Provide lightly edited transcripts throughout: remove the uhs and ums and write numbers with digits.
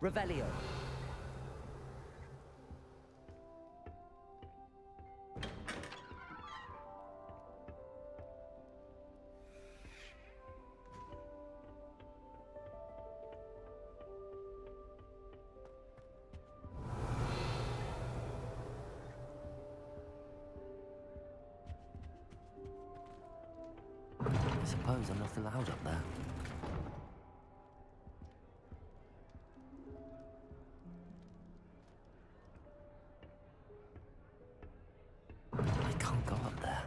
Revelio. I suppose I'm not allowed up there. I can't go up there.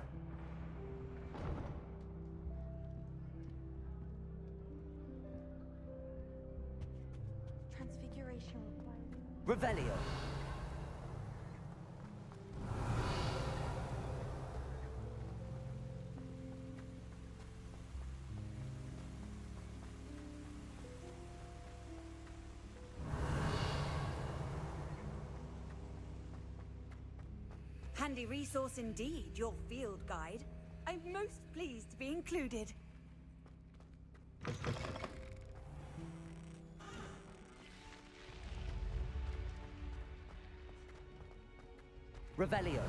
Transfiguration required. Revelio. Handy resource indeed, your field guide. I'm most pleased to be included. Revelio.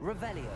Revelio.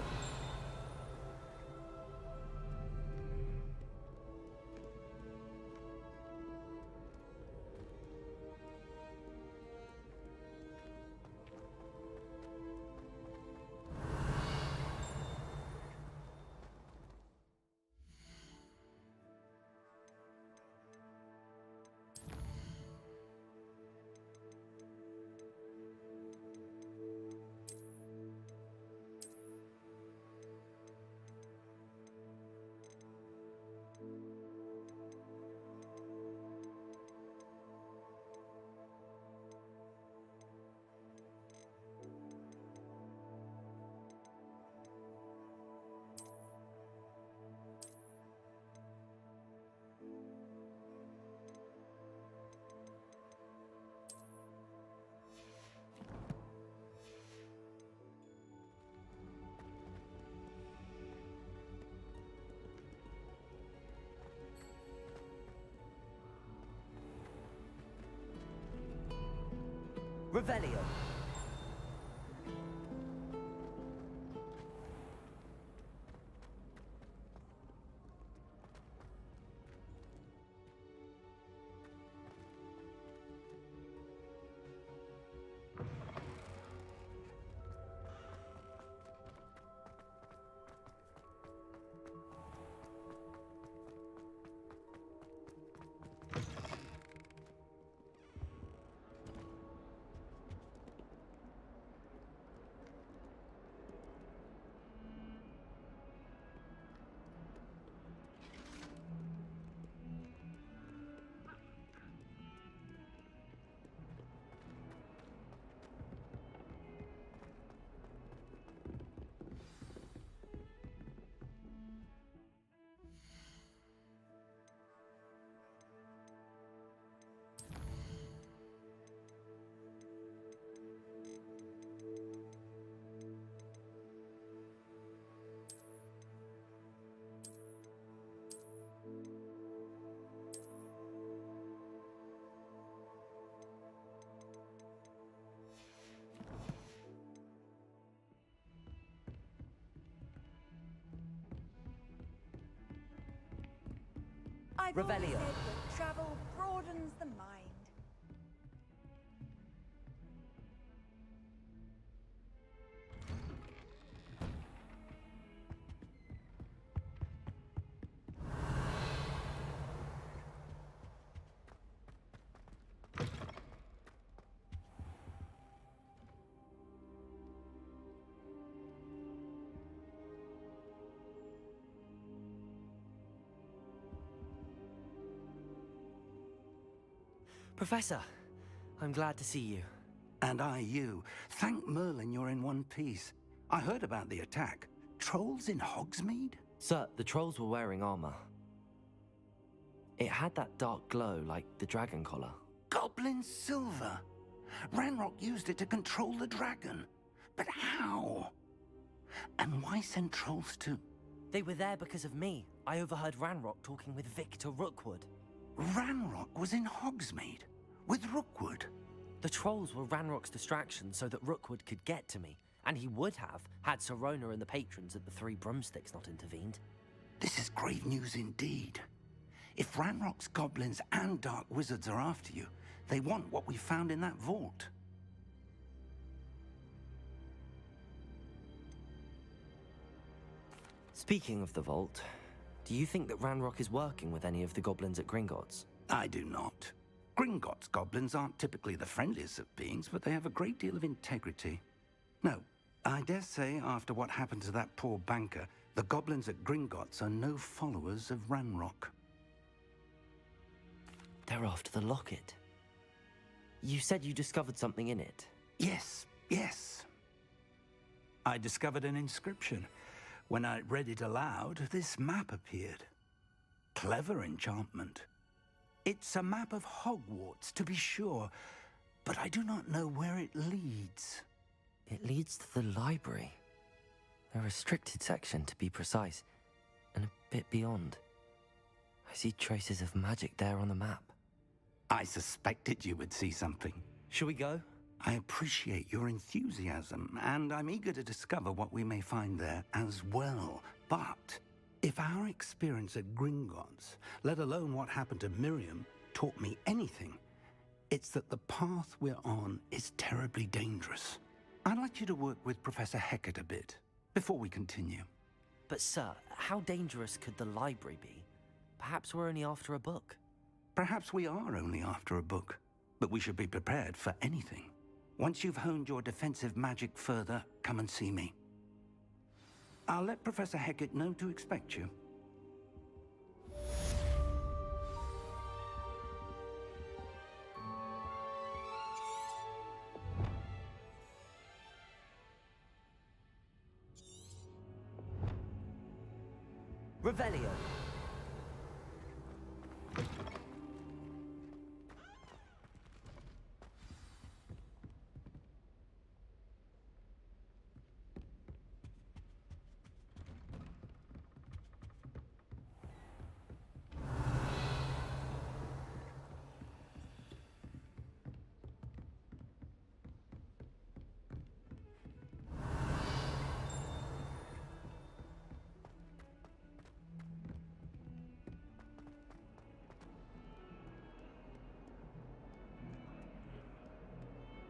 Revelio. I've always Revelio. said that travel broadens the mind. Professor, I'm glad to see you. And I you. Thank Merlin you're in one piece. I heard about the attack. Trolls in Hogsmeade? Sir, the trolls were wearing armor. It had that dark glow like the dragon collar. Goblin silver! Ranrock used it to control the dragon. But how? And why send trolls to... They were there because of me. I overheard Ranrock talking with Victor Rookwood. Ranrock was in Hogsmeade? With Rookwood? The trolls were Ranrock's distraction so that Rookwood could get to me. And he would have, had Sirona and the patrons at the Three Broomsticks not intervened. This is grave news indeed. If Ranrock's goblins and dark wizards are after you, they want what we found in that vault. Speaking of the vault, do you think that Ranrock is working with any of the goblins at Gringotts? I do not. Gringotts goblins aren't typically the friendliest of beings, but they have a great deal of integrity. No, I dare say after what happened to that poor banker, the goblins at Gringotts are no followers of Ranrock. They're after the locket. You said you discovered something in it. Yes. I discovered an inscription. When I read it aloud, this map appeared. Clever enchantment. It's a map of Hogwarts, to be sure, but I do not know where it leads. It leads to the library. A restricted section, to be precise, and a bit beyond. I see traces of magic there on the map. I suspected you would see something. Shall we go? I appreciate your enthusiasm, and I'm eager to discover what we may find there as well. But if our experience at Gringotts, let alone what happened to Miriam, taught me anything, it's that the path we're on is terribly dangerous. I'd like you to work with Professor Hecat a bit before we continue. But sir, how dangerous could the library be? Perhaps we're only after a book. Perhaps we are only after a book, but we should be prepared for anything. Once you've honed your defensive magic further, come and see me. I'll let Professor Hecat know to expect you. Revelio.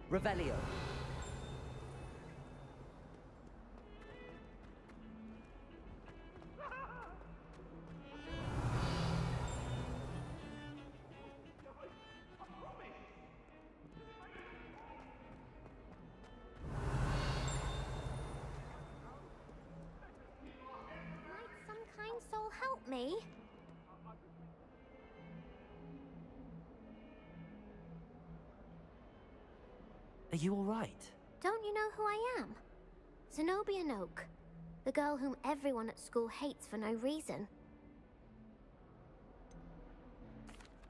Revelio. Might some kind soul help me? Are you all right? Don't you know who I am? Zenobia Noak, the girl whom everyone at school hates for no reason.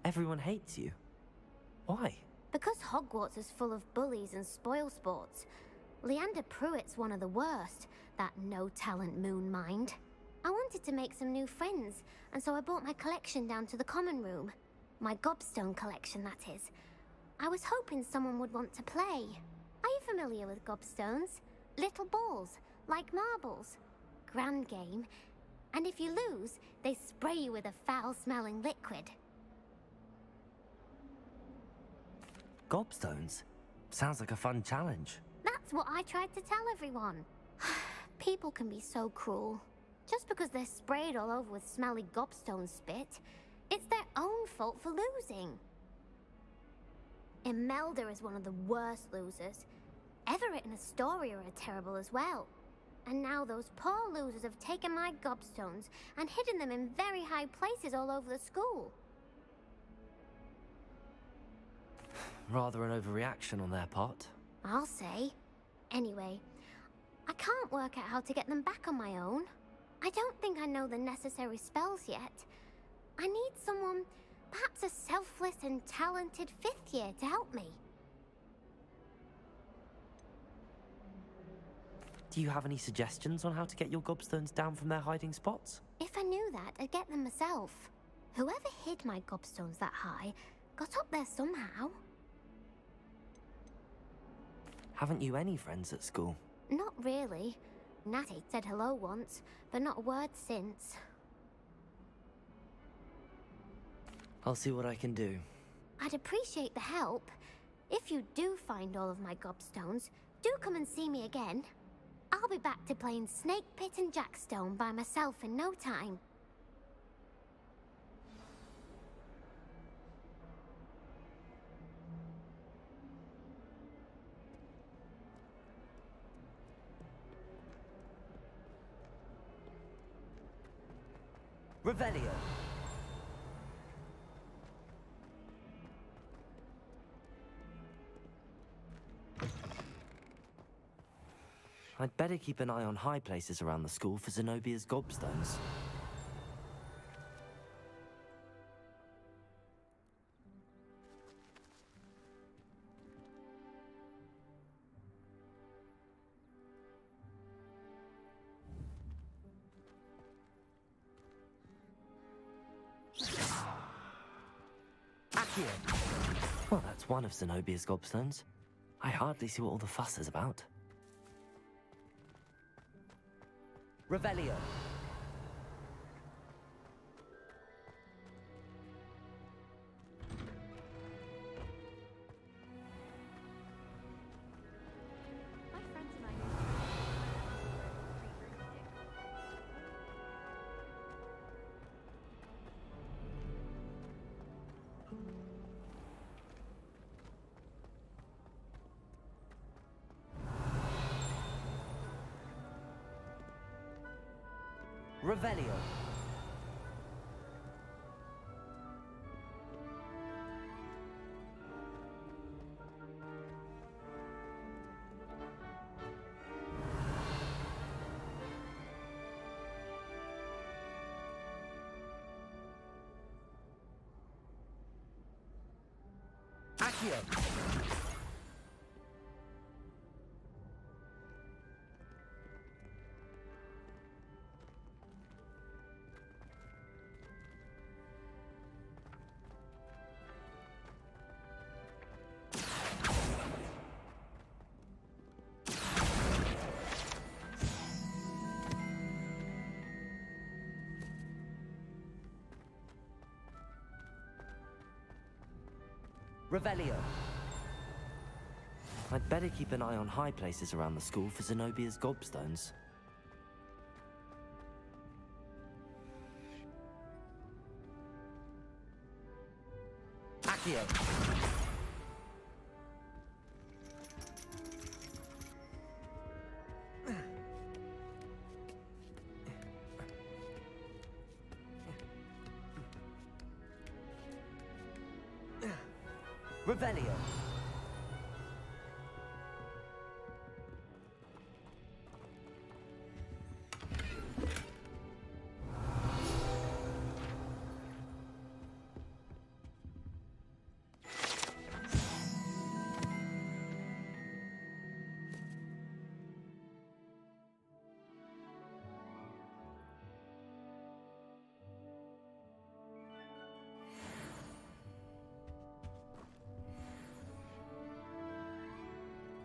Everyone hates you. Why? Because Hogwarts is full of bullies and spoilsports. Leander Pruitt's one of the worst, that no-talent moon mind. I wanted to make some new friends, and so I brought my collection down to the common room. My gobstone collection, that is. I was hoping someone would want to play. Are you familiar with gobstones? Little balls, like marbles. Grand game. And if you lose, they spray you with a foul-smelling liquid. Gobstones? Sounds like a fun challenge. That's what I tried to tell everyone. People can be so cruel. Just because they're sprayed all over with smelly gobstone spit, it's their own fault for losing. Imelda is one of the worst losers. Everett and Astoria are terrible as well. And now those poor losers have taken my gobstones and hidden them in very high places all over the school. Rather an overreaction on their part. I'll say. Anyway, I can't work out how to get them back on my own. I don't think I know the necessary spells yet. I need someone, perhaps a selfless and talented 5th year to help me. Do you have any suggestions on how to get your gobstones down from their hiding spots? If I knew that, I'd get them myself. Whoever hid my gobstones that high got up there somehow. Haven't you any friends at school? Not really. Natty said hello once, but not a word since. I'll see what I can do. I'd appreciate the help. If you do find all of my gobstones, do come and see me again. I'll be back to playing Snake Pit and Jackstone by myself in no time. Revelio. I'd better keep an eye on high places around the school for Zenobia's gobstones. Well, that's one of Zenobia's gobstones. I hardly see what all the fuss is about. Revelio. My friends and I Revelio. Accio. Revelio. I'd better keep an eye on high places around the school for Zenobia's gobstones. Accio. Revelio.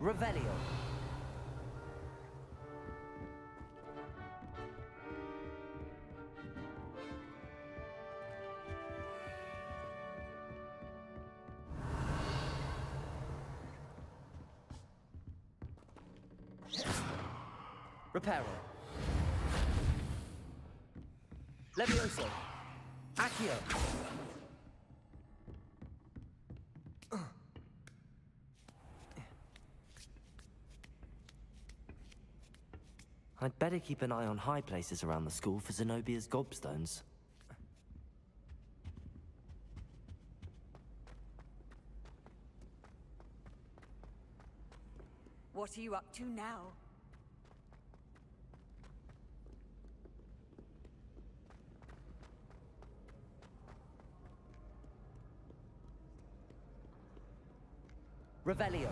Revelio. Reparo. Levioso. Accio. I'd better keep an eye on high places around the school for Zenobia's gobstones. What are you up to now? Revelio.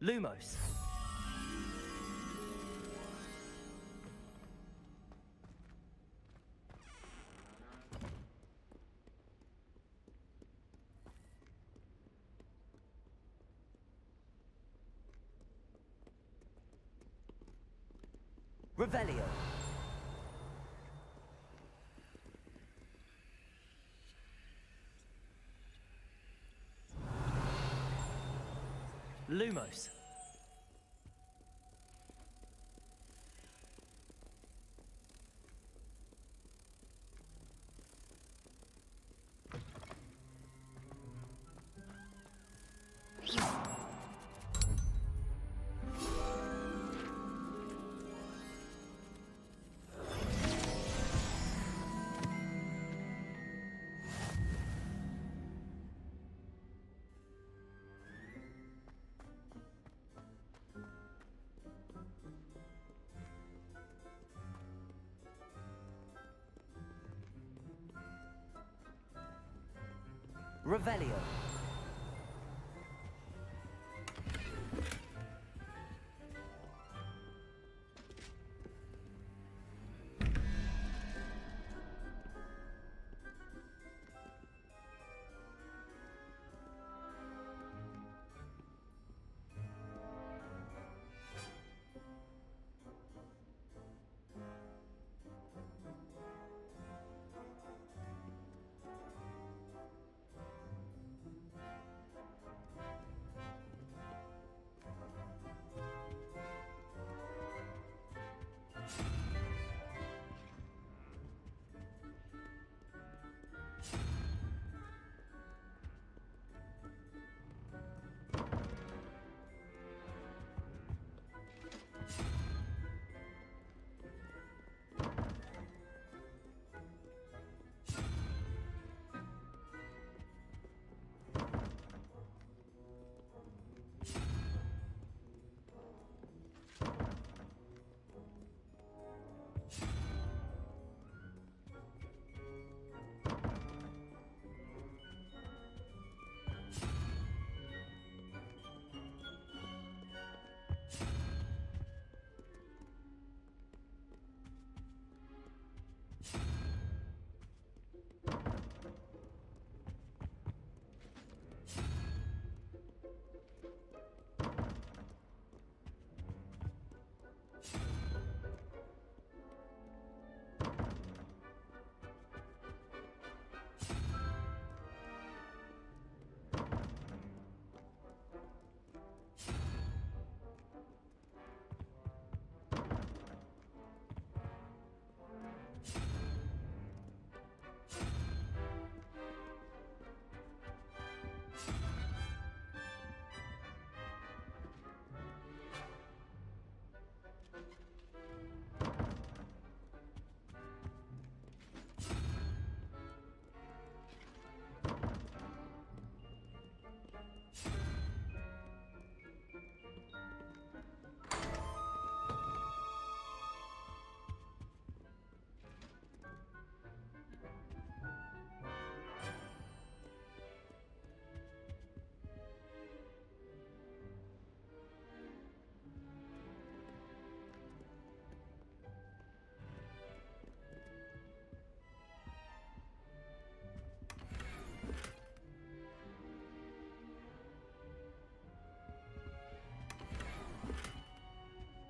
Lumos. Revelio. Lumos. Revelio.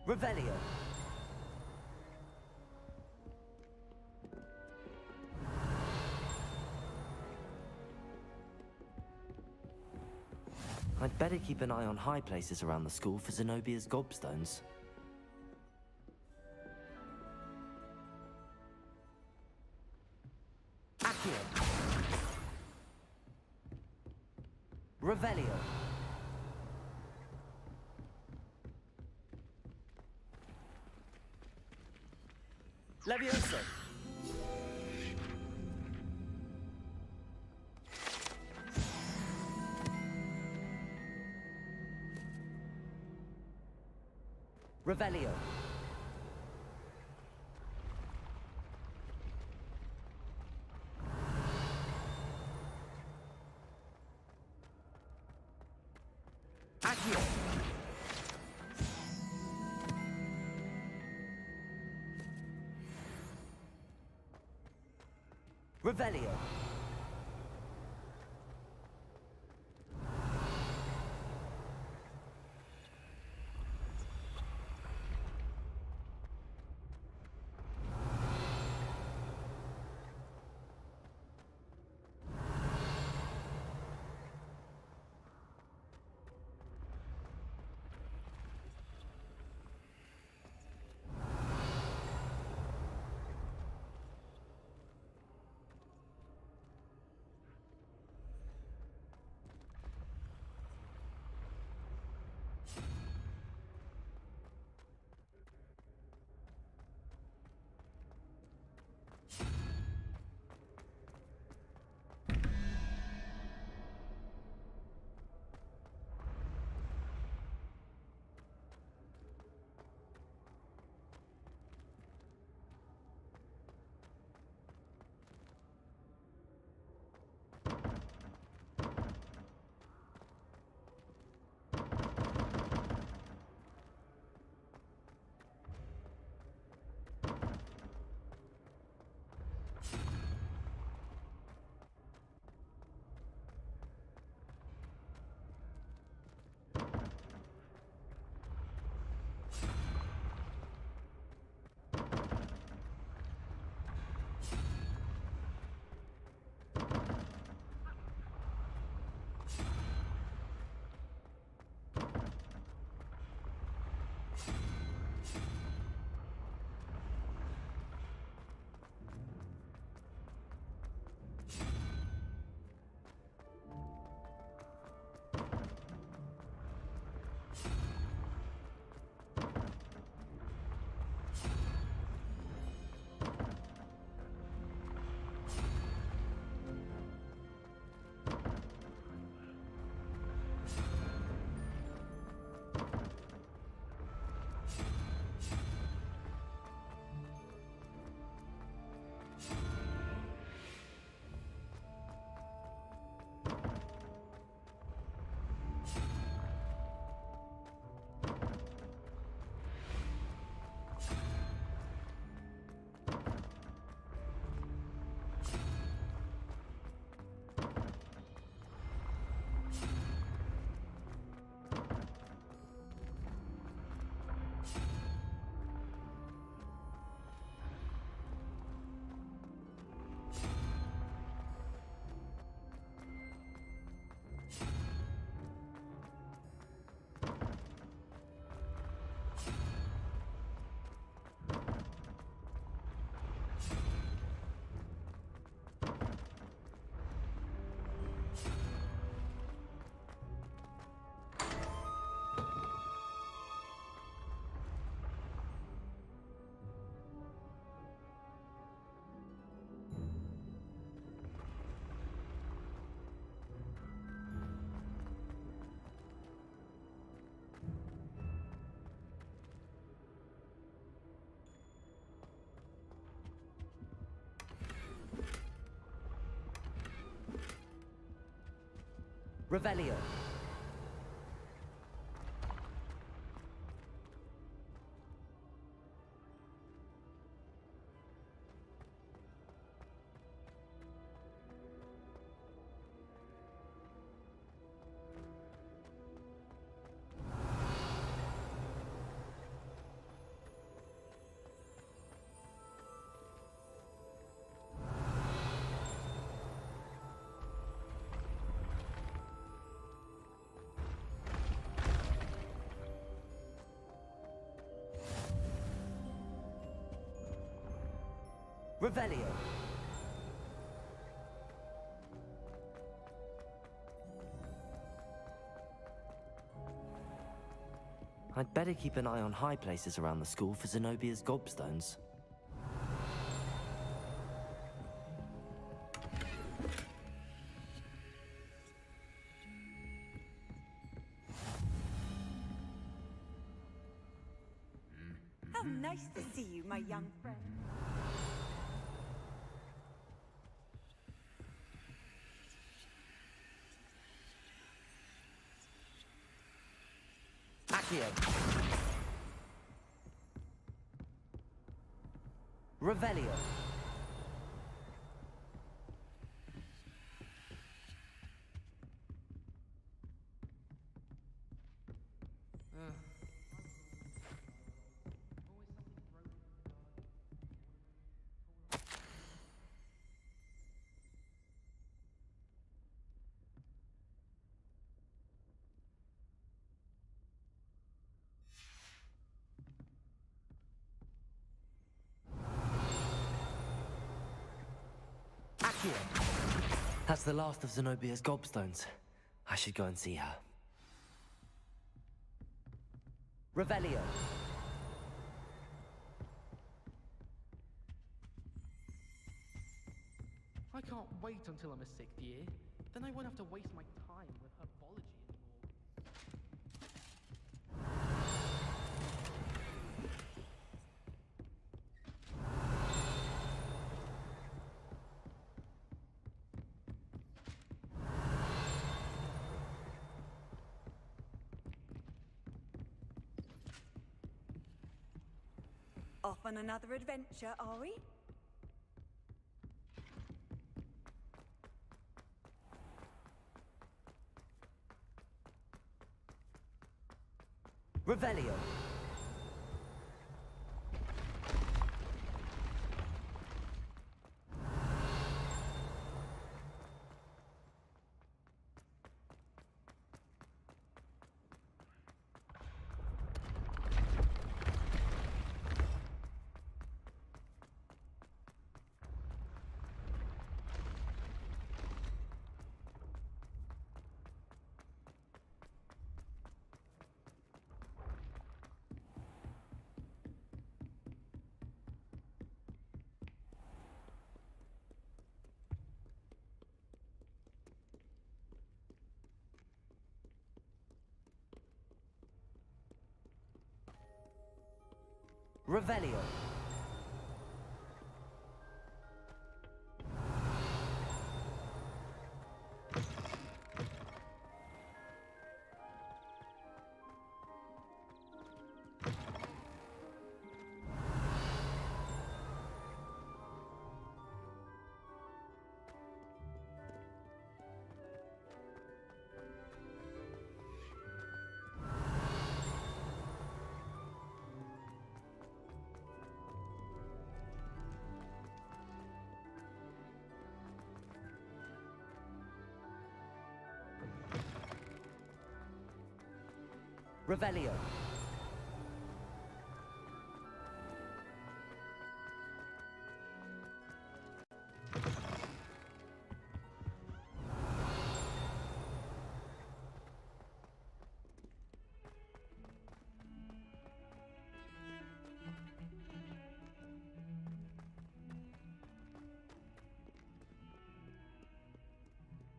Revelio. I'd better keep an eye on high places around the school for Zenobia's gobstones. Accio. Revelio. Levioso. Revelio. Accio. Revelio. Revelio. Revelio. I'd better keep an eye on high places around the school for Zenobia's gobstones. How nice to see you, my young friend. Accio. Revelio. Accio. That's the last of Zenobia's gobstones. I should go and see her. Revelio. I can't wait until I'm a sixth year. Then I won't have to waste my time with herbology anymore. Off on another adventure, are we? Revelio. Revelio. Revelio.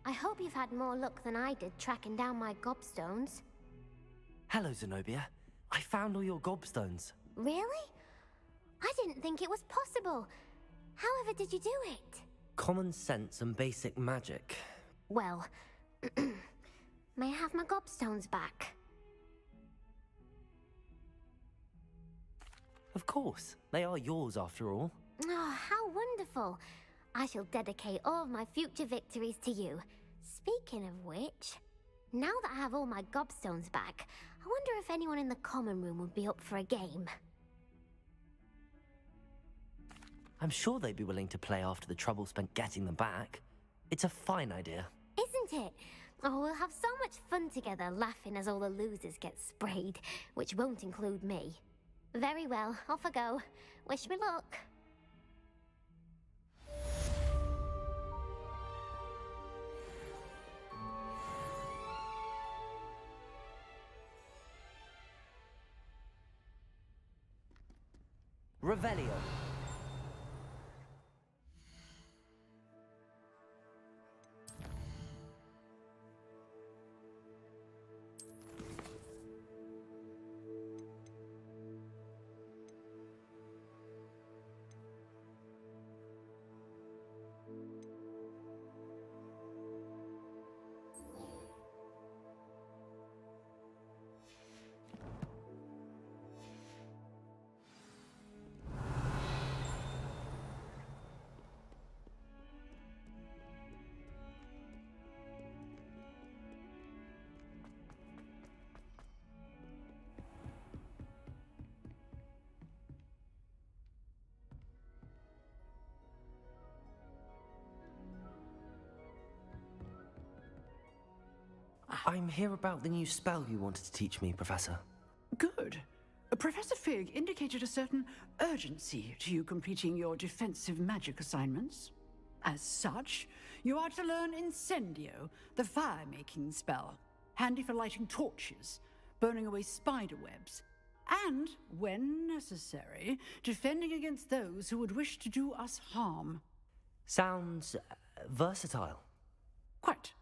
I hope you've had more luck than I did tracking down my gobstones. Hello, Zenobia. I found all your gobstones. Really? I didn't think it was possible. However did you do it? Common sense and basic magic. Well, may I have my gobstones back? Of course. They are yours after all. Oh, how wonderful. I shall dedicate all of my future victories to you. Speaking of which, now that I have all my gobstones back, I wonder if anyone in the common room would be up for a game. I'm sure they'd be willing to play after the trouble spent getting them back. It's a fine idea. Isn't it? Oh, we'll have so much fun together laughing as all the losers get sprayed, which won't include me. Very well, off I go. Wish me luck. Revelio. I'm here about the new spell you wanted to teach me, Professor. Good. Professor Fig indicated a certain urgency to you completing your defensive magic assignments. As such, you are to learn Incendio, the fire-making spell, handy for lighting torches, burning away spider webs, and, when necessary, defending against those who would wish to do us harm. Sounds versatile. Quite.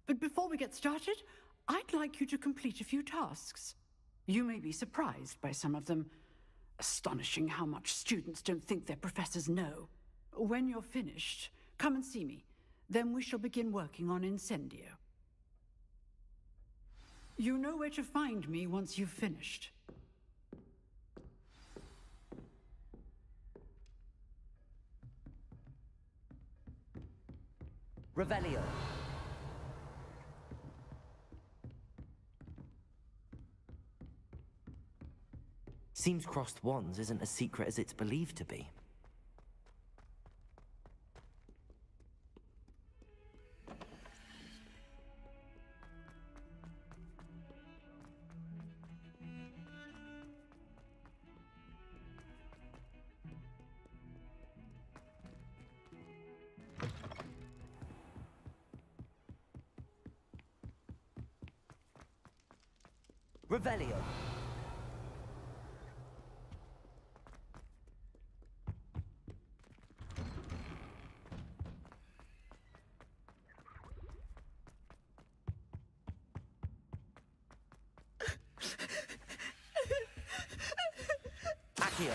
But before we get started, I'd like you to complete a few tasks. You may be surprised by some of them. Astonishing how much students don't think their professors know. When you're finished, come and see me. Then we shall begin working on Incendio. You know where to find me once you've finished. Revelio. Seems crossed wands isn't as secret as it's believed to be. Revelio. Accio.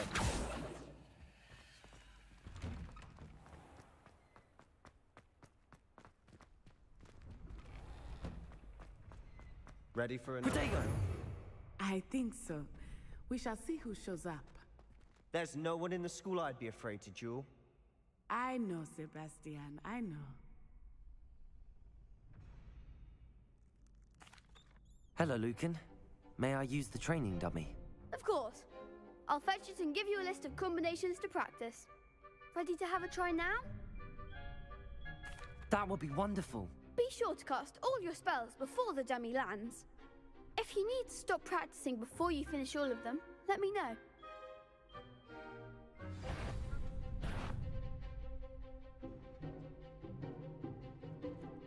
Ready for another? Protego. I think so. We shall see who shows up. There's no one in the school I'd be afraid to duel. I know, Sebastian, I know. Hello, Lucan. May I use the training dummy? Of course. I'll fetch it and give you a list of combinations to practice. Ready to have a try now? That would be wonderful. Be sure to cast all your spells before the dummy lands. If you need to stop practicing before you finish all of them, let me know.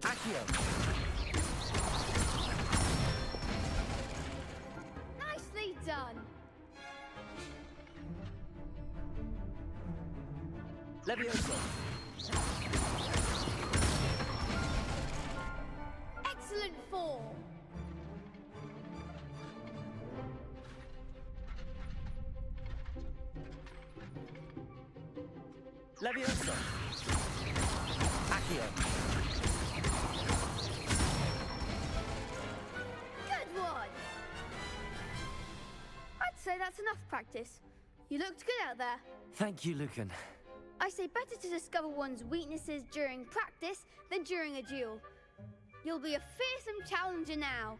Accio. Nicely done. Levioso. Excellent form. Levioso. Accio. Good one. I'd say that's enough practice. You looked good out there. Thank you, Lucan. I say better to discover one's weaknesses during practice than during a duel. You'll be a fearsome challenger now.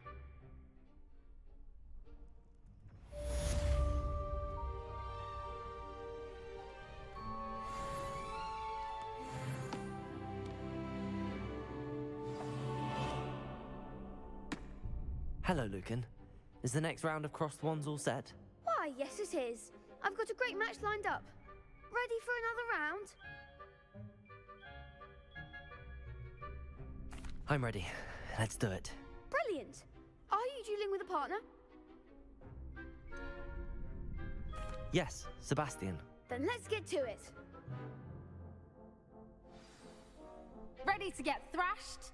Hello, Lucan. Is the next round of crossed wands all set? Why, yes it is. I've got a great match lined up. Ready for another round? I'm ready. Let's do it. Brilliant. Are you dueling with a partner? Yes, Sebastian. Then let's get to it. Ready to get thrashed?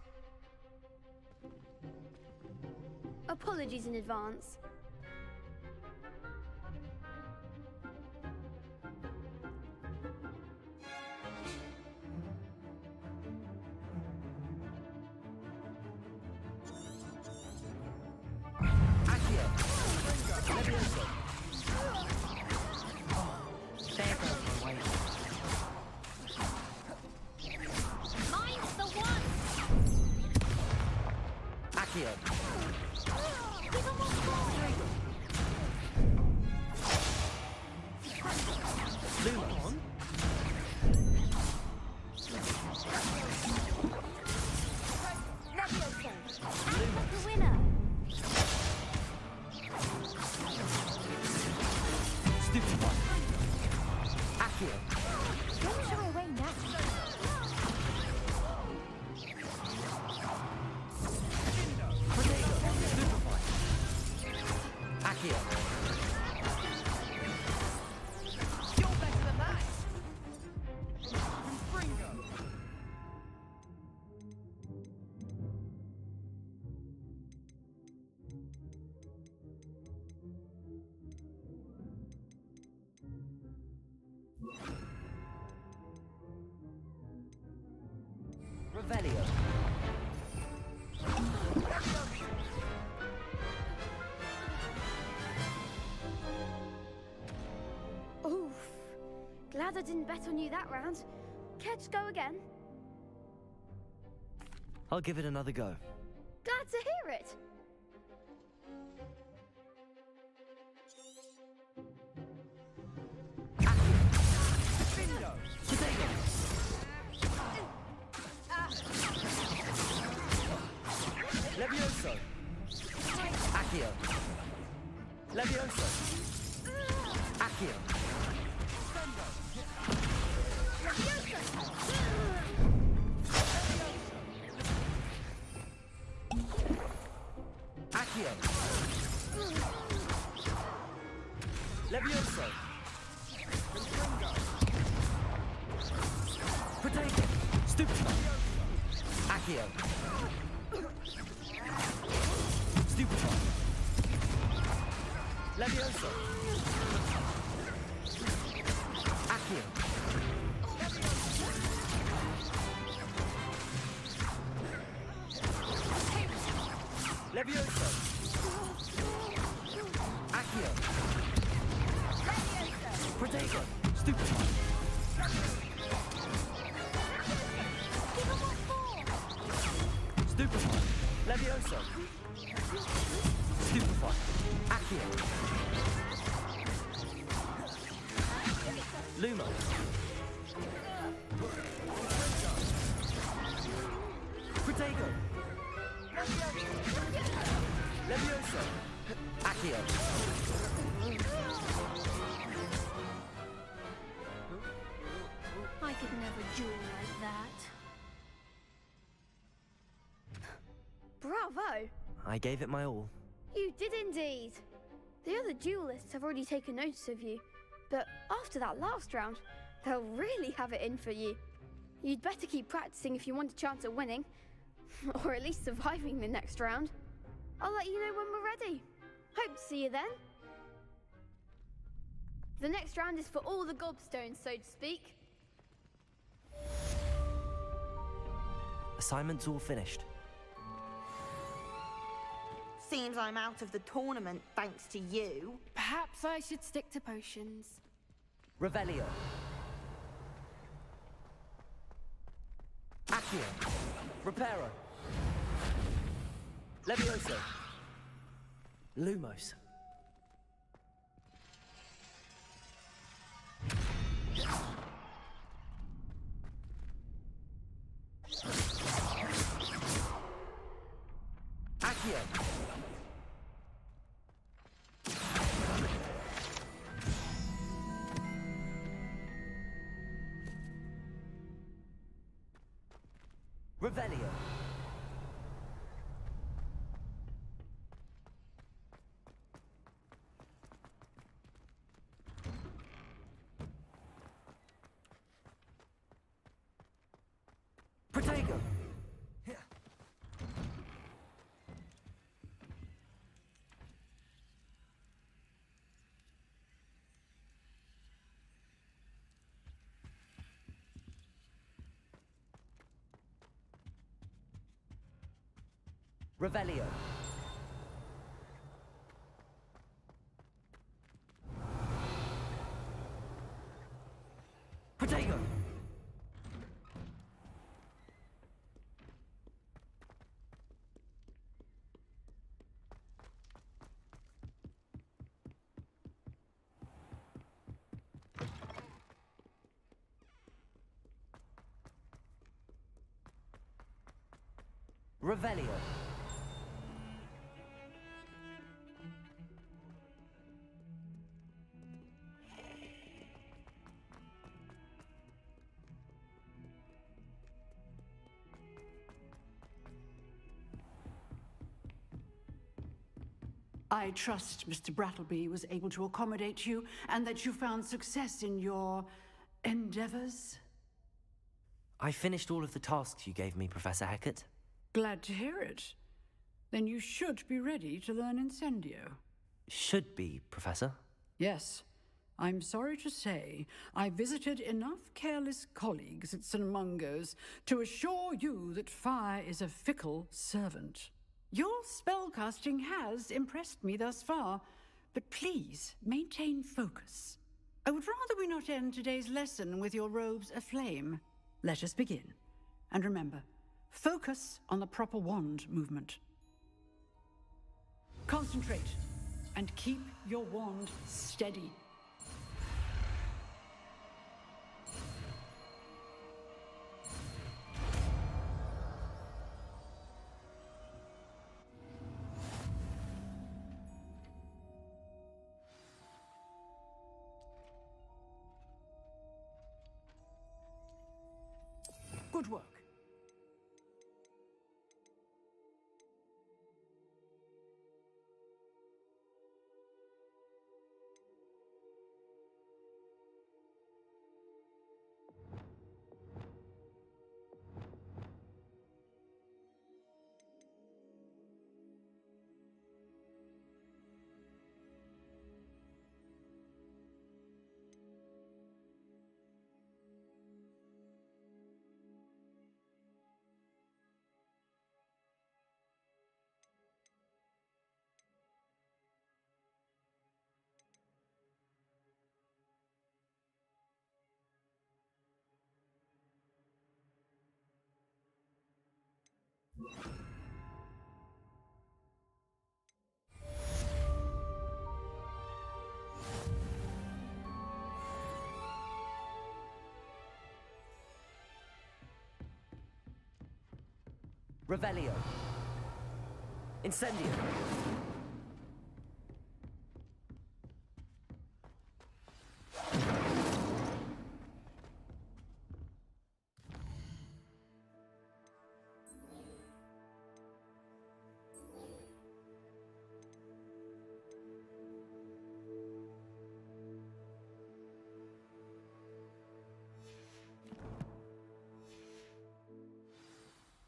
Apologies in advance. Mine's the one! Accio. Give him one more! Lumos. And the winner! Stupefy. Accio. Don't shy away now. Protego. Stupefy. Accio. You're better than that! Fringo! Revelio. Oof. Glad I didn't bet on you that round. Care to go again? I'll give it another go. Glad to hear it. Protego. Levioso. Accio. Levioso. Accio. Accio. Levioso. Protego. Stupefy. Accio. Stupefy. Levioso. Accio. Levioso. Accio. Protego. Stupefy. Stupefy. Levioso. Stupefy. Accio. Lumo. Protego. Levioso. Accio. I could never duel like that. Bravo! I gave it my all. You did indeed. The other duelists have already taken notice of you, but after that last round, they'll really have it in for you. You'd better keep practicing if you want a chance at winning, or at least surviving the next round. I'll let you know when we're ready. Hope to see you then. The next round is for all the gobstones, so to speak. Assignment's all finished. Seems I'm out of the tournament thanks to you. Perhaps I should stick to potions. Revelio. Accio. Reparo. Levioso. Lumos. Accio. Revelio. Protego! Revelio. Protego! Revelio. I trust Mr. Brattleby was able to accommodate you and that you found success in your endeavors. I finished all of the tasks you gave me, Professor Hecat. Glad to hear it. Then you should be ready to learn Incendio. Should be, Professor. Yes. I'm sorry to say, I visited enough careless colleagues at St. Mungo's to assure you that fire is a fickle servant. Your spellcasting has impressed me thus far, but please maintain focus. I would rather we not end today's lesson with your robes aflame. Let us begin. And remember, focus on the proper wand movement. Concentrate, and keep your wand steady. Good work. Revelio. Incendio.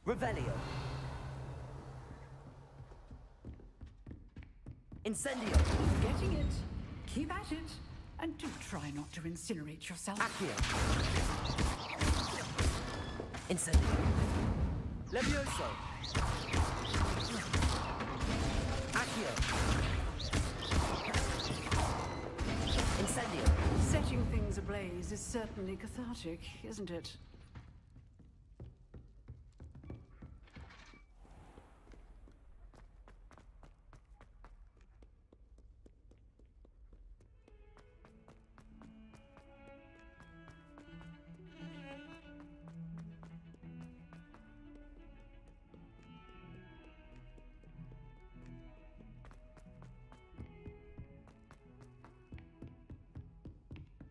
Revelio. Incendio. Getting it. Keep at it. And do try not to incinerate yourself. Accio. Incendio. Levioso. Accio. Incendio. Setting things ablaze is certainly cathartic, isn't it?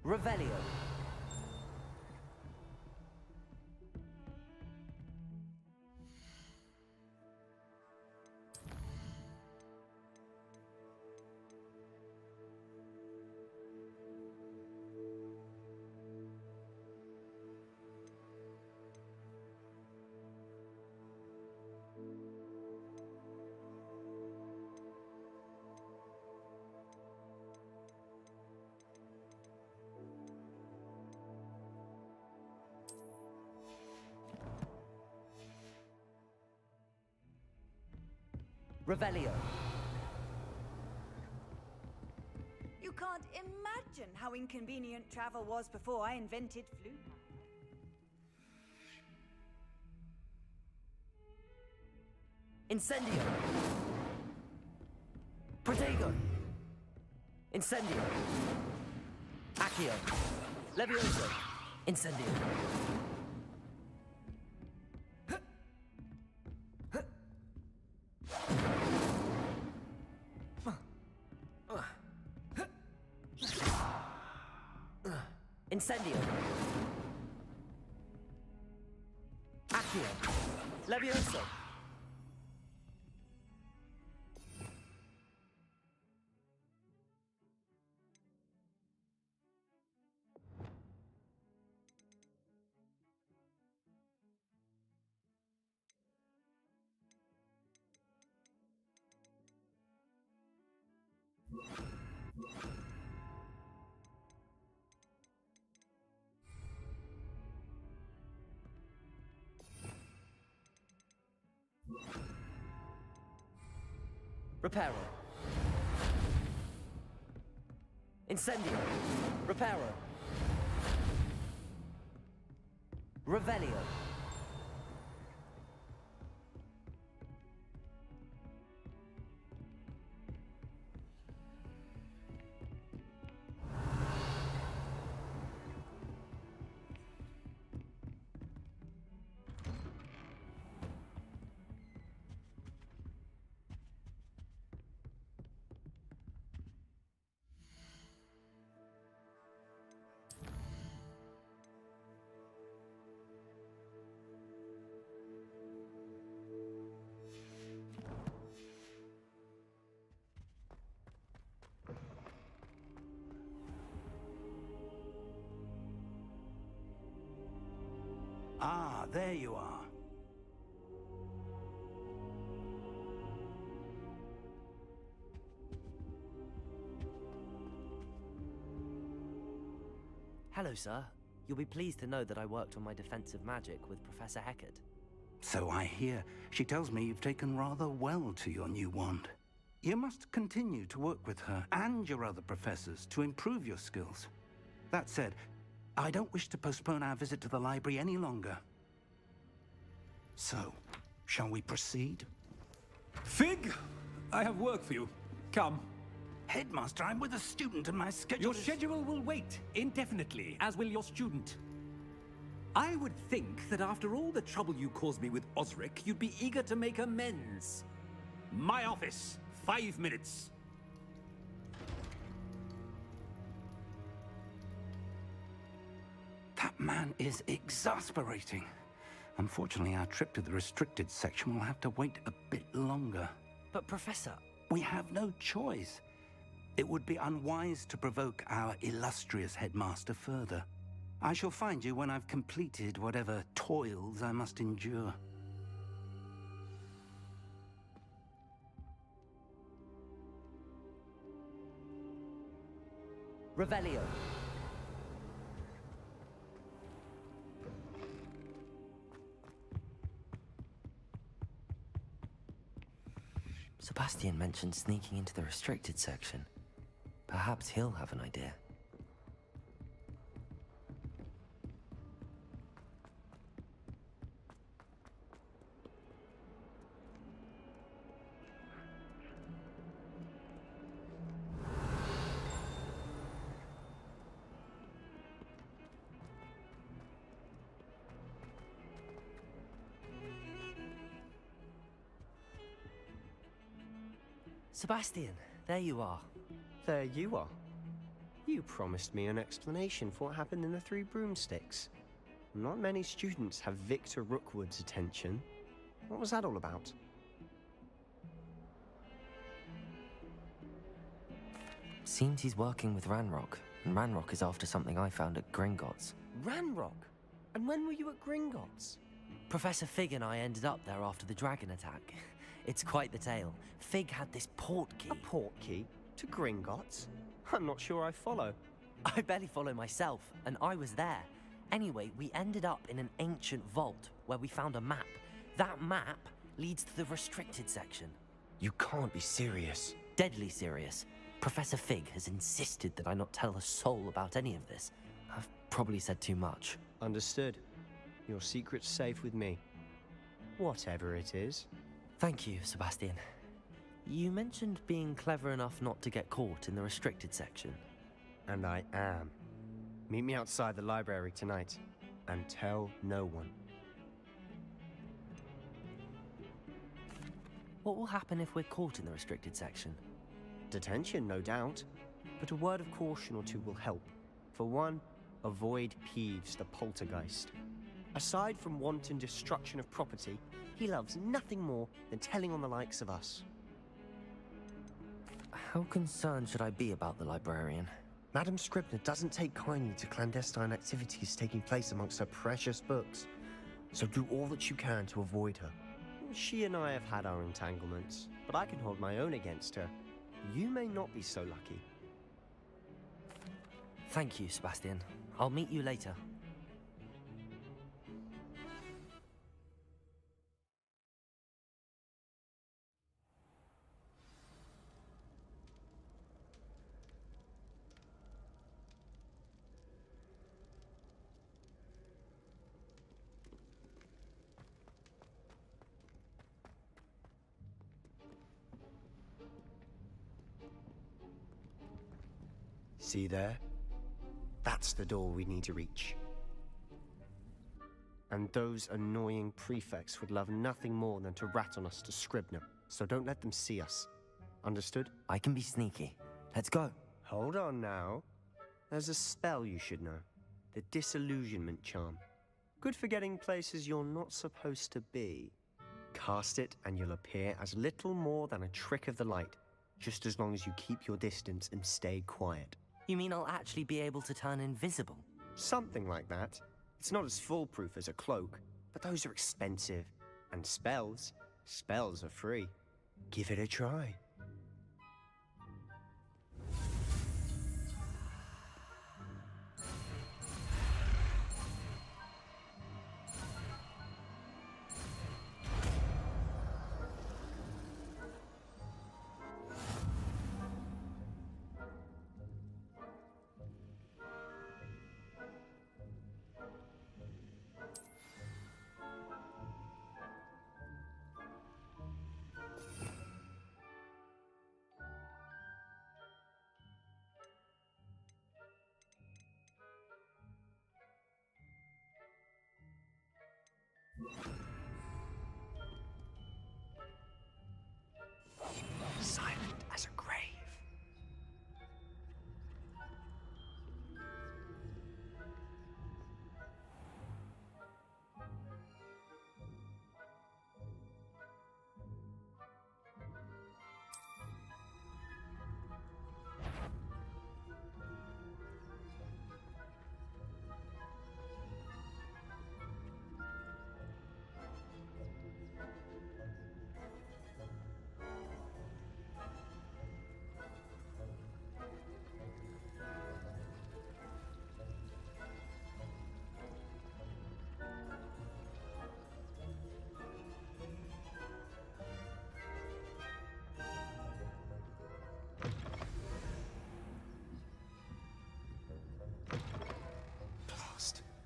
Revelio. Revelio. You can't imagine how inconvenient travel was before I invented flu. Incendio. Protego. Incendio. Accio. Levioso. Incendio. Incendio. Accio. Levioso. Reparo. Incendio. Reparo. Revelio. Ah, there you are. Hello, sir. You'll be pleased to know that I worked on my defensive magic with Professor Heckard. So I hear. She tells me you've taken rather well to your new wand. You must continue to work with her and your other professors to improve your skills. That said, I don't wish to postpone our visit to the library any longer. So, shall we proceed? Fig! I have work for you. Come. Headmaster, I'm with a student and my schedule Your is... schedule will wait indefinitely, as will your student. I would think that after all the trouble you caused me with Osric, you'd be eager to make amends. My office, 5 minutes. That man is exasperating. Unfortunately, our trip to the restricted section will have to wait a bit longer. But, Professor... We have no choice. It would be unwise to provoke our illustrious headmaster further. I shall find you when I've completed whatever toils I must endure. Revelio. Sebastian mentioned sneaking into the restricted section. Perhaps he'll have an idea. Sebastian, there you are. There you are. You promised me an explanation for what happened in the Three Broomsticks. Not many students have Victor Rookwood's attention. What was that all about? Seems he's working with Ranrock, and Ranrock is after something I found at Gringotts. Ranrock? And when were you at Gringotts? Professor Fig and I ended up there after the dragon attack. It's quite the tale. Fig had this port key. A port key? To Gringotts? I'm not sure I follow. I barely follow myself, and I was there. Anyway, we ended up in an ancient vault where we found a map. That map leads to the restricted section. You can't be serious. Deadly serious. Professor Fig has insisted that I not tell a soul about any of this. I've probably said too much. Understood. Your secret's safe with me. Whatever it is. Thank you, Sebastian. You mentioned being clever enough not to get caught in the restricted section. And I am. Meet me outside the library tonight. And tell no one. What will happen if we're caught in the restricted section? Detention, no doubt. But a word of caution or two will help. For one, avoid Peeves, the poltergeist. Aside from wanton destruction of property, he loves nothing more than telling on the likes of us. How concerned should I be about the librarian? Madame Scribner doesn't take kindly to clandestine activities taking place amongst her precious books. So do all that you can to avoid her. She and I have had our entanglements, but I can hold my own against her. You may not be so lucky. Thank you, Sebastian. I'll meet you later. See there? That's the door we need to reach. And those annoying prefects would love nothing more than to rat on us to Scribner, so don't let them see us. Understood? I can be sneaky. Let's go. Hold on now. There's a spell you should know. The Disillusionment Charm. Good for getting places you're not supposed to be. Cast it and you'll appear as little more than a trick of the light, just as long as you keep your distance and stay quiet. You mean I'll actually be able to turn invisible? Something like that. It's not as foolproof as a cloak, but those are expensive. And spells are free. Give it a try. Silent as a grave.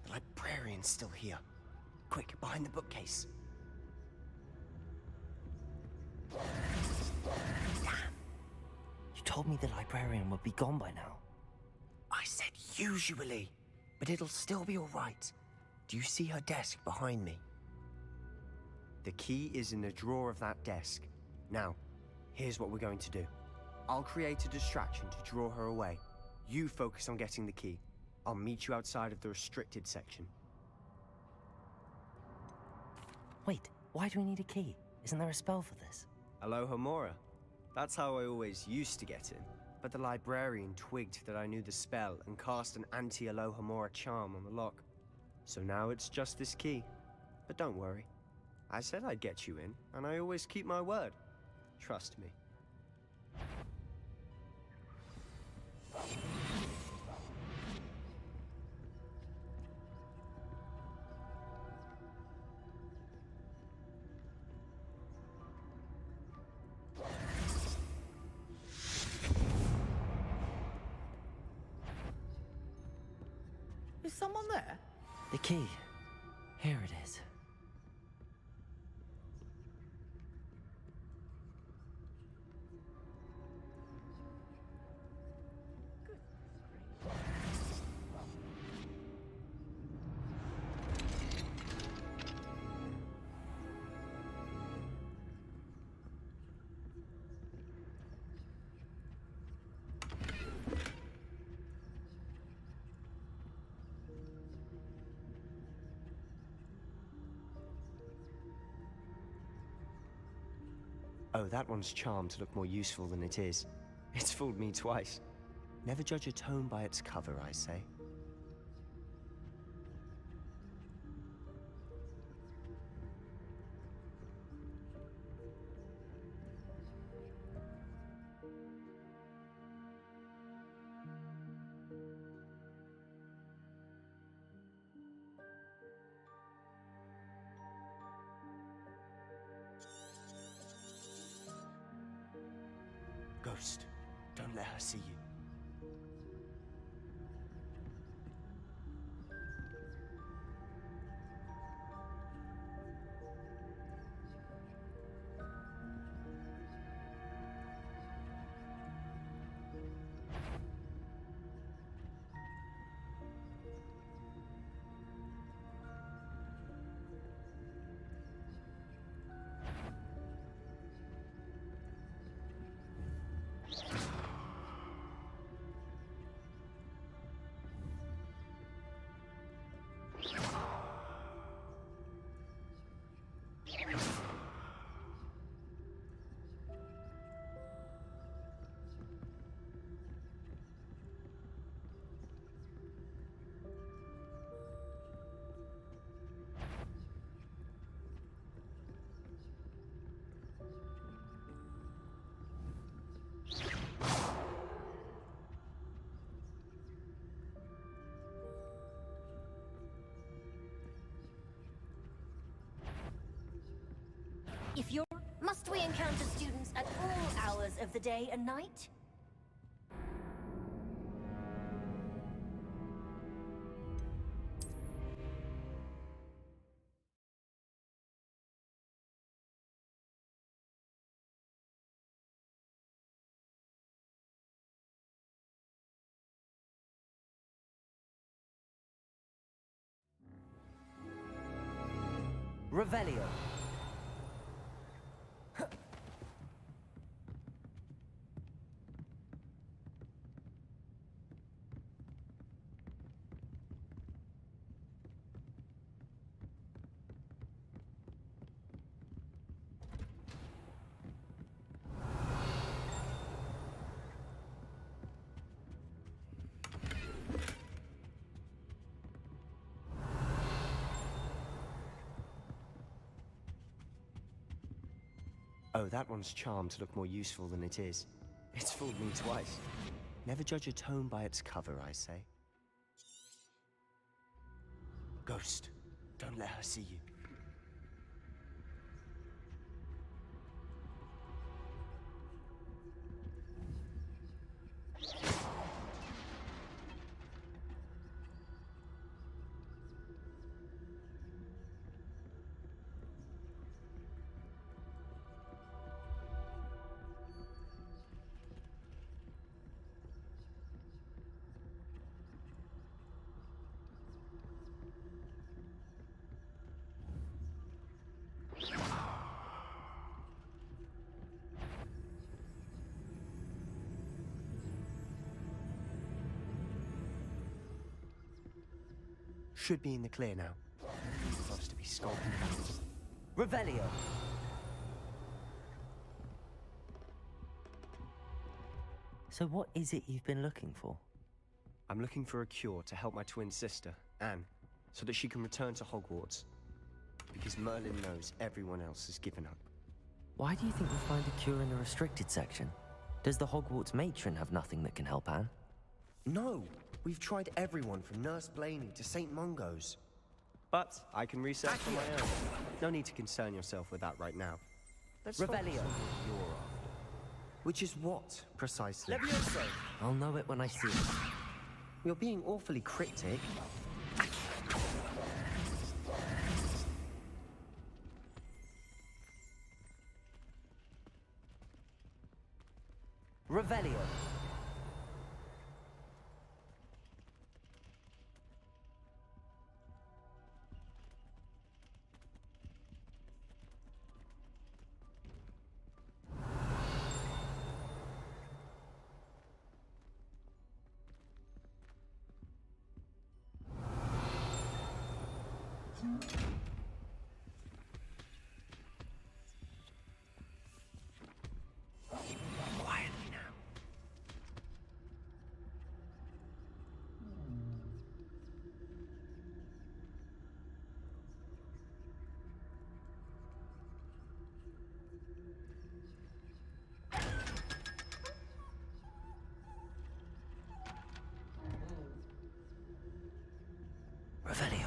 The librarian's still here. Quick, behind the bookcase. Damn. You told me the librarian would be gone by now. I said usually, but it'll still be all right. Do you see her desk behind me? The key is in the drawer of that desk. Now, here's what we're going to do. I'll create a distraction to draw her away. You focus on getting the key. I'll meet you outside of the restricted section. Wait, why do we need a key? Isn't there a spell for this? Alohomora. That's how I always used to get in. But the librarian twigged that I knew the spell and cast an anti-Alohomora charm on the lock. So now it's just this key. But don't worry. I said I'd get you in, and I always keep my word. Trust me. someone there? The key. Here it is. Oh, that one's charmed to look more useful than it is. It's fooled me twice. Never judge a tome by its cover, I say. Ghost, don't let her see you. If you're... Must we encounter students at all hours of the day and night? Revelio. Oh, that one's charmed to look more useful than it is. It's fooled me twice. Never judge a tome by its cover, I say. Ghost, don't let her see you. Should be in the clear now. He loves to be skulking about. Revelio. So what is it you've been looking for? I'm looking for a cure to help my twin sister, Anne, so that she can return to Hogwarts. Because Merlin knows everyone else has given up. Why do you think we'll find a cure in the restricted section? Does the Hogwarts matron have nothing that can help Anne? No! We've tried everyone from Nurse Blaney to St. Mungo's. But I can research on my own. No need to concern yourself with that right now. Let's focus on what you're after. Which is what, precisely? I'll know it when I see it. You're being awfully cryptic. Revelio. Quietly now. Revelio.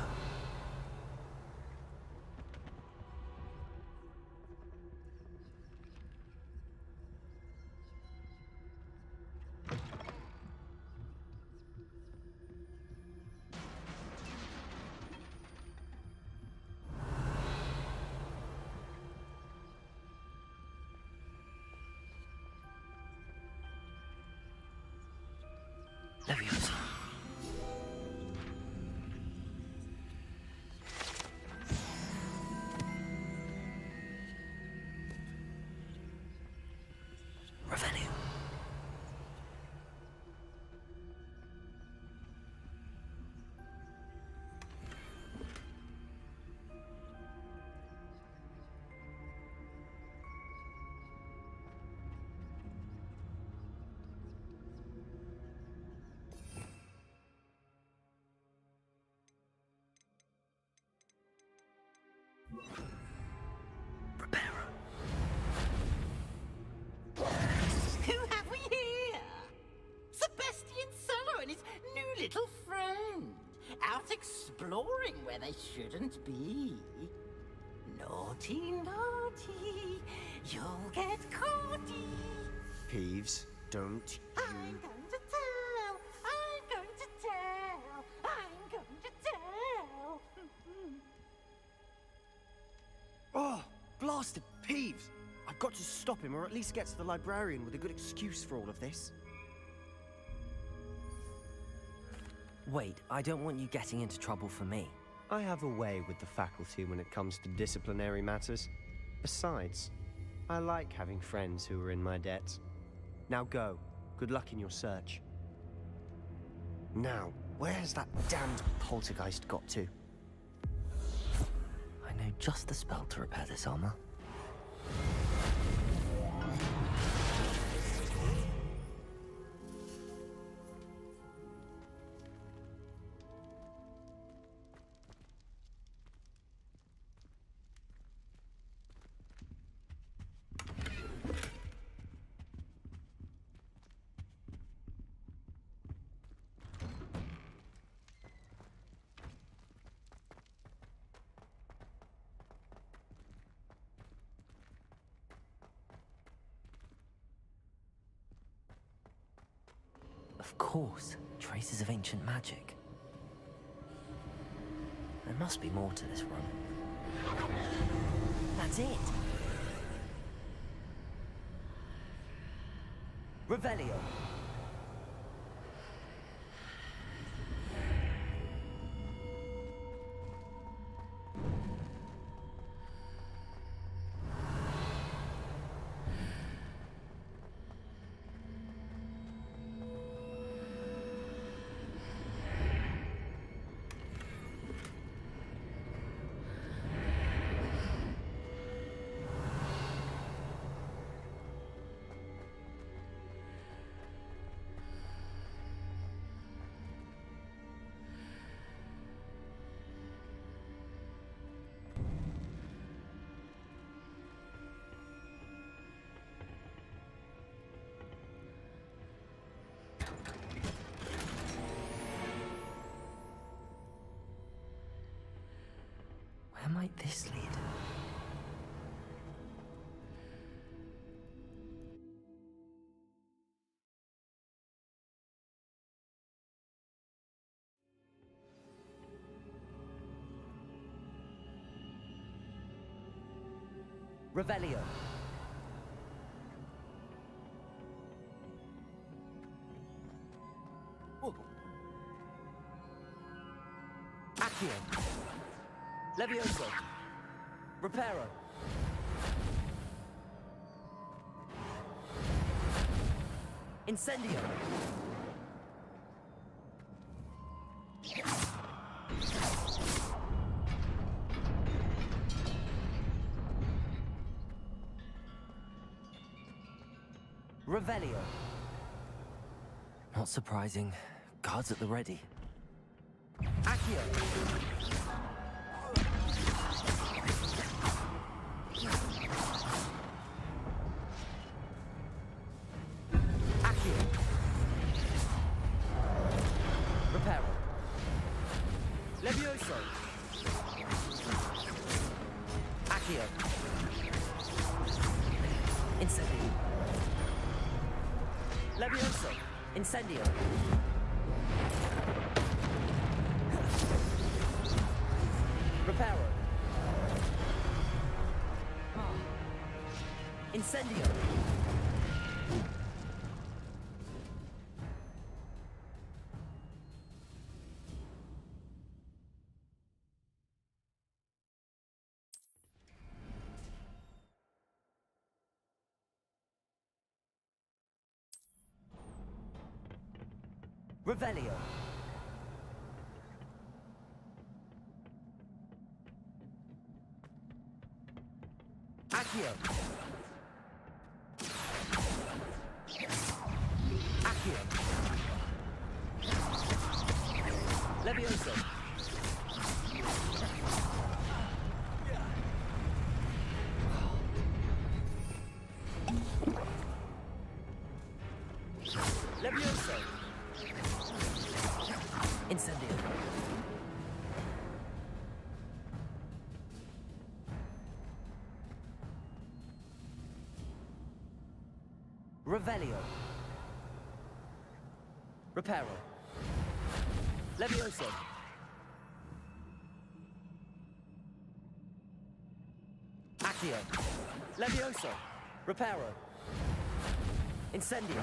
Leviosa. Revelio. Who have we here? Sebastian Solo and his new little friend. Out exploring where they shouldn't be. Naughty, naughty. You'll get caughty. Peeves, don't you... I'm going to tell. I'm going to tell. I'm going to tell. Oh, blasted Peeves! I've got to stop him, or at least get to the librarian with a good excuse for all of this. Wait, I don't want you getting into trouble for me. I have a way with the faculty when it comes to disciplinary matters. Besides, I like having friends who are in my debt. Now go. Good luck in your search. Now, where's that damned poltergeist got to? I know just the spell to repair this armor. Of course, traces of ancient magic. There must be more to this room. That's it! Revelio! Where might this lead? Revelio. Accio. Levioso. Reparo. Incendio. Revelio. Not surprising. Guards at the ready. Accio. Accio. Reparo. Levioso. Accio. Incendio. Levioso. Incendio. Reparo. Incendio. Revelio. Accio. Accio. Levioso. Levioso. Incendio. Revelio. Reparo. Levioso. Accio. Levioso. Reparo. Incendio.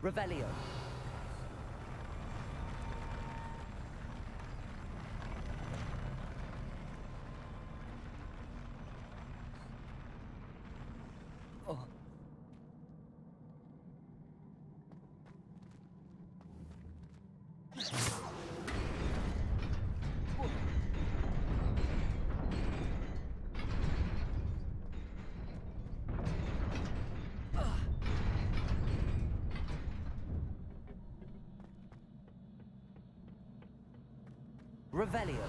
Revelio. Oh. Revelio.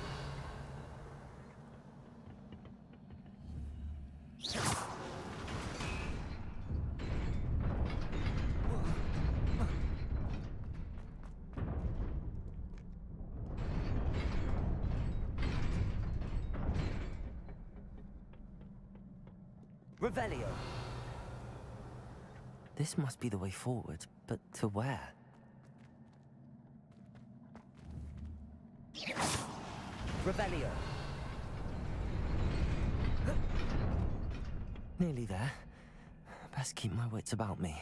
Revelio. This must be the way forward, but to where? Revelio. Nearly there. Best keep my wits about me.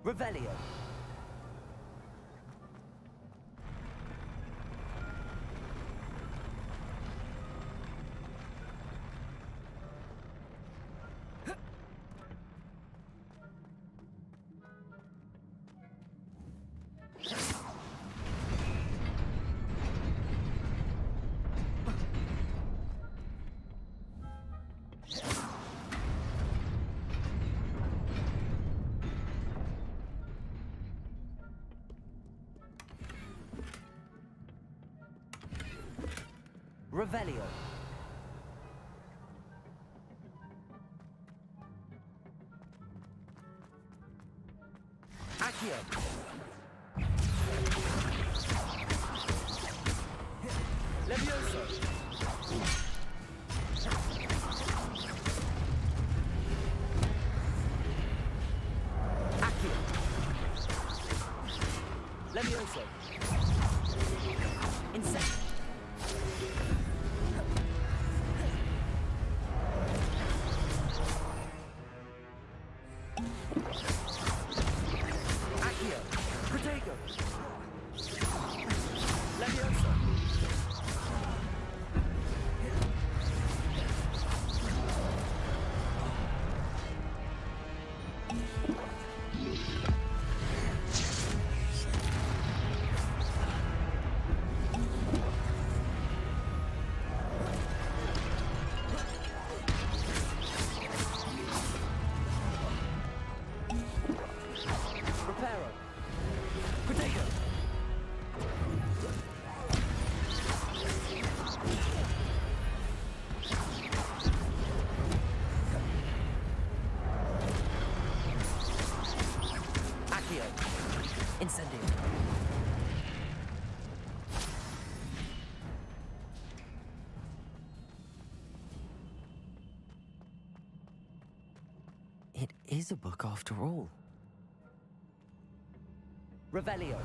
Revelio. Revelio. Accio. Levioso. Accio. Levioso. Insect. Incendio. It is a book after all. Revelio.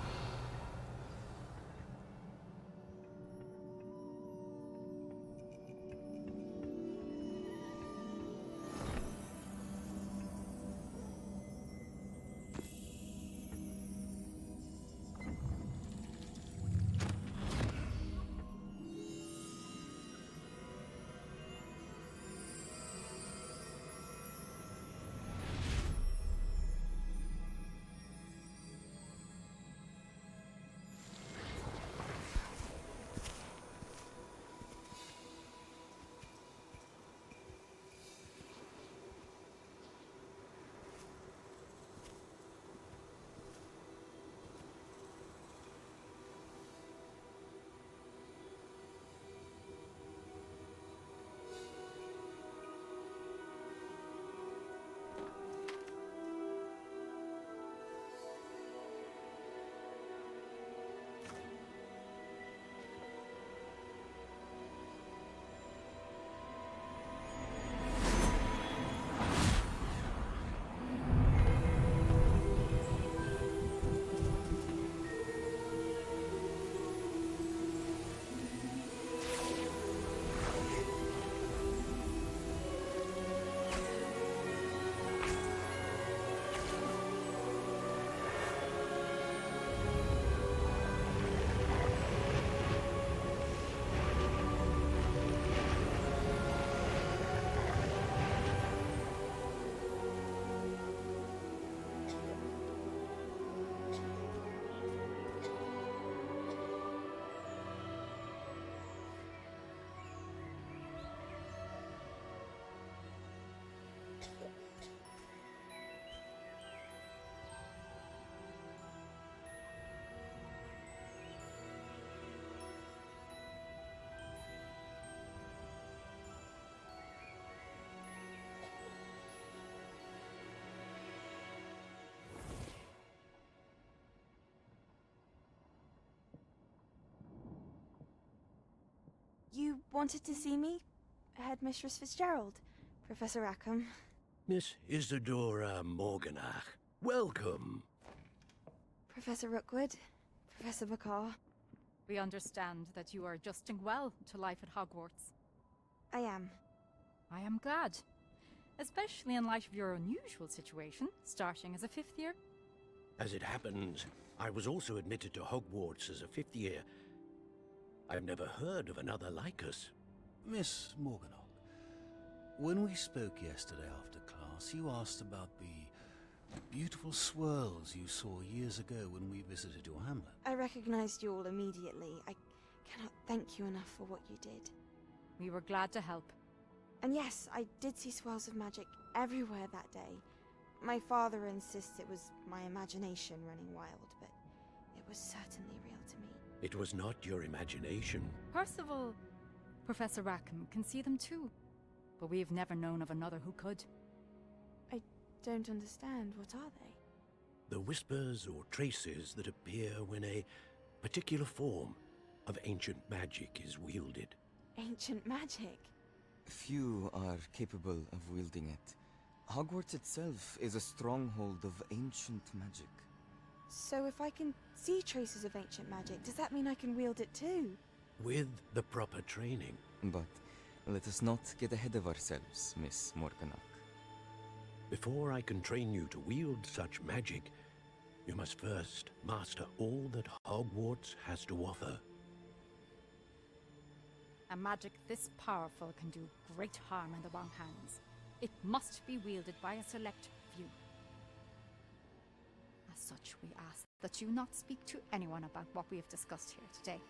You wanted to see me? Headmistress Fitzgerald, Professor Rackham. Miss Isadora Morganach, welcome. Professor Rookwood, Professor Bakar. We understand that you are adjusting well to life at Hogwarts. I am. I am glad. Especially in light of your unusual situation, starting as a 5th year. As it happens, I was also admitted to Hogwarts as a 5th year. I've never heard of another like us. Miss Morganach, when we spoke yesterday after class, you asked about the beautiful swirls you saw years ago when we visited your hamlet. I recognized you all immediately. I cannot thank you enough for what you did. We were glad to help. And yes, I did see swirls of magic everywhere that day. My father insists it was my imagination running wild, but it was certainly real to me. It was not your imagination. Percival, Professor Rackham can see them too, but we've never known of another who could. I don't understand. What are they? The whispers or traces that appear when a particular form of ancient magic is wielded. Ancient magic? Few are capable of wielding it. Hogwarts itself is a stronghold of ancient magic. So if I can see traces of ancient magic, does that mean I can wield it too? With the proper training. But let us not get ahead of ourselves, Miss Morganach. Before I can train you to wield such magic, you must first master all that Hogwarts has to offer. A magic this powerful can do great harm in the wrong hands. It must be wielded by a select few. As such, we ask that you not speak to anyone about what we have discussed here today.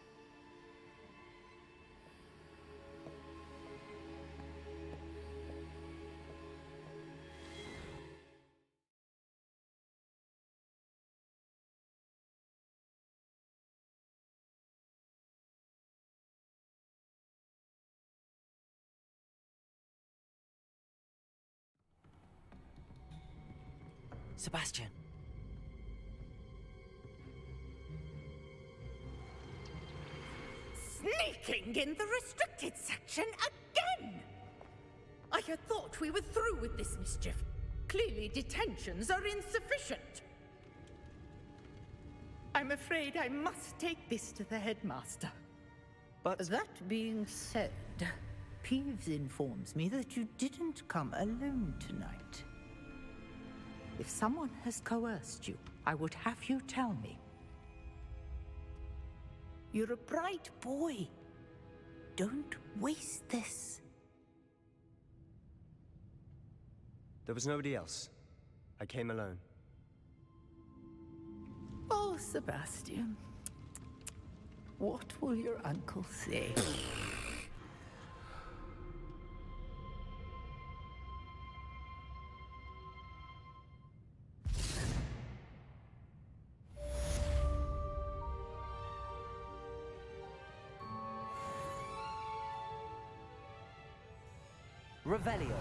Sebastian. Sneaking in the restricted section again! I had thought we were through with this mischief. Clearly detentions are insufficient. I'm afraid I must take this to the headmaster. But that being said, Peeves informs me that you didn't come alone tonight. If someone has coerced you, I would have you tell me. You're a bright boy. Don't waste this. There was nobody else. I came alone. Oh, Sebastian. What will your uncle say? Revelio.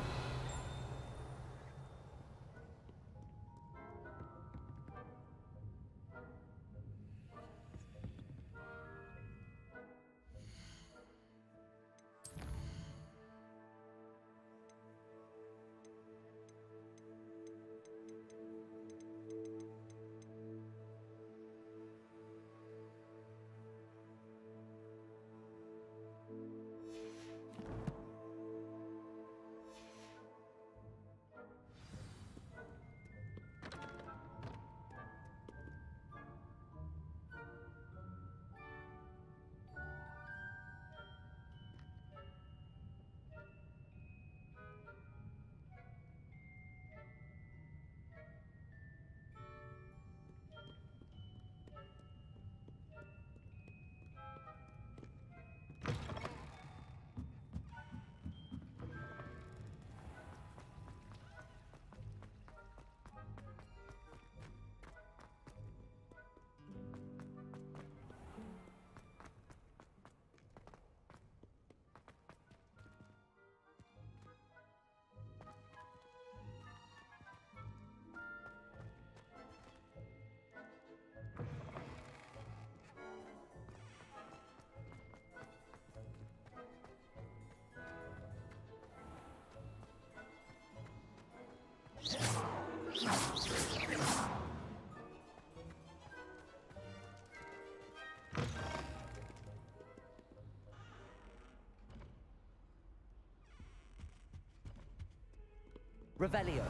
Revelio.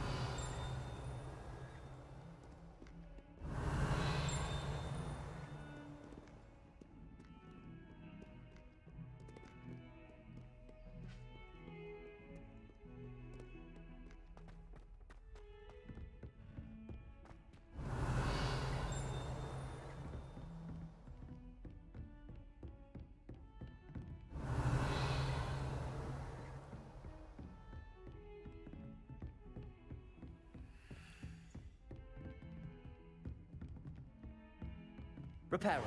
Reparo.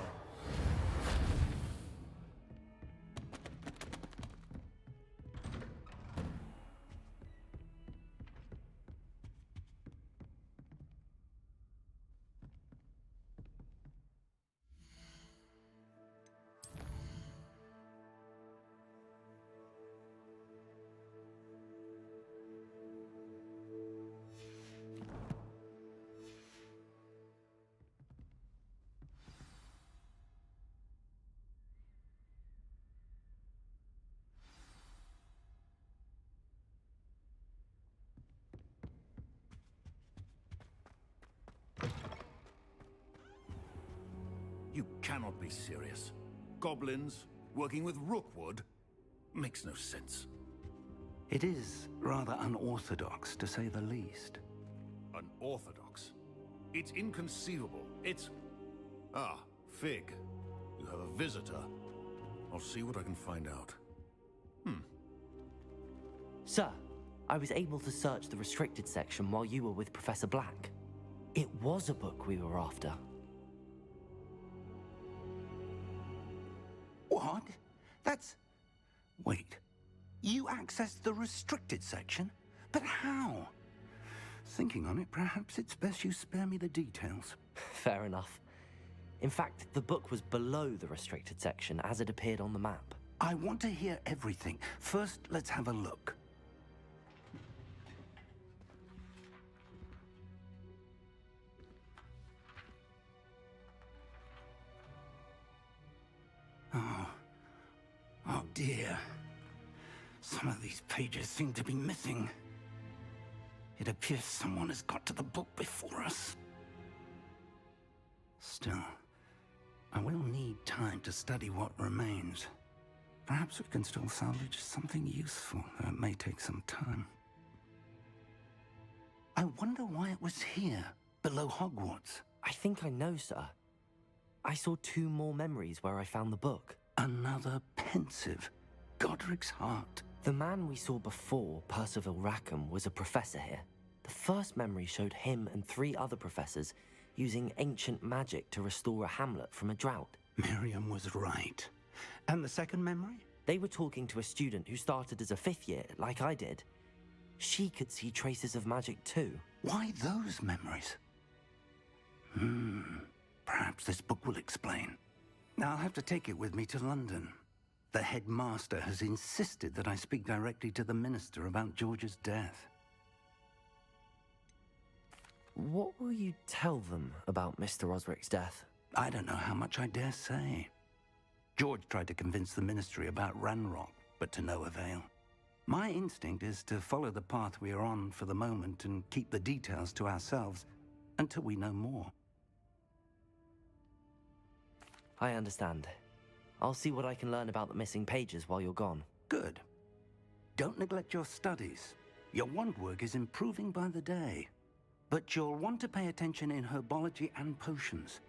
You cannot be serious. Goblins working with Rookwood? Makes no sense. It is rather unorthodox, to say the least. Unorthodox? It's inconceivable. It's... Ah, Fig. You have a visitor. I'll see what I can find out. Sir, I was able to search the restricted section while you were with Professor Black. It was a book we were after. What? That's... Wait. You accessed the restricted section? But how? Thinking on it, perhaps it's best you spare me the details. Fair enough. In fact, the book was below the restricted section as it appeared on the map. I want to hear everything. First, let's have a look. Oh dear. Some of these pages seem to be missing. It appears someone has got to the book before us. Still, I will need time to study what remains. Perhaps we can still salvage something useful, though it may take some time. I wonder why it was here, below Hogwarts. I think I know, sir. I saw 2 more memories where I found the book. Another pensive. Godric's heart. The man we saw before, Percival Rackham, was a professor here. The first memory showed him and 3 other professors using ancient magic to restore a hamlet from a drought. Miriam was right. And the second memory? They were talking to a student who started as a 5th year, like I did. She could see traces of magic too. Why those memories? Perhaps this book will explain. Now I'll have to take it with me to London. The headmaster has insisted that I speak directly to the minister about George's death. What will you tell them about Mr. Osric's death? I don't know how much I dare say. George tried to convince the ministry about Ranrock, but to no avail. My instinct is to follow the path we are on for the moment and keep the details to ourselves until we know more. I understand. I'll see what I can learn about the missing pages while you're gone. Good. Don't neglect your studies. Your wand work is improving by the day. But you'll want to pay attention in herbology and potions.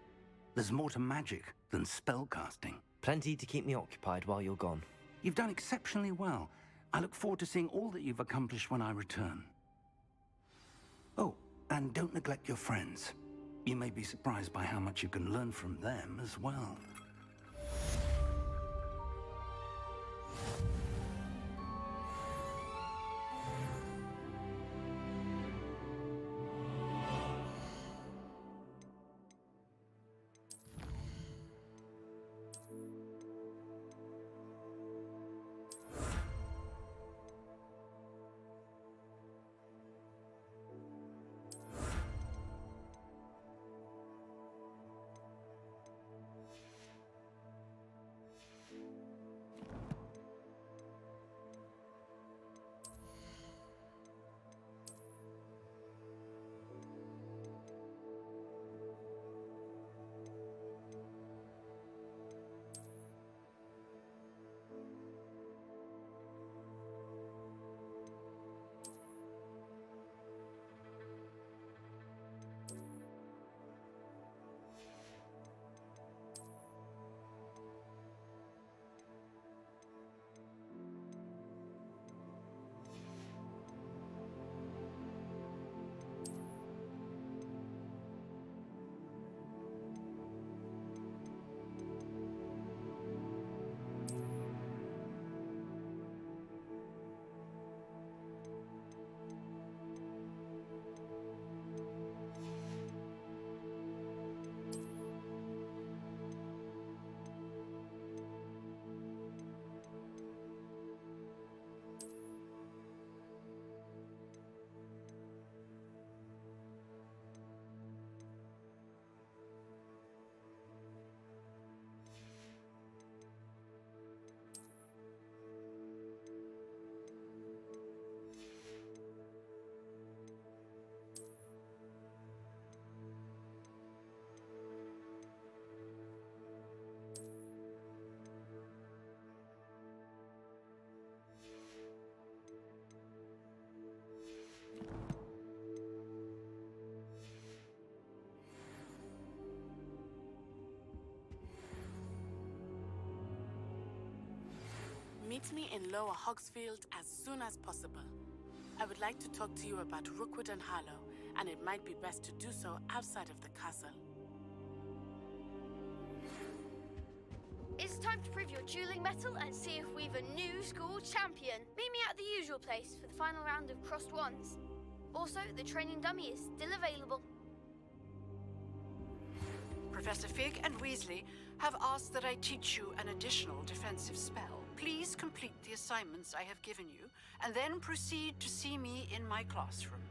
There's more to magic than spellcasting. Plenty to keep me occupied while you're gone. You've done exceptionally well. I look forward to seeing all that you've accomplished when I return. Oh, and don't neglect your friends. You may be surprised by how much you can learn from them as well. Meet me in Lower Hogsfield as soon as possible. I would like to talk to you about Rookwood and Harlow, and it might be best to do so outside of the castle. It's time to prove your dueling mettle and see if we've a new school champion. Meet me at the usual place for the final round of crossed wands. Also, the training dummy is still available. Professor Fig and Weasley have asked that I teach you an additional defensive spell. Please complete the assignments I have given you, and then proceed to see me in my classroom.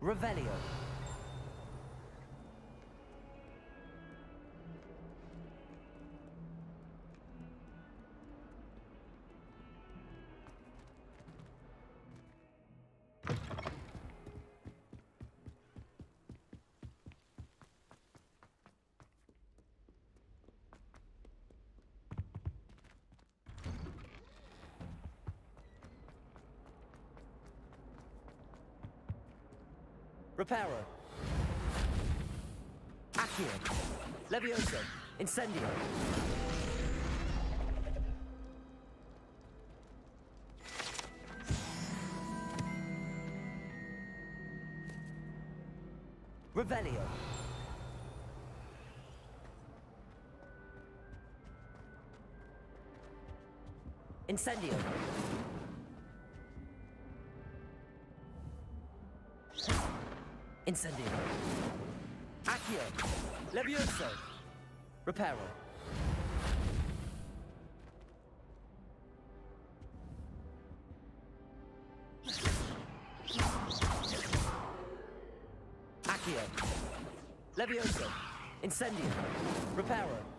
Revelio. Reparo. Accio. Levioso. Incendio. Revelio. Incendio. Incendio. Accio. Levioso. Reparo. Accio. Levioso. Incendio. Reparo.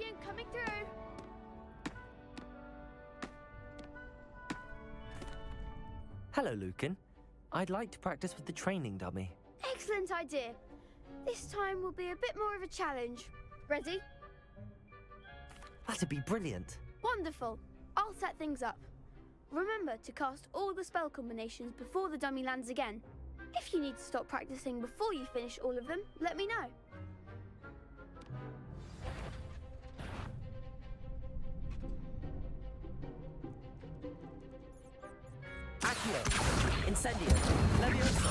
Sebastian coming through. Hello, Lucan. I'd like to practice with the training dummy. Excellent idea. This time will be a bit more of a challenge. Ready? That'd be brilliant. Wonderful. I'll set things up. Remember to cast all the spell combinations before the dummy lands again. If you need to stop practicing before you finish all of them, let me know. Accio. Incendio. Levioso.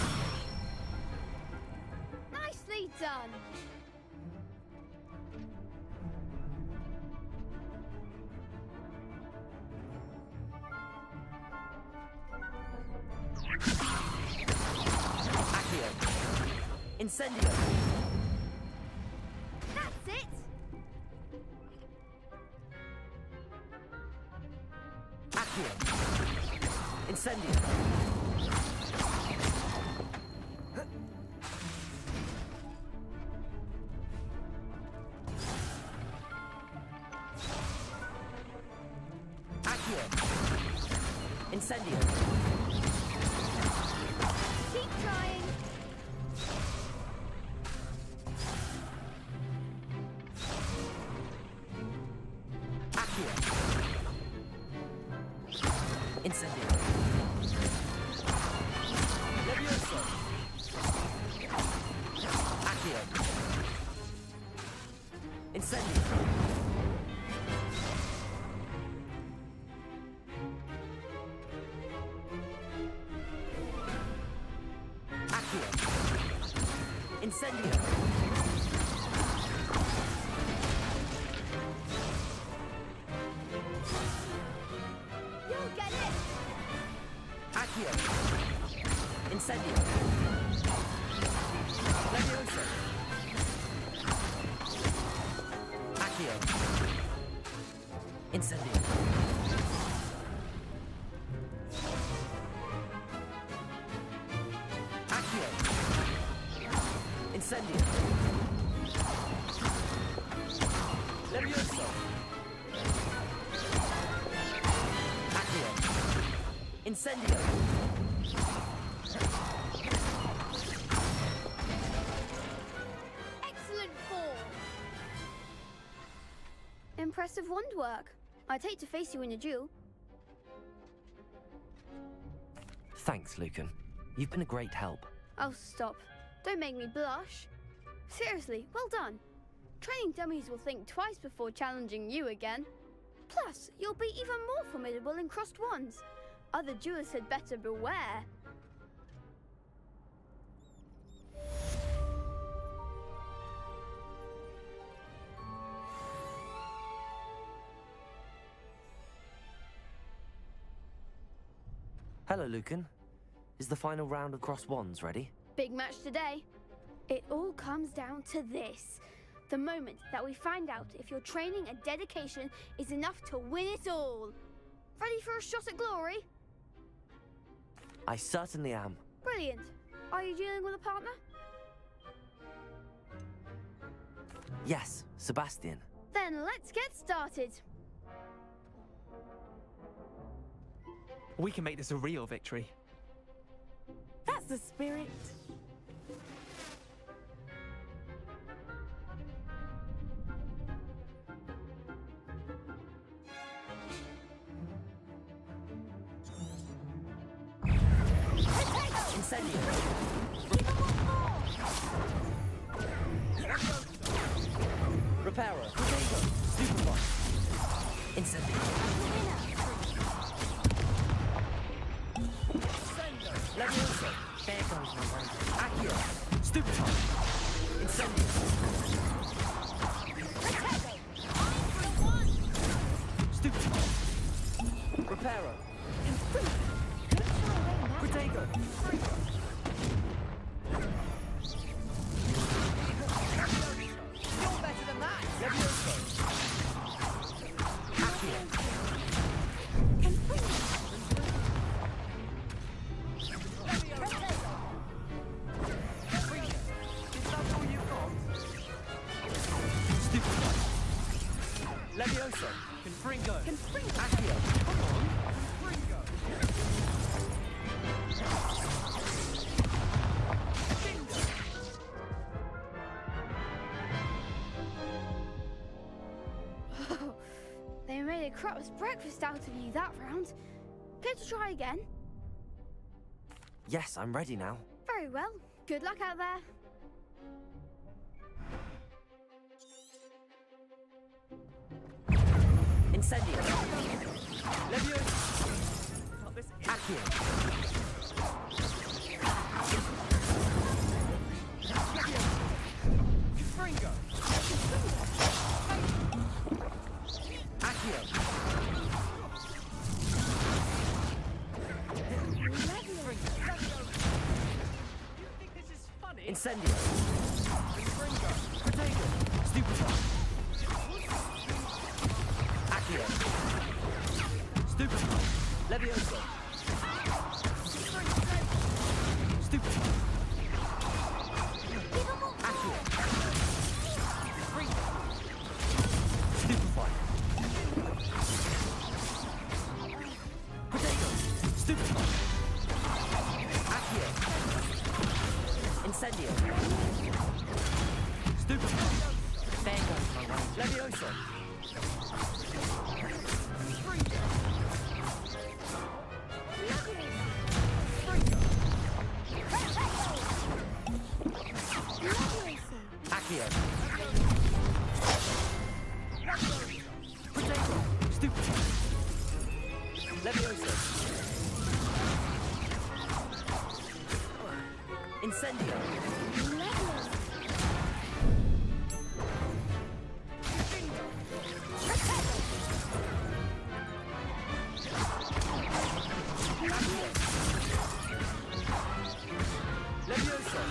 Nicely done. Accio. Incendio. That's it. Accio. Incendio. Accio. Incendio. Keep trying. Accio. Incendio. Levioso. Accio. Incendio. Accio. Incendio. You'll get it. Accio. Incendio. Levioso. Accio. Incendio. Accio. Incendio. Levioso. Accio. Incendio. Excellent form. Impressive wand work. I'd hate to face you in a duel. Thanks, Lucan. You've been a great help. Oh, stop. Don't make me blush. Seriously, well done. Training dummies will think twice before challenging you again. Plus, you'll be even more formidable in crossed wands. Other duelists had better beware. Hello, Lucan. Is the final round of crossed wands ready? Big match today. It all comes down to this. The moment that we find out if your training and dedication is enough to win it all. Ready for a shot at glory? I certainly am. Brilliant. Are you dealing with a partner? Yes, Sebastian. Then let's get started. We can make this a real victory. That's the spirit. Incendio. Reparo. Superbot. Incendio. Levioso. There goes my one. Accio. Stupefy. Incendio. Stupefy. Reparo. Protego. You're better than that. Levioso. Accio. Confringo. Confringo. Accio. Come on. Confringo. They made a crap's breakfast out of you that round. Care to try again? Yes, I'm ready now. Very well. Good luck out there. Incendio. Leviosa. Got this. Accio. Confringo. Accio. Incendio. Confringo. Potato. Stupefy. Accio. Stupefy. Leviosa. Stupefy. Accio. Stupefy. Potato. Stupefy. Accio. Incendio. Stupefy. Fango. Leviosa. Accio. Potato. Stupefy. Leviosa. Incendio. Leviosa.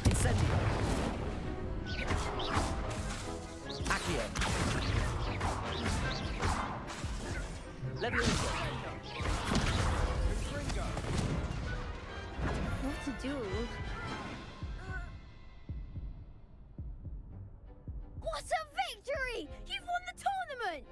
Incendio. Accio. Leviosa. What to do? What a victory! You've won the tournament!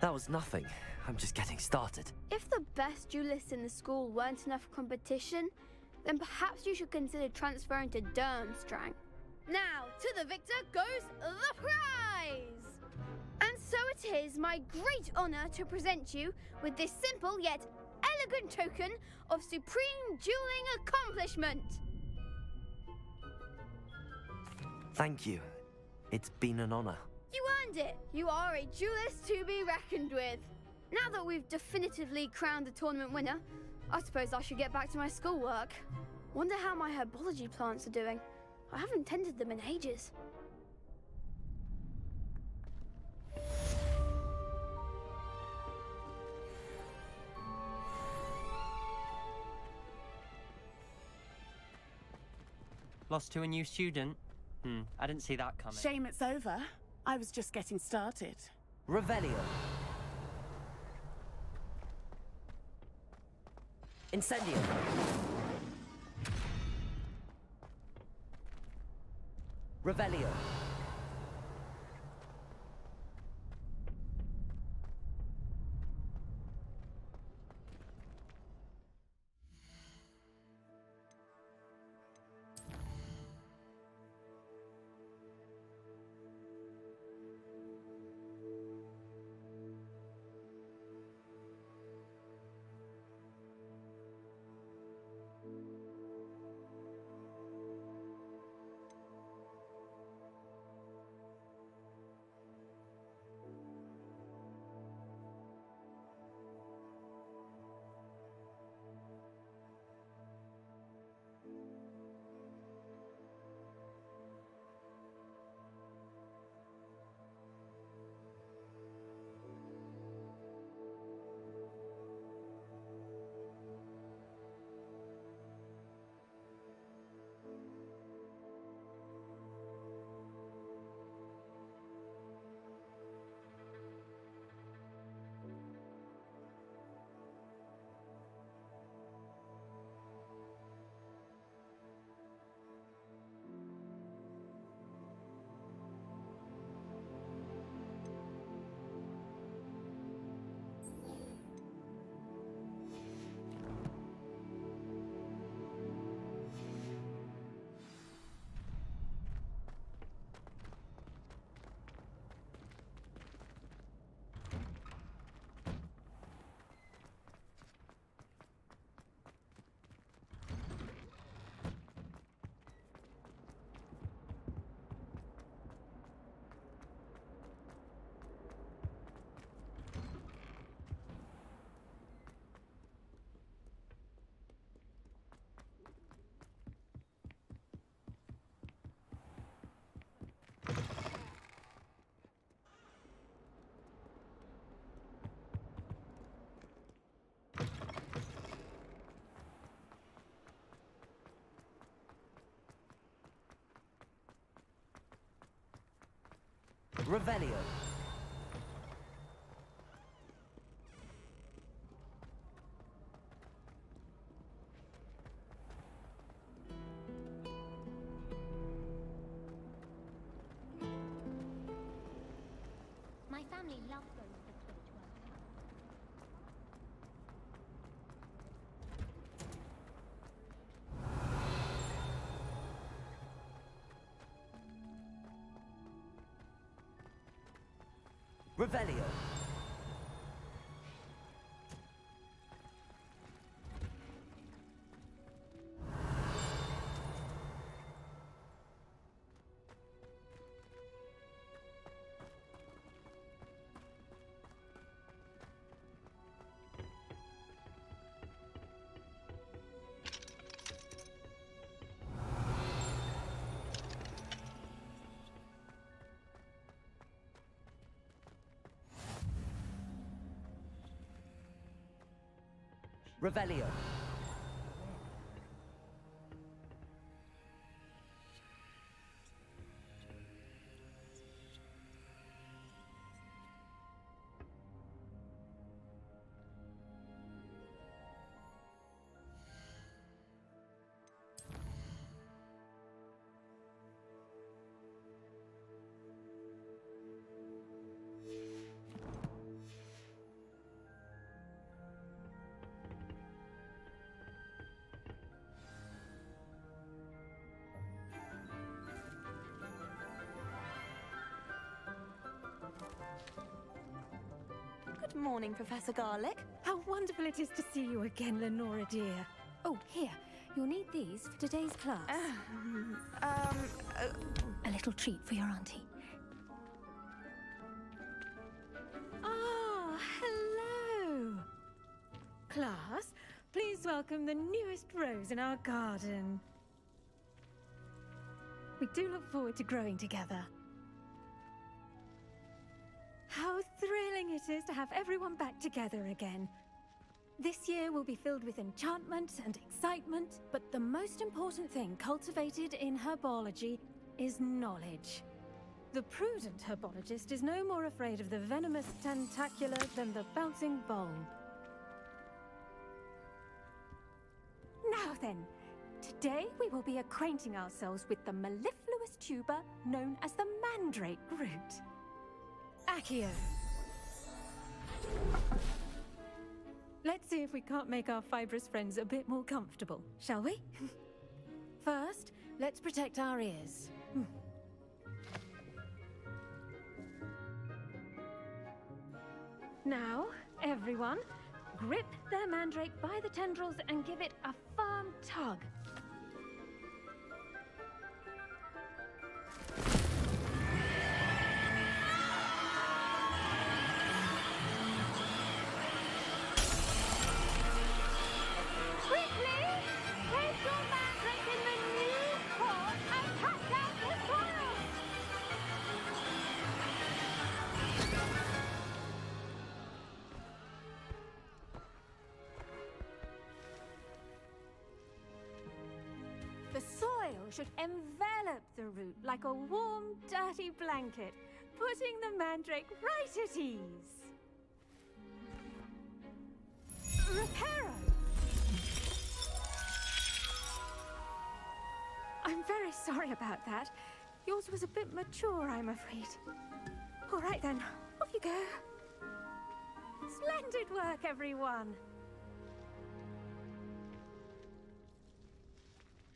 That was nothing. I'm just getting started. If the best duelists in the school weren't enough competition, then perhaps you should consider transferring to Durmstrang. Now, to the victor goes the prize! And so it is my great honor to present you with this simple yet elegant token of supreme dueling accomplishment. Thank you. It's been an honor. You earned it. You are a duelist to be reckoned with. Now that we've definitively crowned the tournament winner, I suppose I should get back to my schoolwork. Wonder how my herbology plants are doing. I haven't tended them in ages. Lost to a new student? I didn't see that coming. Shame it's over. I was just getting started. Revelio. Incendio. Revelio. Revelio. My family loved going to the Quidditch World Cup. Revelio. Revelio. Good morning, Professor Garlick. How wonderful it is to see you again, Lenora dear. Oh, here. You'll need these for today's class. A little treat for your auntie. Ah, hello. Class, please welcome the newest rose in our garden. We do look forward to growing together. How thrilling it is to have everyone back together again. This year will be filled with enchantment and excitement, but the most important thing cultivated in herbology is knowledge. The prudent herbologist is no more afraid of the venomous tentacular than the bouncing bulb. Now then, today we will be acquainting ourselves with the mellifluous tuber known as the mandrake root. Accio. Let's see if we can't make our fibrous friends a bit more comfortable, shall we? First, let's protect our ears. Now, everyone, grip their mandrake by the tendrils and give it a firm tug. The soil should envelop the root like a warm, dirty blanket, putting the mandrake right at ease. Reparo! I'm very sorry about that. Yours was a bit mature, I'm afraid. All right then, off you go. Splendid work, everyone.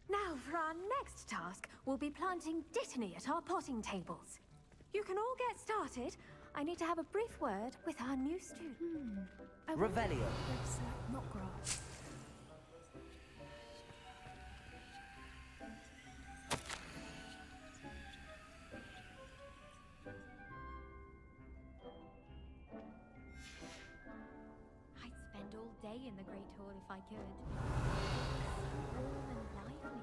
Now, for our next task, we'll be planting Dittany at our potting tables. You can all get started. I need to have a brief word with our new student. Revelio. Not grass. I'd spend all day in the Great Hall if I could. So warm and lively.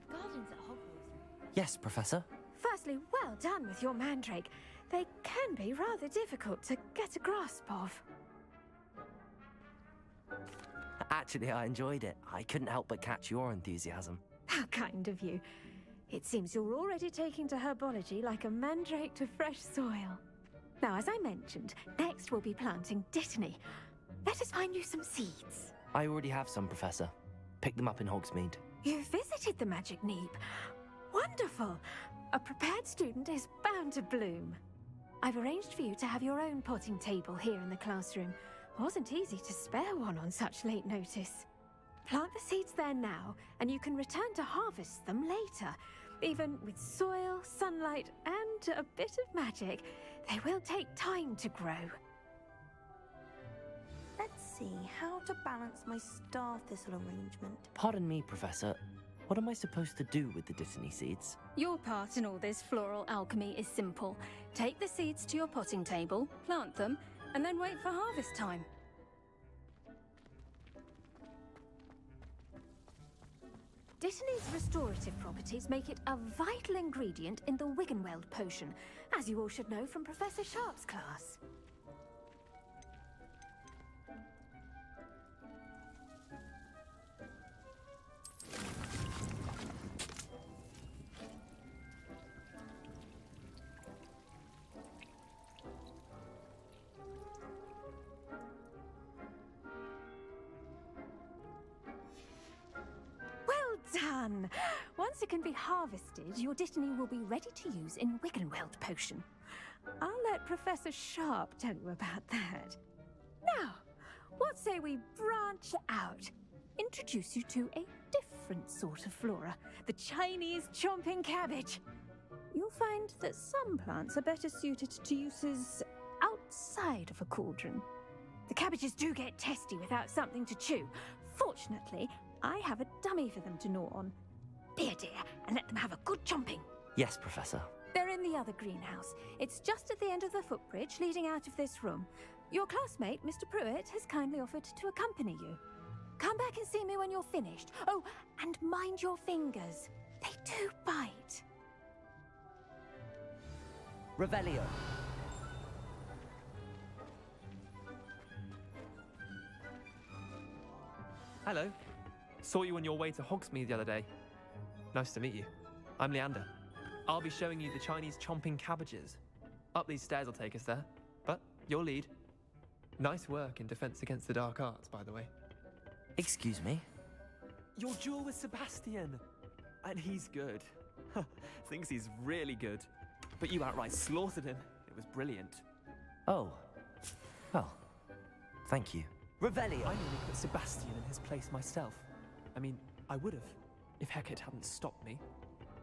Gardens at Hogwarts. Yes, Professor. Firstly, well done with your mandrake. They can be rather difficult to get a grasp of. Actually, I enjoyed it. I couldn't help but catch your enthusiasm. How kind of you. It seems you're already taking to herbology like a mandrake to fresh soil. Now, as I mentioned, next we'll be planting Dittany. Let us find you some seeds. I already have some, Professor. Picked them up in Hogsmeade. You visited the Magic Neep. Wonderful! A prepared student is bound to bloom. I've arranged for you to have your own potting table here in the classroom. Wasn't easy to spare one on such late notice. Plant the seeds there now, and you can return to harvest them later. Even with soil, sunlight, and a bit of magic, they will take time to grow. Let's see how to balance my star thistle arrangement. Pardon me, Professor. What am I supposed to do with the Dittany seeds? Your part in all this floral alchemy is simple. Take the seeds to your potting table, plant them, and then wait for harvest time. Dittany's restorative properties make it a vital ingredient in the Wiggenweld potion, as you all should know from Professor Sharp's class. Done! Once it can be harvested, your Dittany will be ready to use in Wiggenweld potion. I'll let Professor Sharp tell you about that. Now, what say we branch out? Introduce you to a different sort of flora, the Chinese chomping cabbage. You'll find that some plants are better suited to uses outside of a cauldron. The cabbages do get testy without something to chew. Fortunately, I have a dummy for them to gnaw on. Be a dear and let them have a good chomping. Yes, Professor. They're in the other greenhouse. It's just at the end of the footbridge leading out of this room. Your classmate, Mr. Pruitt, has kindly offered to accompany you. Come back and see me when you're finished. Oh, and mind your fingers. They do bite. Revelio. Hello. Saw you on your way to Hogsmeade the other day. Nice to meet you. I'm Leander. I'll be showing you the Chinese chomping cabbages. Up these stairs will take us there, but you'll lead. Nice work in Defense Against the Dark Arts, by the way. Excuse me? Your duel with Sebastian! And he's good. Thinks he's really good. But you outright slaughtered him. It was brilliant. Oh. Well, thank you. Revelio! I nearly put Sebastian in his place myself. I mean, I would have, if Hecate hadn't stopped me.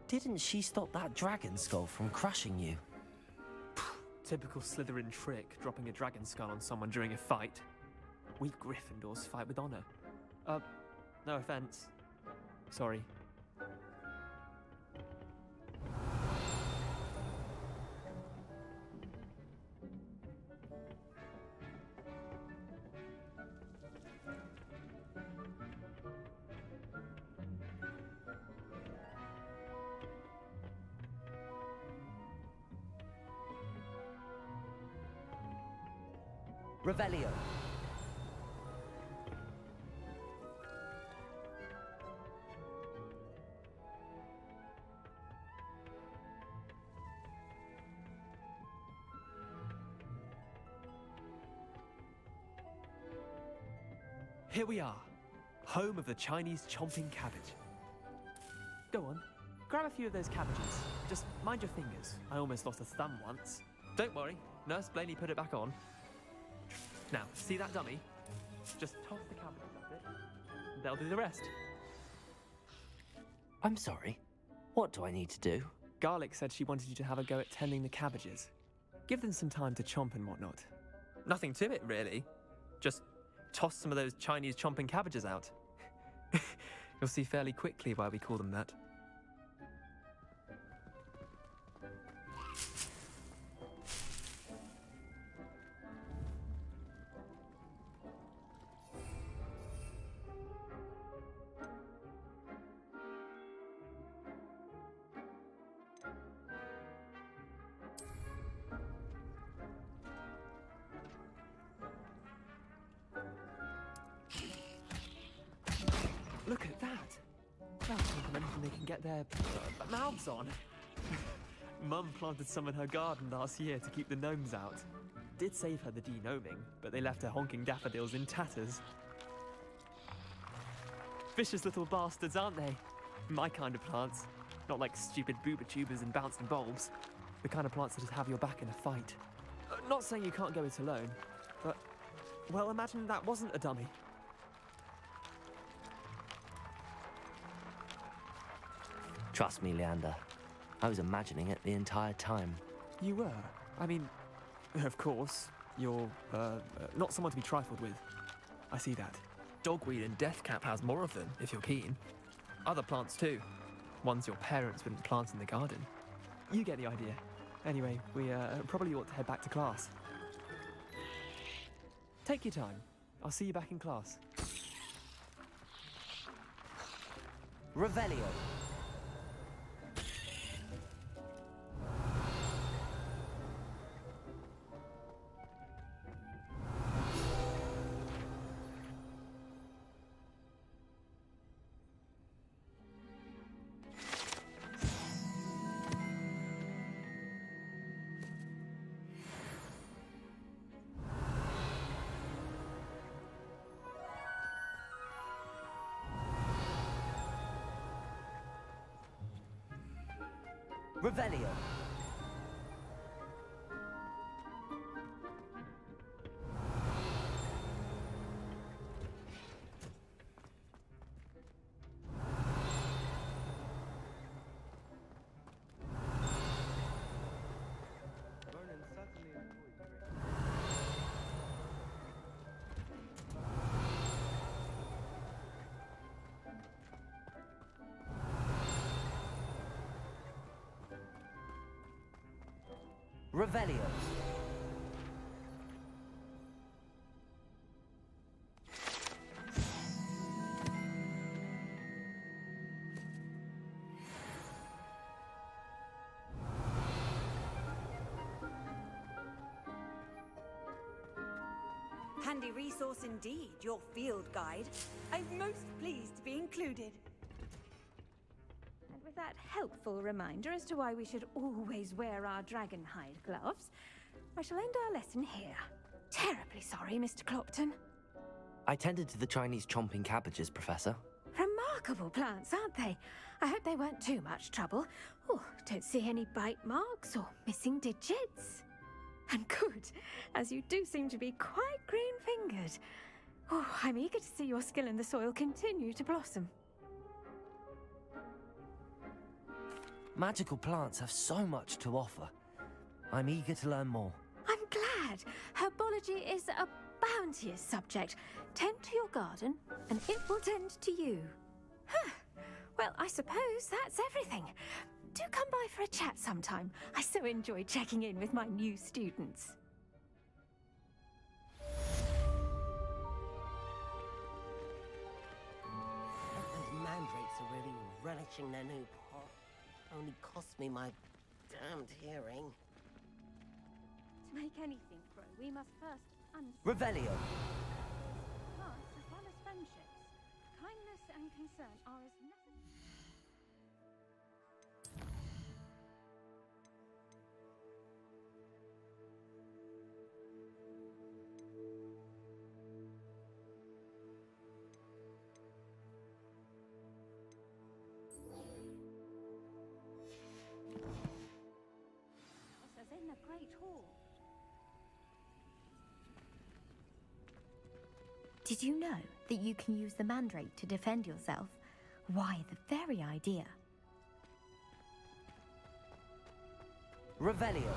Didn't she stop that dragon skull from crushing you? Typical Slytherin trick, dropping a dragon skull on someone during a fight. We Gryffindors fight with honor. No offense. Sorry. Revelio. Here we are, home of the Chinese chomping cabbage. Go on, grab a few of those cabbages. Just mind your fingers. I almost lost a thumb once. Don't worry, Nurse Blaney put it back on. Now, see that dummy? Just toss the cabbages at it. They'll do the rest. I'm sorry. What do I need to do? Garlic said she wanted you to have a go at tending the cabbages. Give them some time to chomp and whatnot. Nothing to it, really. Just toss some of those Chinese chomping cabbages out. You'll see fairly quickly why we call them that. Look at that! spouting from anything they can get their mouths on. Mum planted some in her garden last year to keep the gnomes out. Did save her the de-gnoming, but they left her honking daffodils in tatters. Vicious little bastards, aren't they? My kind of plants. Not like stupid booba tubers and bouncing bulbs. The kind of plants that just have your back in a fight. Not saying you can't go it alone, but, well, imagine that wasn't a dummy. Trust me, Leander. I was imagining it the entire time. You were? I mean, of course, you're, not someone to be trifled with. I see that. Dogweed and deathcap has more of them, if you're keen. Other plants too. Ones your parents wouldn't plant in the garden. You get the idea. Anyway, we probably ought to head back to class. Take your time. I'll see you back in class. Revelio. Revelio. Revelio. Handy resource indeed, your field guide. I'm most pleased to be included. And with that helpful reminder as to why we should always wear our dragon hide gloves, I shall end our lesson here. Terribly sorry, Mr. Clopton. I tended to the Chinese chomping cabbages, Professor. Remarkable plants, aren't they? I hope they weren't too much trouble. Oh, don't see any bite marks or missing digits. And good, as you do seem to be quite green-fingered. Oh, I'm eager to see your skill in the soil continue to blossom. Magical plants have so much to offer. I'm eager to learn more. I'm glad. Herbology is a bounteous subject. Tend to your garden, and it will tend to you. Huh. Well, I suppose that's everything. Do come by for a chat sometime. I so enjoy checking in with my new students. Those mandrakes are really relishing their new pot. Only cost me my damned hearing. To make anything grow, we must first Revelio. plants as well as friendships. Kindness and concern are as necessary. As in the Great Hall. Did you know that you can use the mandrake to defend yourself? Why, the very idea. Revelio.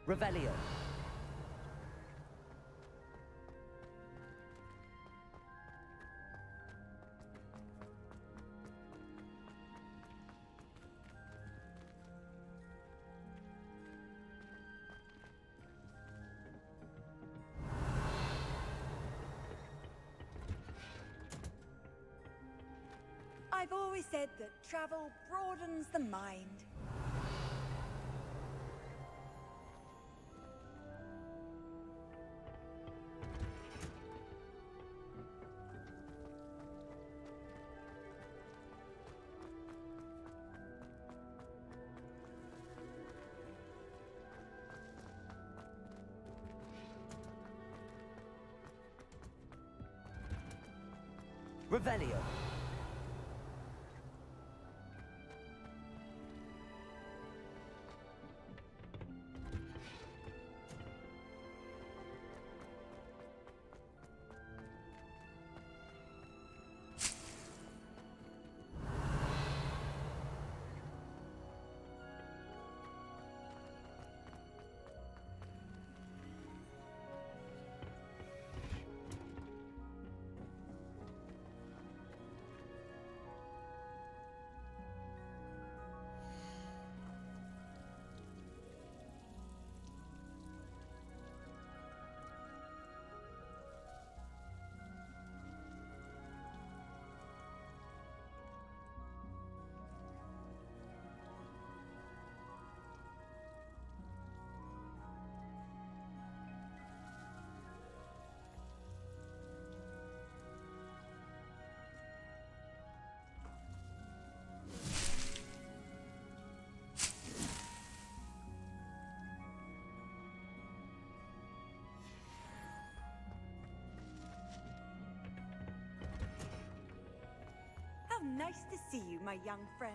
Revelio. I've always said that travel broadens the mind. Revelio. How nice to see you, my young friend.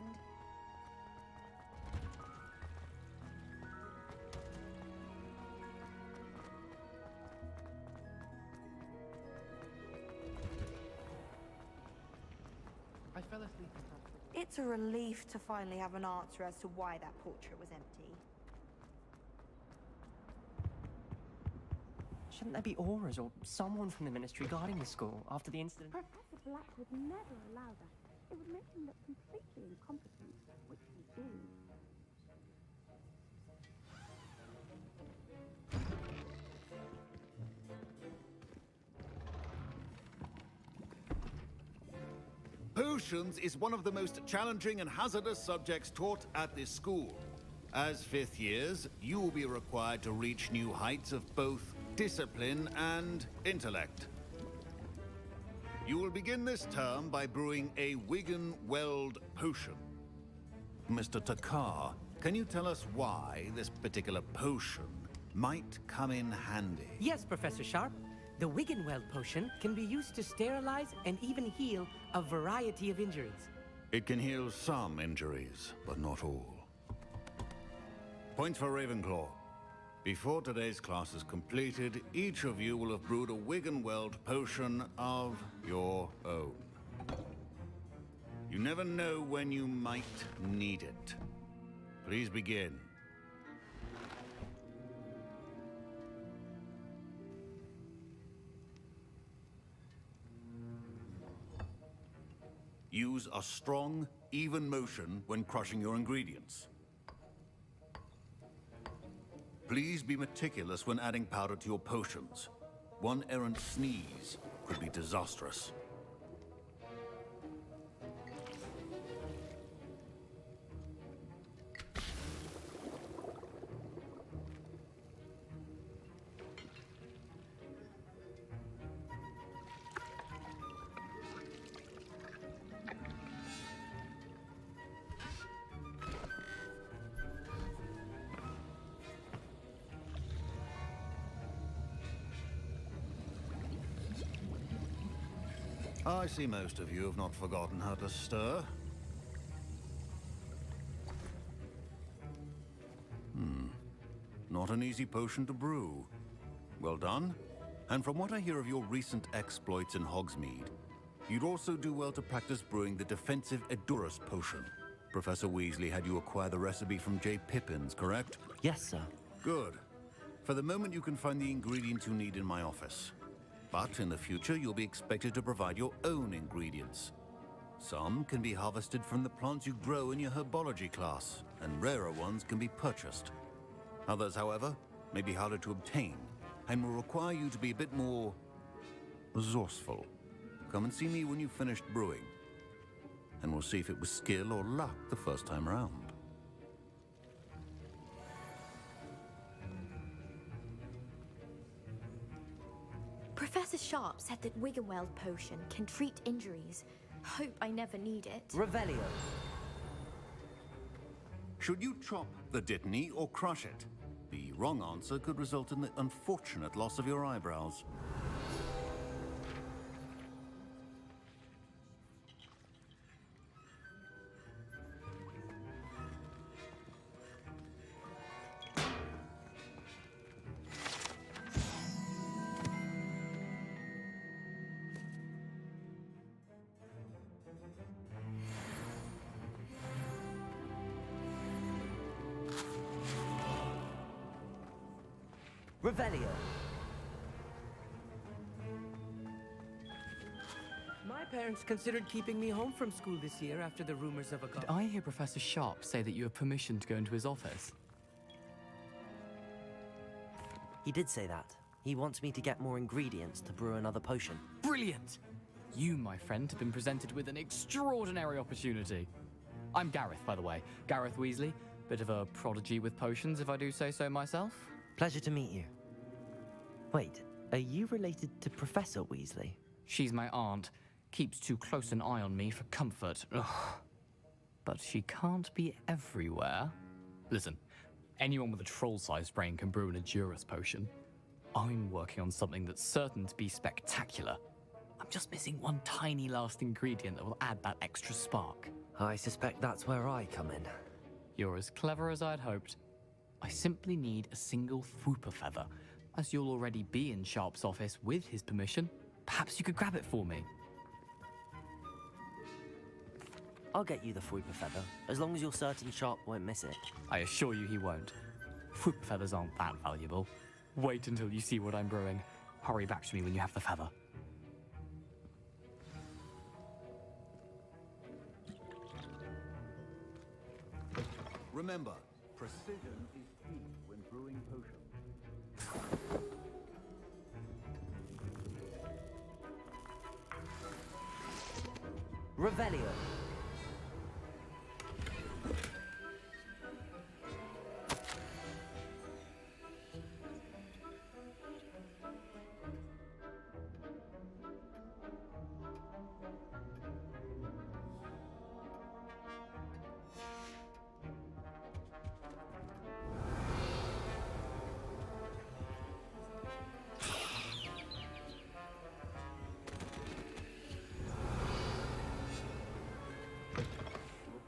I fell asleep. It's a relief to finally have an answer as to why that portrait was empty. Shouldn't there be auras or someone from the ministry guarding the school after the incident? Professor Black would never allow that. It would make him look completely incompetent, which he is. Potions is one of the most challenging and hazardous subjects taught at this school. As fifth years, you will be required to reach new heights of both discipline and intellect. You will begin this term by brewing a Wigan-Weld potion. Mr. Takar, can you tell us why this particular potion might come in handy? Yes, Professor Sharp. The Wiggenweld potion can be used to sterilize and even heal a variety of injuries. It can heal some injuries, but not all. Points for Ravenclaw. Before today's class is completed, each of you will have brewed a Wiggenweld potion of your own. You never know when you might need it. Please begin. Use a strong, even motion when crushing your ingredients. Please be meticulous when adding powder to your potions. One errant sneeze could be disastrous. I see most of you have not forgotten how to stir. Not an easy potion to brew. Well done. And from what I hear of your recent exploits in Hogsmeade, you'd also do well to practice brewing the defensive Edurus potion. Professor Weasley had you acquire the recipe from J. Pippin's, correct? Yes, sir. Good. For the moment, you can find the ingredients you need in my office. But in the future, you'll be expected to provide your own ingredients. Some can be harvested from the plants you grow in your herbology class, and rarer ones can be purchased. Others, however, may be harder to obtain, and will require you to be a bit more resourceful. Come and see me when you've finished brewing. and we'll see if it was skill or luck the first time around. Professor Sharp said that Wiggenweld potion can treat injuries. Hope I never need it. Revelio. Should you chop the Dittany or crush it? The wrong answer could result in the unfortunate loss of your eyebrows. Revelio. My parents considered keeping me home from school this year after the rumors of a Did I hear Professor Sharp say that you have permission to go into his office? He did say that. He wants me to get more ingredients to brew another potion. Brilliant! You, my friend, have been presented with an extraordinary opportunity. I'm Gareth, by the way. Gareth Weasley. Bit of a prodigy with potions, if I do say so myself. Pleasure to meet you. Wait, are you related to Professor Weasley? She's my aunt. Keeps too close an eye on me for comfort. Ugh. But she can't be everywhere. Listen, anyone with a troll-sized brain can brew an Edurus potion. I'm working on something that's certain to be spectacular. I'm just missing one tiny last ingredient that will add that extra spark. I suspect that's where I come in. You're as clever as I'd hoped. I simply need a single Fwooper feather. As you'll already be in Sharp's office with his permission, perhaps you could grab it for me. I'll get you the Fwooper feather, as long as you're certain Sharp won't miss it. I assure you he won't. Fwooper feathers aren't that valuable. Wait until you see what I'm brewing. Hurry back to me when you have the feather. Remember, precision is key when brewing potions. Revelio.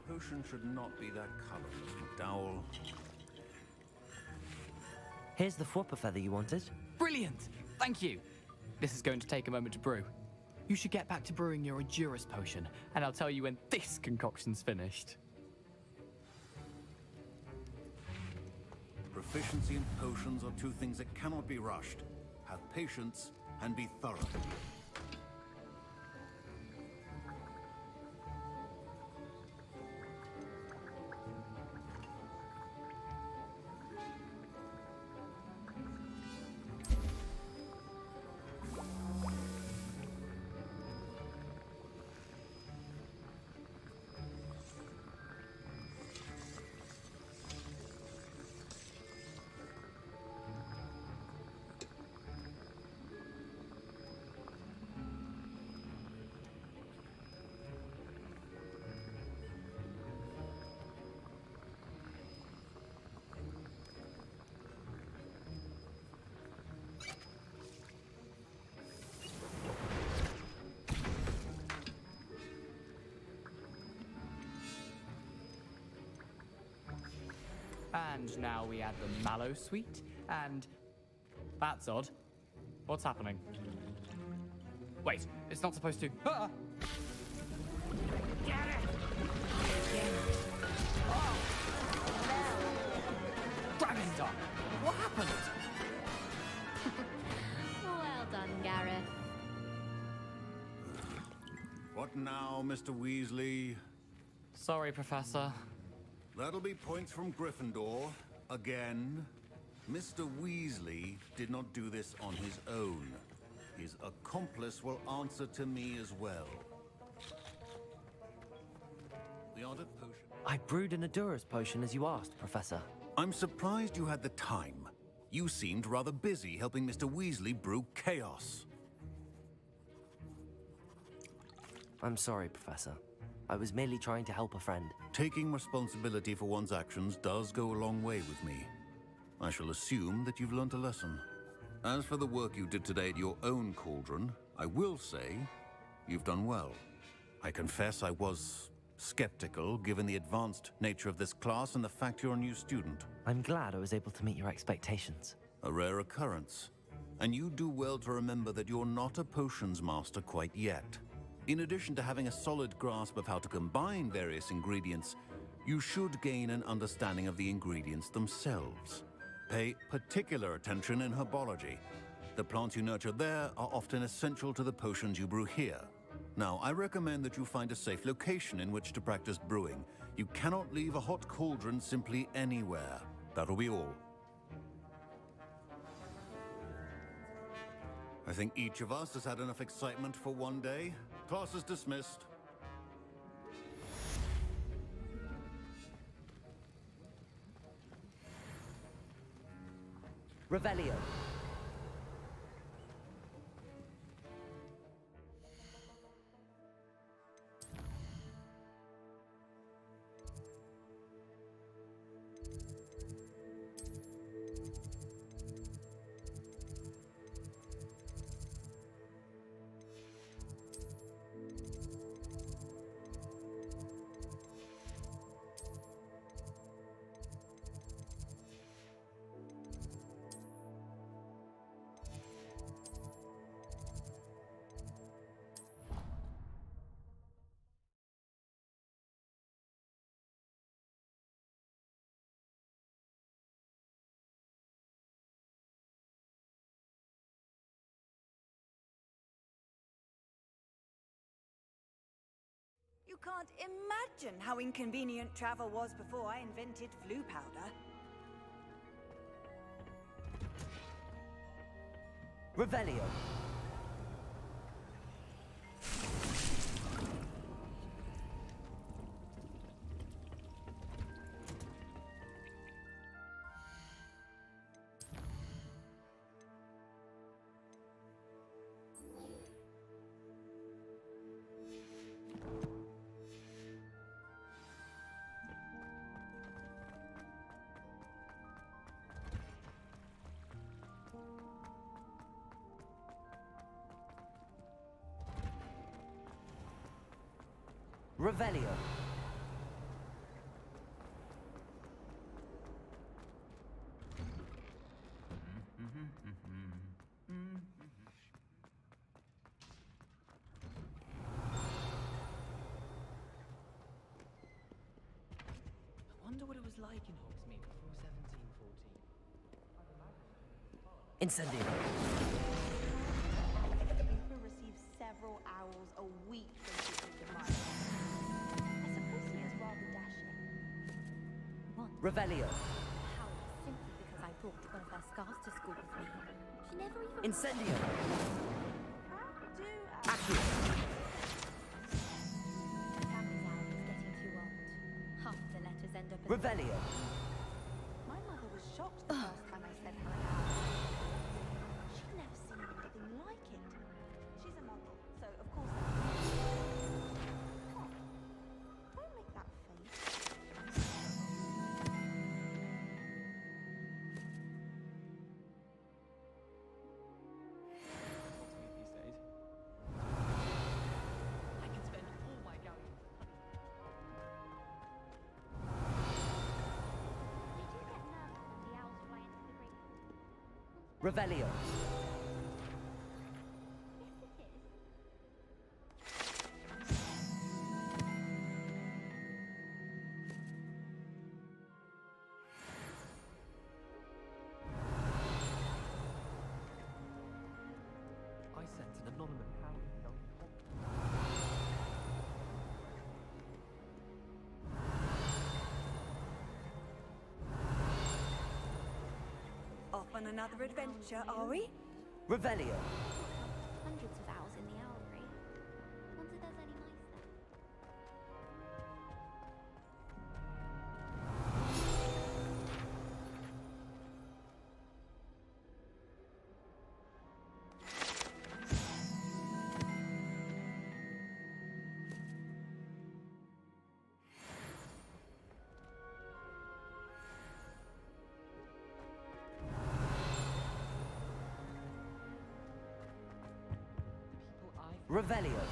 Potion should not be that color, Miss McDowell. Here's the Fwooper feather you wanted. Brilliant! Thank you! This is going to take a moment to brew. You should get back to brewing your Edurus potion, and I'll tell you when this concoction's finished. Proficiency in potions are two things that cannot be rushed. Have patience and be thorough. And now we add the mallow sweet, and... That's odd. What's happening? Wait, it's not supposed to... Ah! Get it! Dragon's what happened? Well done, Gareth. What now, Mr. Weasley? Sorry, Professor. That'll be points from Gryffindor. Again. Mr. Weasley did not do this on his own. His accomplice will answer to me as well. the art of potion. I brewed an Adurus potion as you asked, Professor. I'm surprised you had the time. You seemed rather busy helping Mr. Weasley brew chaos. I'm sorry, Professor. I was merely trying to help a friend. Taking responsibility for one's actions does go a long way with me. I shall assume that you've learnt a lesson. As for the work you did today at your own cauldron, I will say you've done well. I confess I was skeptical, given the advanced nature of this class and the fact you're a new student. I'm glad I was able to meet your expectations. A rare occurrence. And you do well to remember that you're not a potions master quite yet. In addition to having a solid grasp of how to combine various ingredients, you should gain an understanding of the ingredients themselves. Pay particular attention in herbology. The plants you nurture there are often essential to the potions you brew here. Now, I recommend that you find a safe location in which to practice brewing. You cannot leave a hot cauldron simply anywhere. That'll be all. I think each of us has had enough excitement for one day. Class is dismissed. Revelio. You can't imagine how inconvenient travel was before I invented flu powder. Revelio. Revelio. I wonder what it was like in Hogsmeade before 1714. Incendio. Luther receives several owls a week from teachers of mine. I suppose he is rather dashing. Revelio. How? Simply because I brought one of her scarves to school with me. She never even... Incendio. Accio. Family's owl is getting too old. Half the letters end up as... Revelio. My mother was shocked the first time I said her an owl. She'd never seen anything like it. She's a muggle, so of course... What? Don't make that face. These days. I can spend all my going. Did you get nervous when the owls fly into the great... Revelio. Yes, it is. I sent an anonymous hound down Off on another adventure, are we? Revelio. Hundreds of owls in the owlery. Wonder if there's any mice there. Revelio.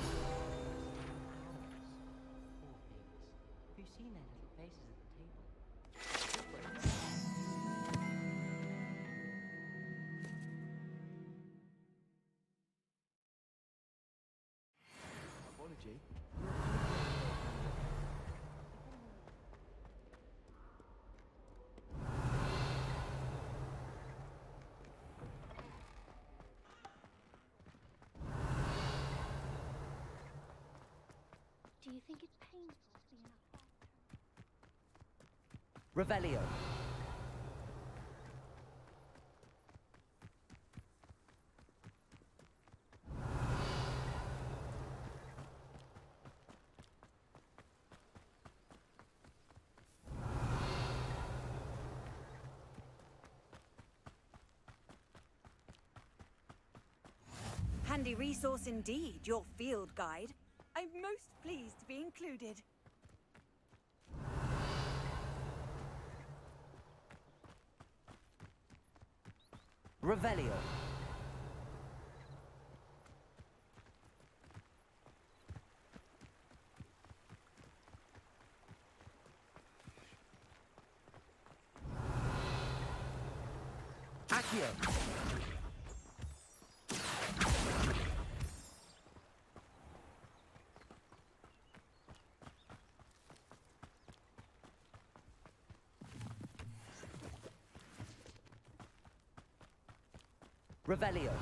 Have you seen their little faces at the table? Apology. Do you think it's painful being a half? Revelio. Handy resource indeed, your field guide. I'm most pleased to be included. Revelio. Accio. Revelio.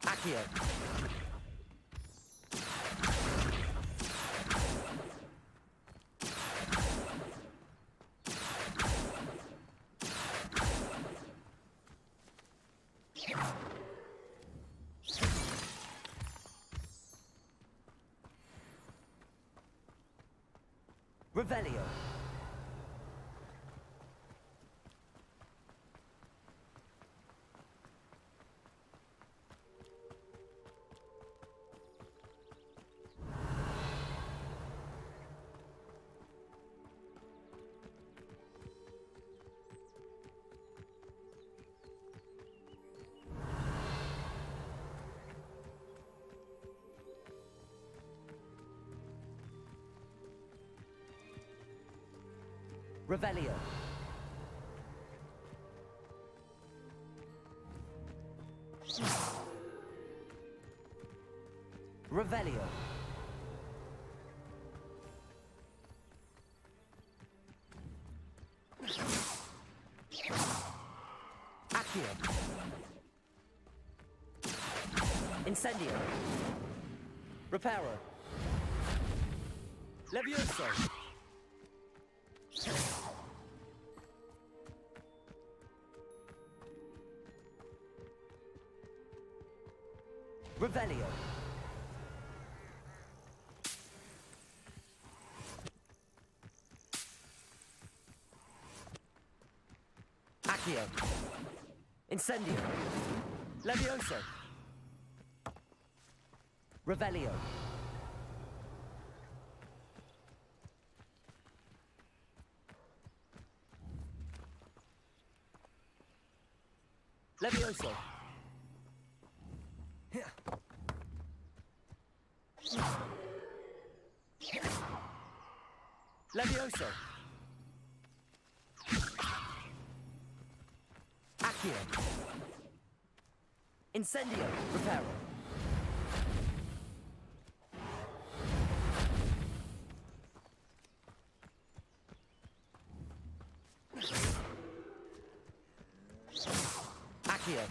Accio. Revelio. Revelio. Revelio. Accio. Incendio. Reparo. Levioso. Revelio. Accio. Incendio. Levioso. Revelio. Levioso. Levioso. Accio. Incendio. Reparo. Accio.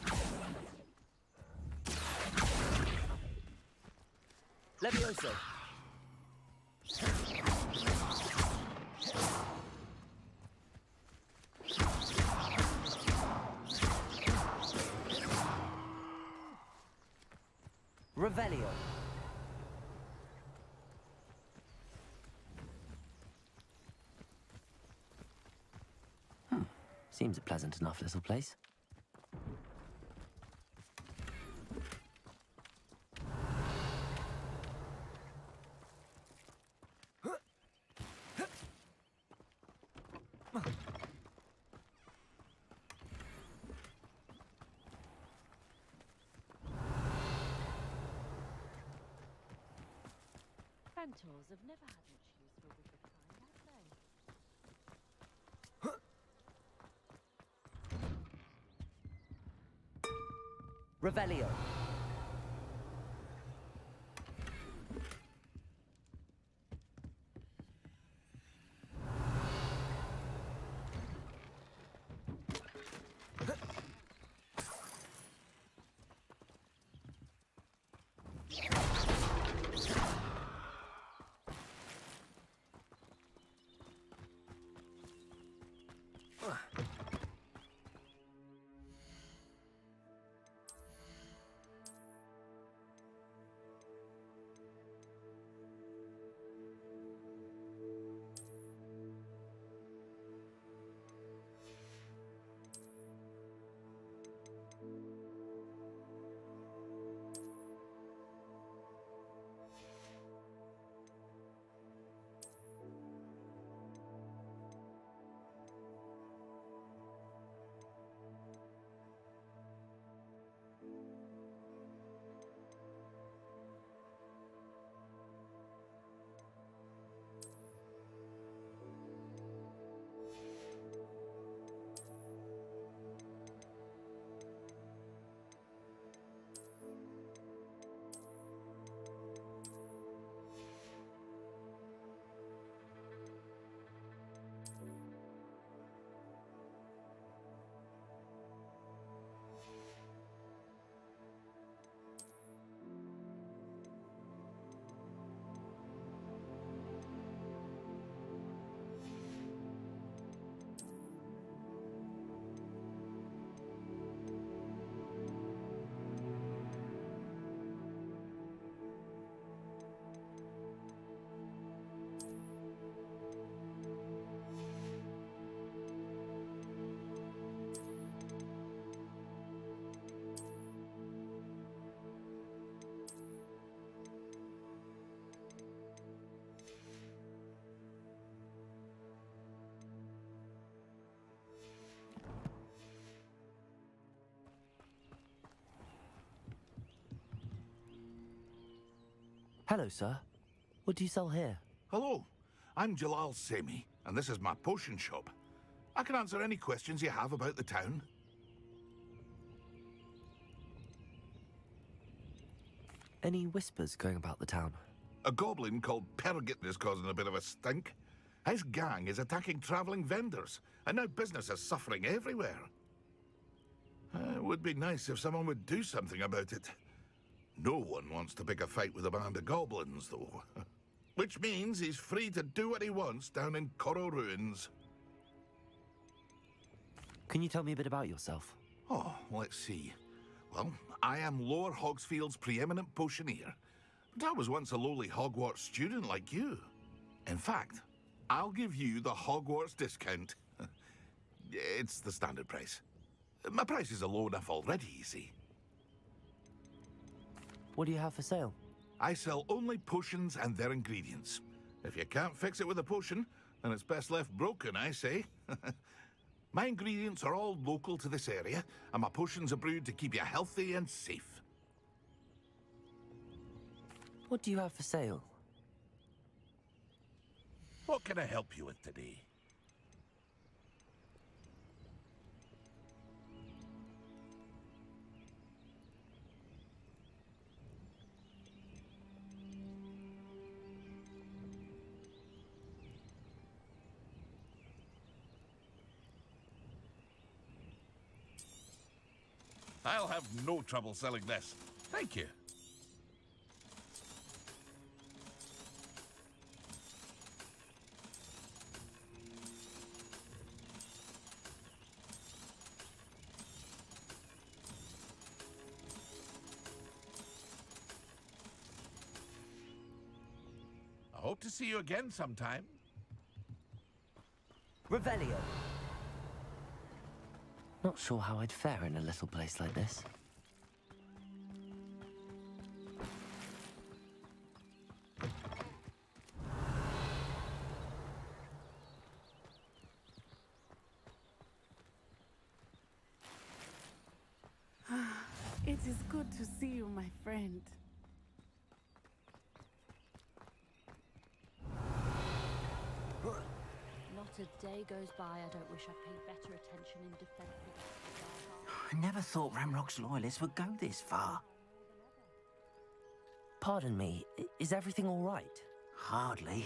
Levioso. Revelio. Seems a pleasant enough little place. mentors have never had much use for wicked kind, have they? Revelio. Hello, sir. What do you sell here? Hello, I'm Jalal Semi, and this is my potion shop. I can answer any questions you have about the town. Any whispers going about the town? A goblin called Pergit is causing a bit of a stink. His gang is attacking traveling vendors, and now business is suffering everywhere. It would be nice if someone would do something about it. No one wants to pick a fight with a band of goblins, though. Which means he's free to do what he wants down in Coral Ruins. Can you tell me a bit about yourself? Oh, let's see. Well, I am Lower Hogsfield's preeminent potioneer. But I was once a lowly Hogwarts student like you. In fact, I'll give you the Hogwarts discount. It's the standard price. My prices are low enough already, you see. What do you have for sale? I sell only potions and their ingredients. If you can't fix it with a potion, then it's best left broken, I say. My ingredients are all local to this area, and my potions are brewed to keep you healthy and safe. What do you have for sale? What can I help you with today? I'll have no trouble selling this. Thank you. I hope to see you again sometime. Revelio. Not sure how I'd fare in a little place like this. It is good to see you, my friend. a day goes by, I don't wish I'd paid better attention in defense of I never thought Ramrock's loyalists would go this far. Pardon me, is everything all right? Hardly.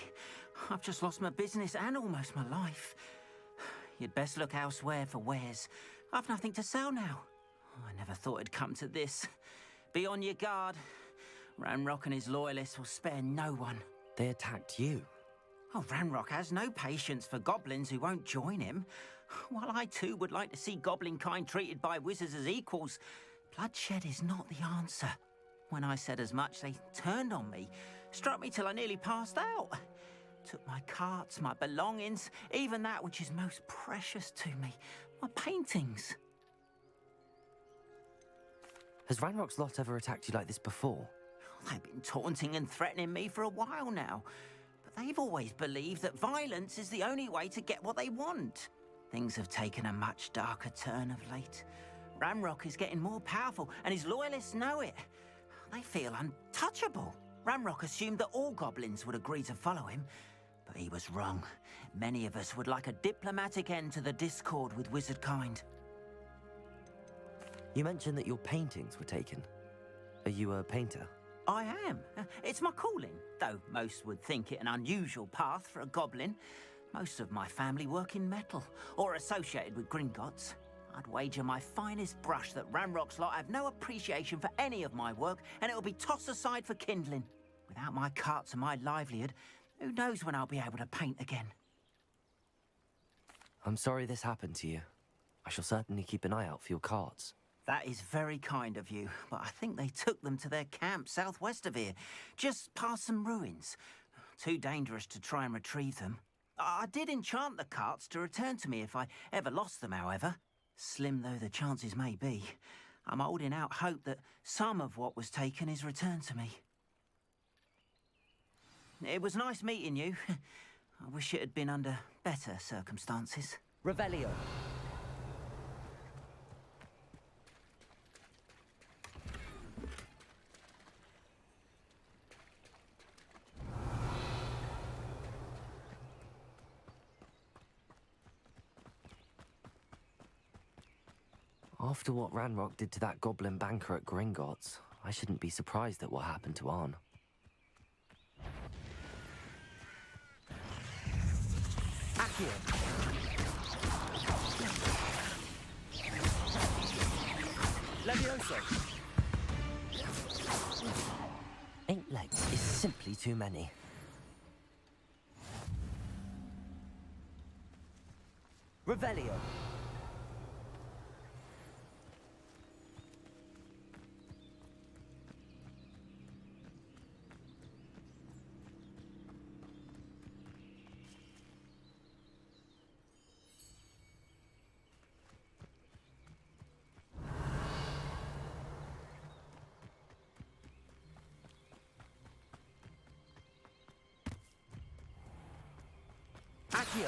I've just lost my business and almost my life. You'd best look elsewhere for wares. I've nothing to sell now. I never thought it'd come to this. Be on your guard. Ranrock and his loyalists will spare no one. They attacked you? Oh, Ranrock has no patience for goblins who won't join him. While I too would like to see goblin kind treated by wizards as equals, bloodshed is not the answer. When I said as much, they turned on me, struck me till I nearly passed out. Took my carts, my belongings, even that which is most precious to me, my paintings. Has Ranrock's lot ever attacked you like this before? They've been taunting and threatening me for a while now, but they've always believed that violence is the only way to get what they want. Things have taken a much darker turn of late. Ranrock is getting more powerful, and his loyalists know it. They feel untouchable. Ranrock assumed that all goblins would agree to follow him, but he was wrong. Many of us would like a diplomatic end to the discord with wizard kind. You mentioned that your paintings were taken. Are you a painter? I am. It's my calling, though most would think it an unusual path for a goblin. Most of my family work in metal, or associated with Gringotts. I'd wager my finest brush that Ranrock's lot have no appreciation for any of my work, and it'll be tossed aside for kindling. Without my carts and my livelihood, who knows when I'll be able to paint again? I'm sorry this happened to you. I shall certainly keep an eye out for your carts. That is very kind of you, but I think they took them to their camp southwest of here, just past some ruins. Too dangerous to try and retrieve them. I did enchant the carts to return to me if I ever lost them, however. Slim though the chances may be, I'm holding out hope that some of what was taken is returned to me. It was nice meeting you. I wish it had been under better circumstances. Revelio. After what Ranrock did to that goblin banker at Gringotts, I shouldn't be surprised at what happened to Arn. Accio! Levioso! 8 legs is simply too many. Revelio! Accio!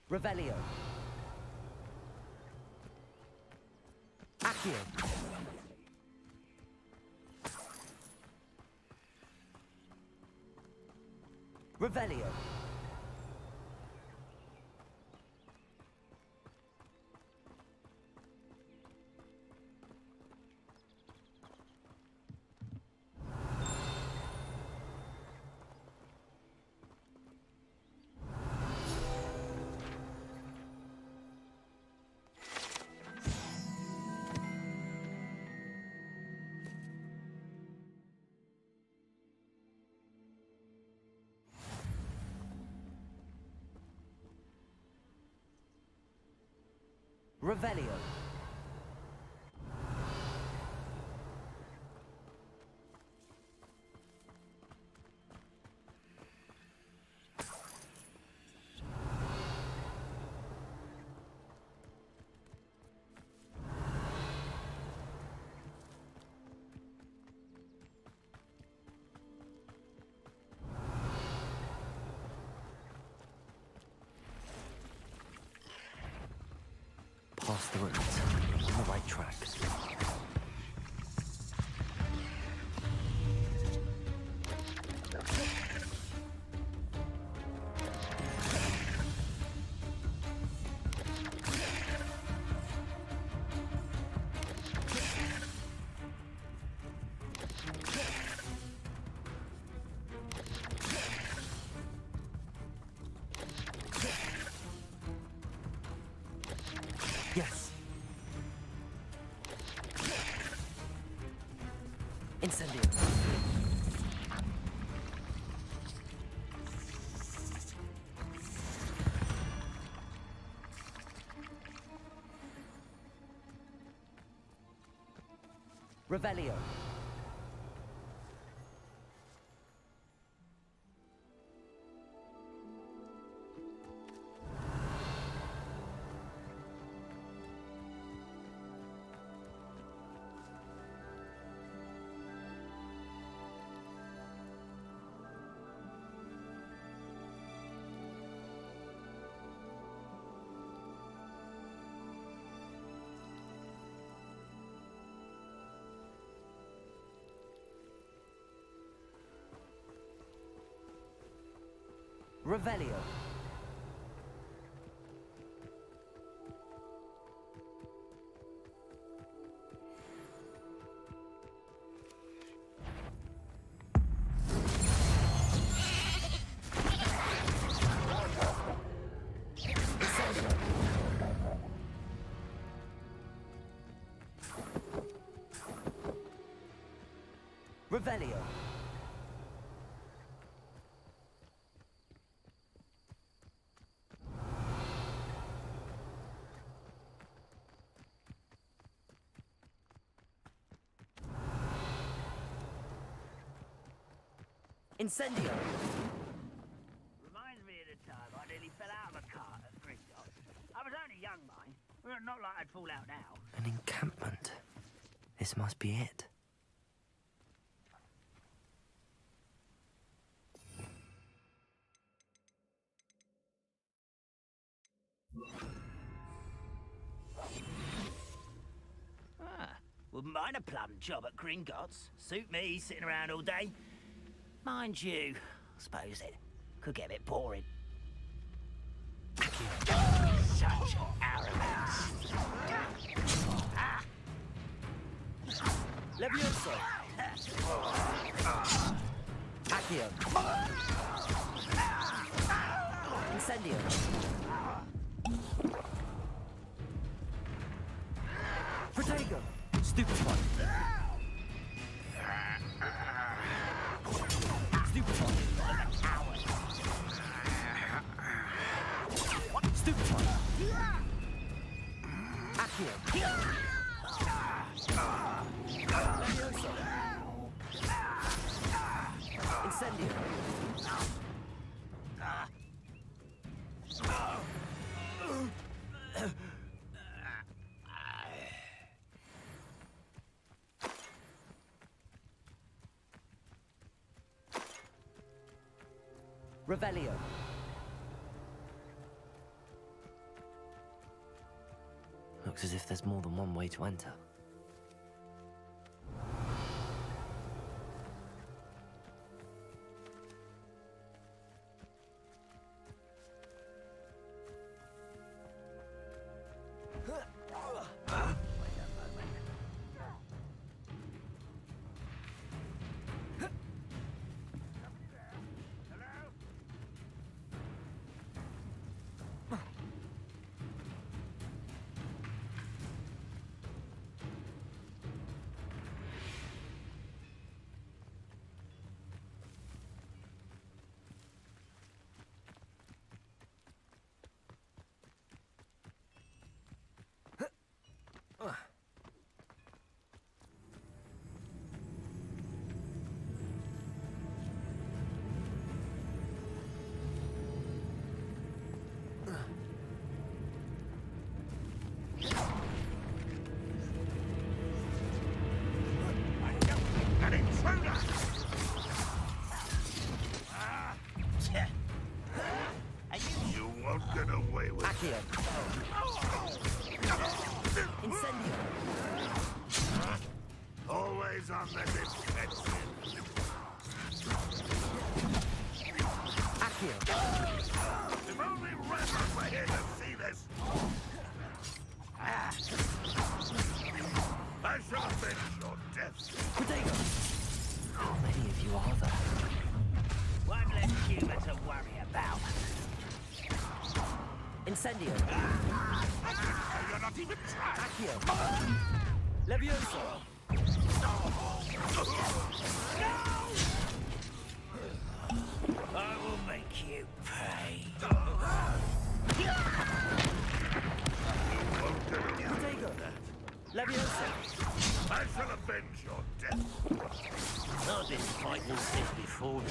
Revelio! Accio! Revelio! Revelio. Past the ruins. on the right track. Yes. Incendio. Revelio. Revelio. Revelio. Incendio. Reminds me of the time I nearly fell out of a cart at Gringotts. I was only young, mind. Well, not like I'd fall out now. An encampment. This must be it. Wouldn't mind a plum job at Gringotts. Suit me, sitting around all day. Mind you, I suppose it could get a bit boring. Such arrogance. Levioso. Accio. Incendio. Protego. Stupefy. Stupefy. Stupefy. Accio. Levioso. Incendio. Revelio. Looks as if there's more than one way to enter. You won't get away with it. Incendio. always on the defensive. If only Reverend were here to see this. I shall avenge your death. How many of you are there? One less human to worry about. Incendio. You're not even trying. Accio. Levioso. I will make you pay. Leviosa. I shall avenge your death. I've been fighting this before.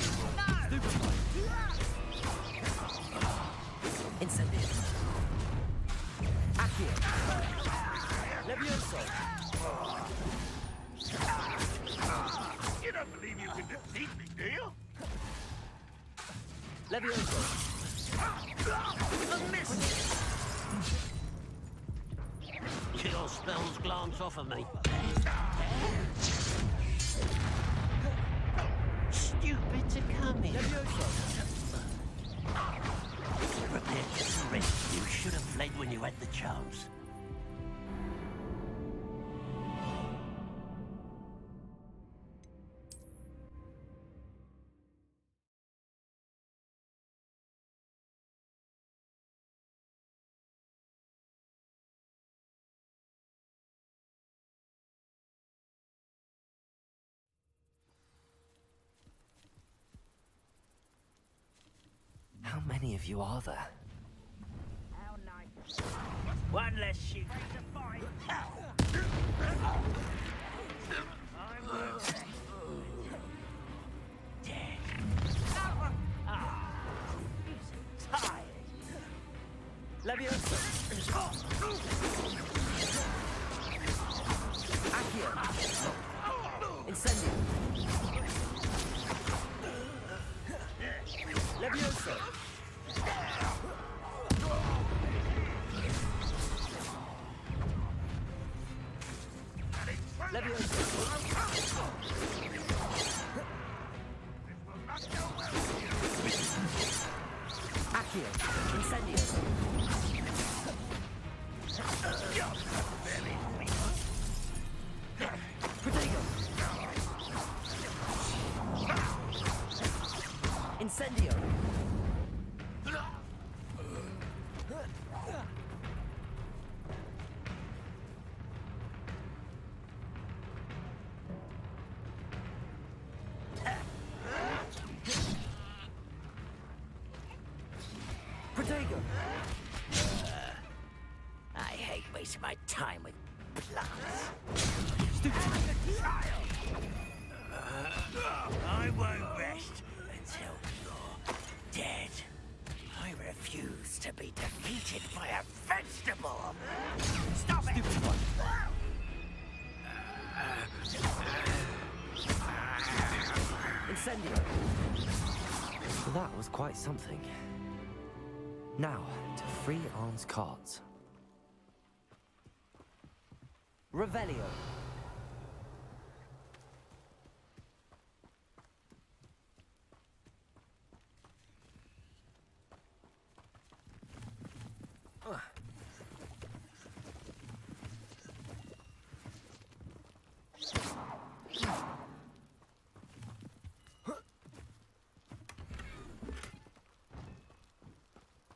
Incendio. Accio. Levioso. You don't believe you can defeat me, do you? Levioso. Your spells glance off of me. Stupid to come in. Prepare to surrender. You should have fled when you had the chance. How many of you are there? One less shoot. Dead. Tired. Levioso. Accio. Incendio. Levioso. Accio. Incendio. Protego. Incendio. Protego. I hate wasting my time with plants. I won't rest until you're dead. I refuse to be defeated by a vegetable. Stop it! Incendio. That was quite something. Now, to free Arn's cards. Revelio.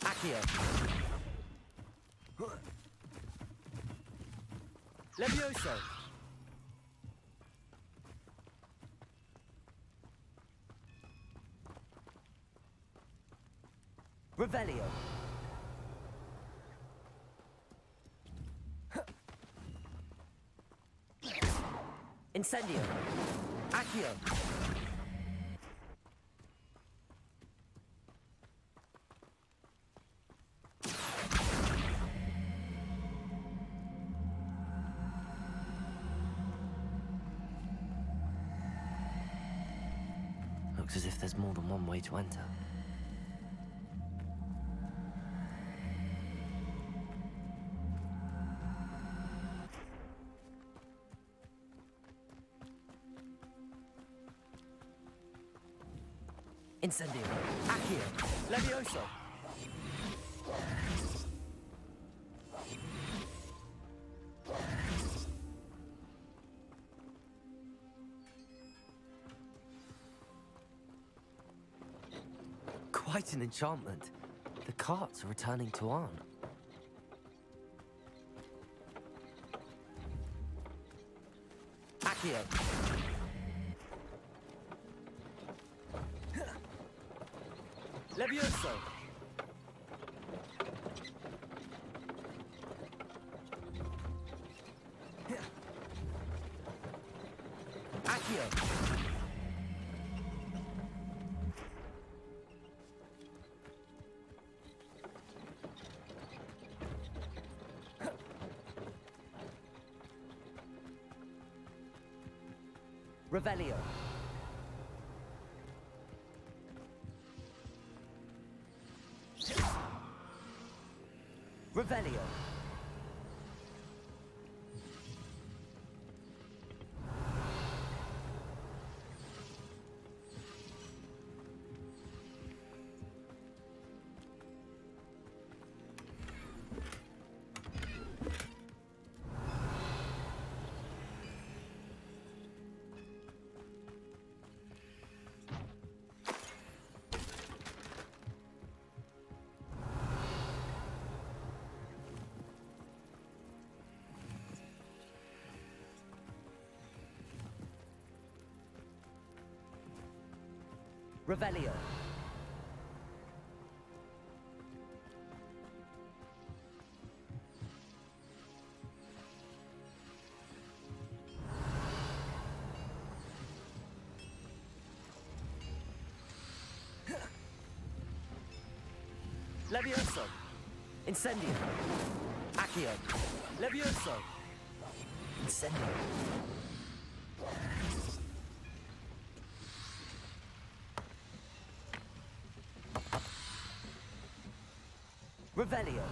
Accio. Levioso. Revelio. Incendio. Accio. Looks as if there's more than one way to enter. Incendio. Accio. Levioso. Quite an enchantment. The carts are returning to Arn. Accio. Levioso. Accio. Revelio. Revelio. Revelio. Levioso. Incendio. Accio. Levioso. Incendio. Revelio.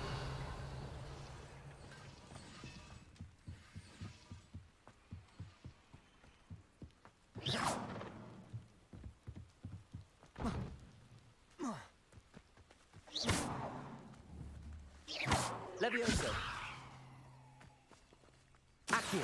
Levioso. Accio.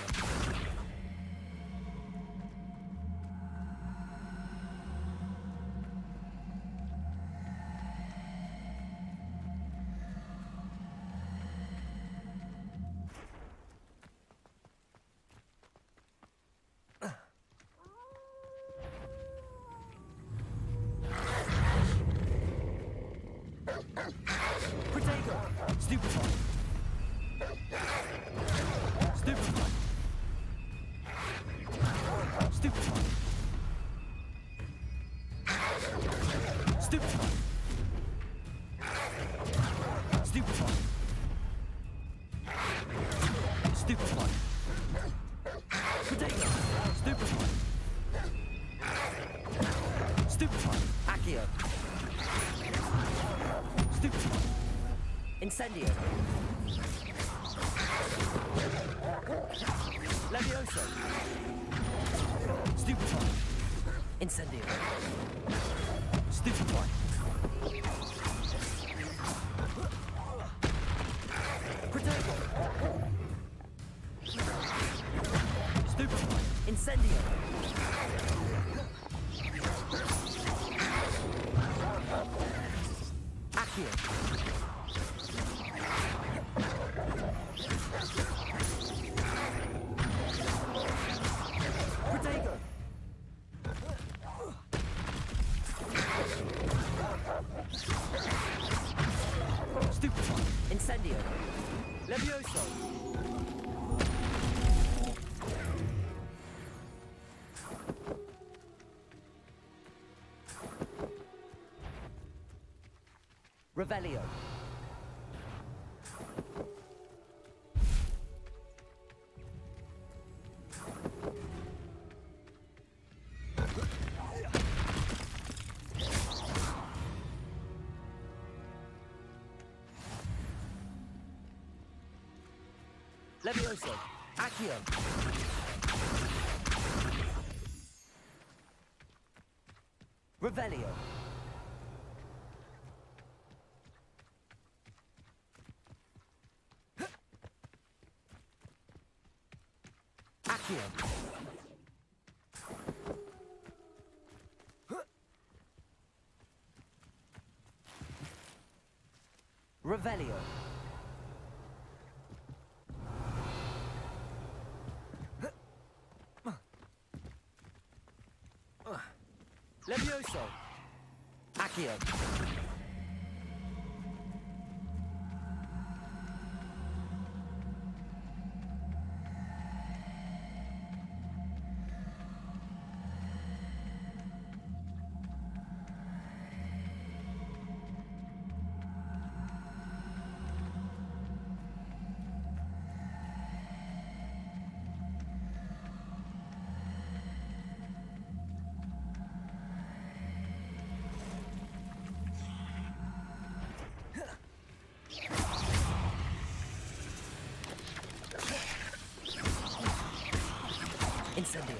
Stupefy. Stupefy. Stupefy. Stupefy. Stupefy. Stupefy. Potato. Stupefy. Stupefy. Accio. Stupefy. Incendio. Levioso. Stupefy. Incendio. Stupefy. Protego. Stupefy. Incendio. Accio. Protego. Stupefy. Incendio. Levioso. Revelio. Levioso. Accio. Revelio. Accio. Revelio. Levioso. Accio. Incendio.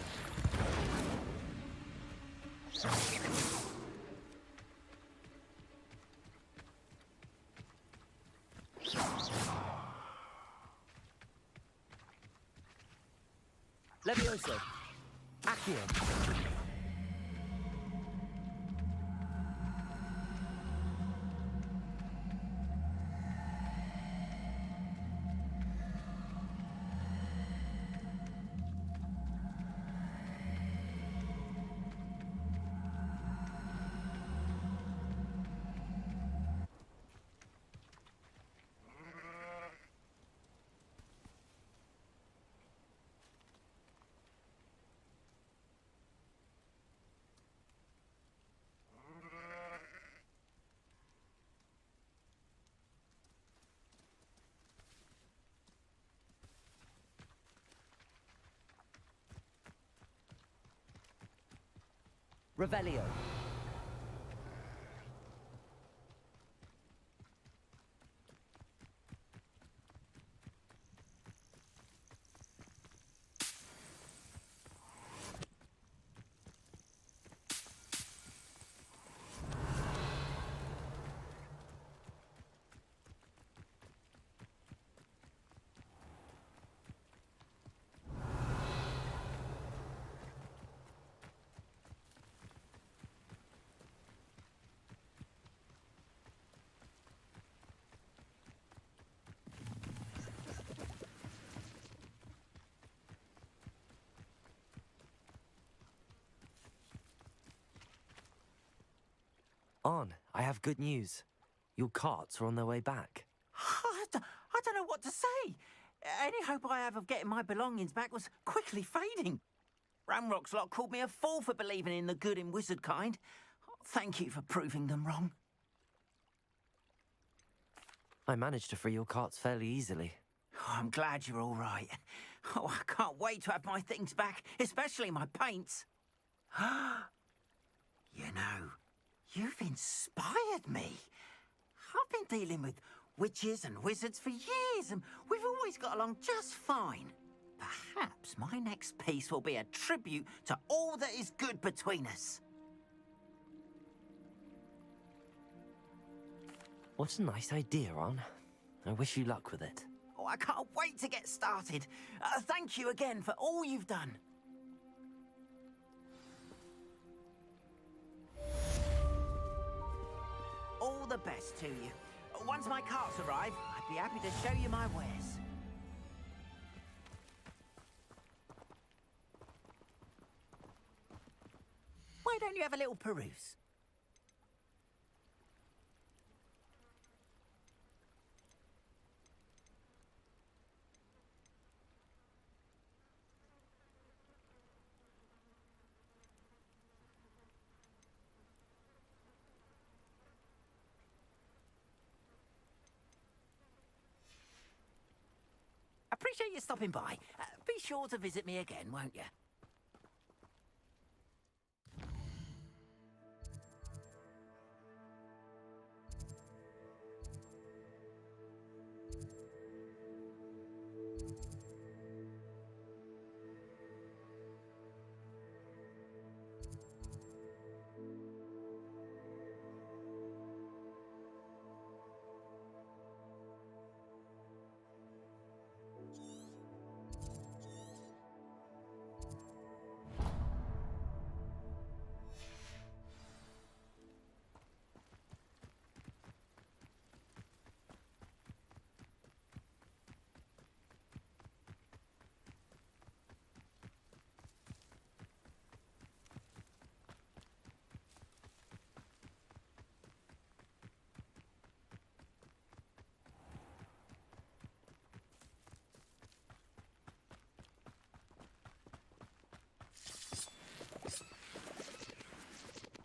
Levioso. Accio. Revelio. On, I have good news. Your carts are on their way back. I don't know what to say. Any hope I have of getting my belongings back was quickly fading. Ramrock's lot called me a fool for believing in the good in wizard kind. Thank you for proving them wrong. I managed to free your carts fairly easily. Oh, I'm glad you're all right. Oh, I can't wait to have my things back, especially my paints. You know, you've inspired me. I've been dealing with witches and wizards for years, and we've always got along just fine. Perhaps my next piece will be a tribute to all that is good between us. What a nice idea, On. I wish you luck with it. Oh, I can't wait to get started. Thank you again for all you've done. All the best to you. Once my carts arrive, I'd be happy to show you my wares. Why don't you have a little peruse? Appreciate you stopping by. Be sure to visit me again, won't you?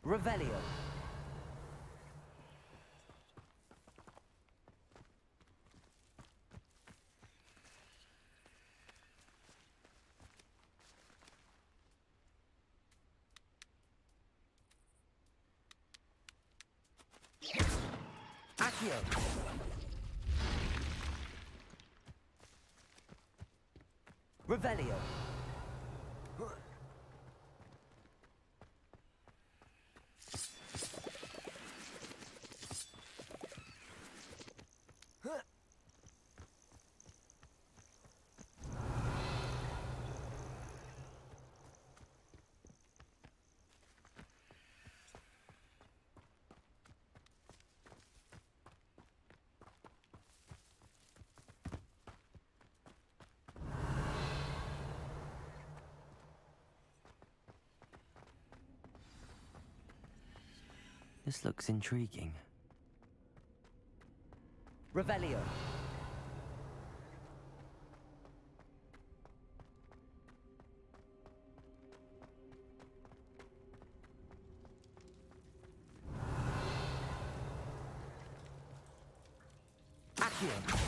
Revelio. Accio. Revelio. This looks intriguing. Revelio. Accio.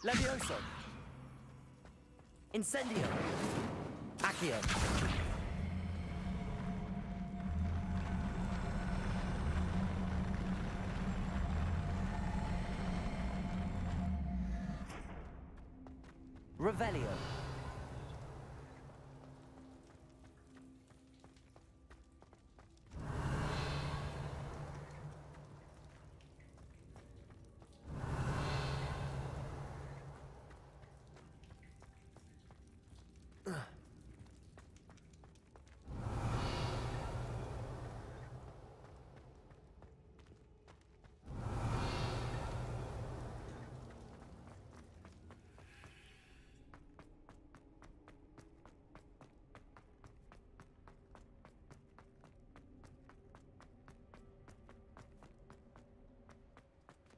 Levioso. Incendio. Accio. Revelio.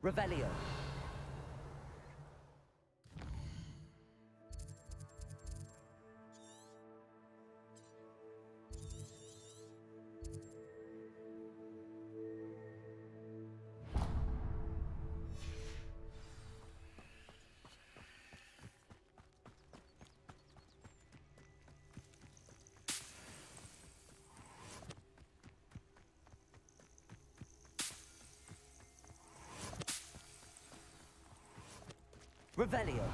Revelio. Revelio.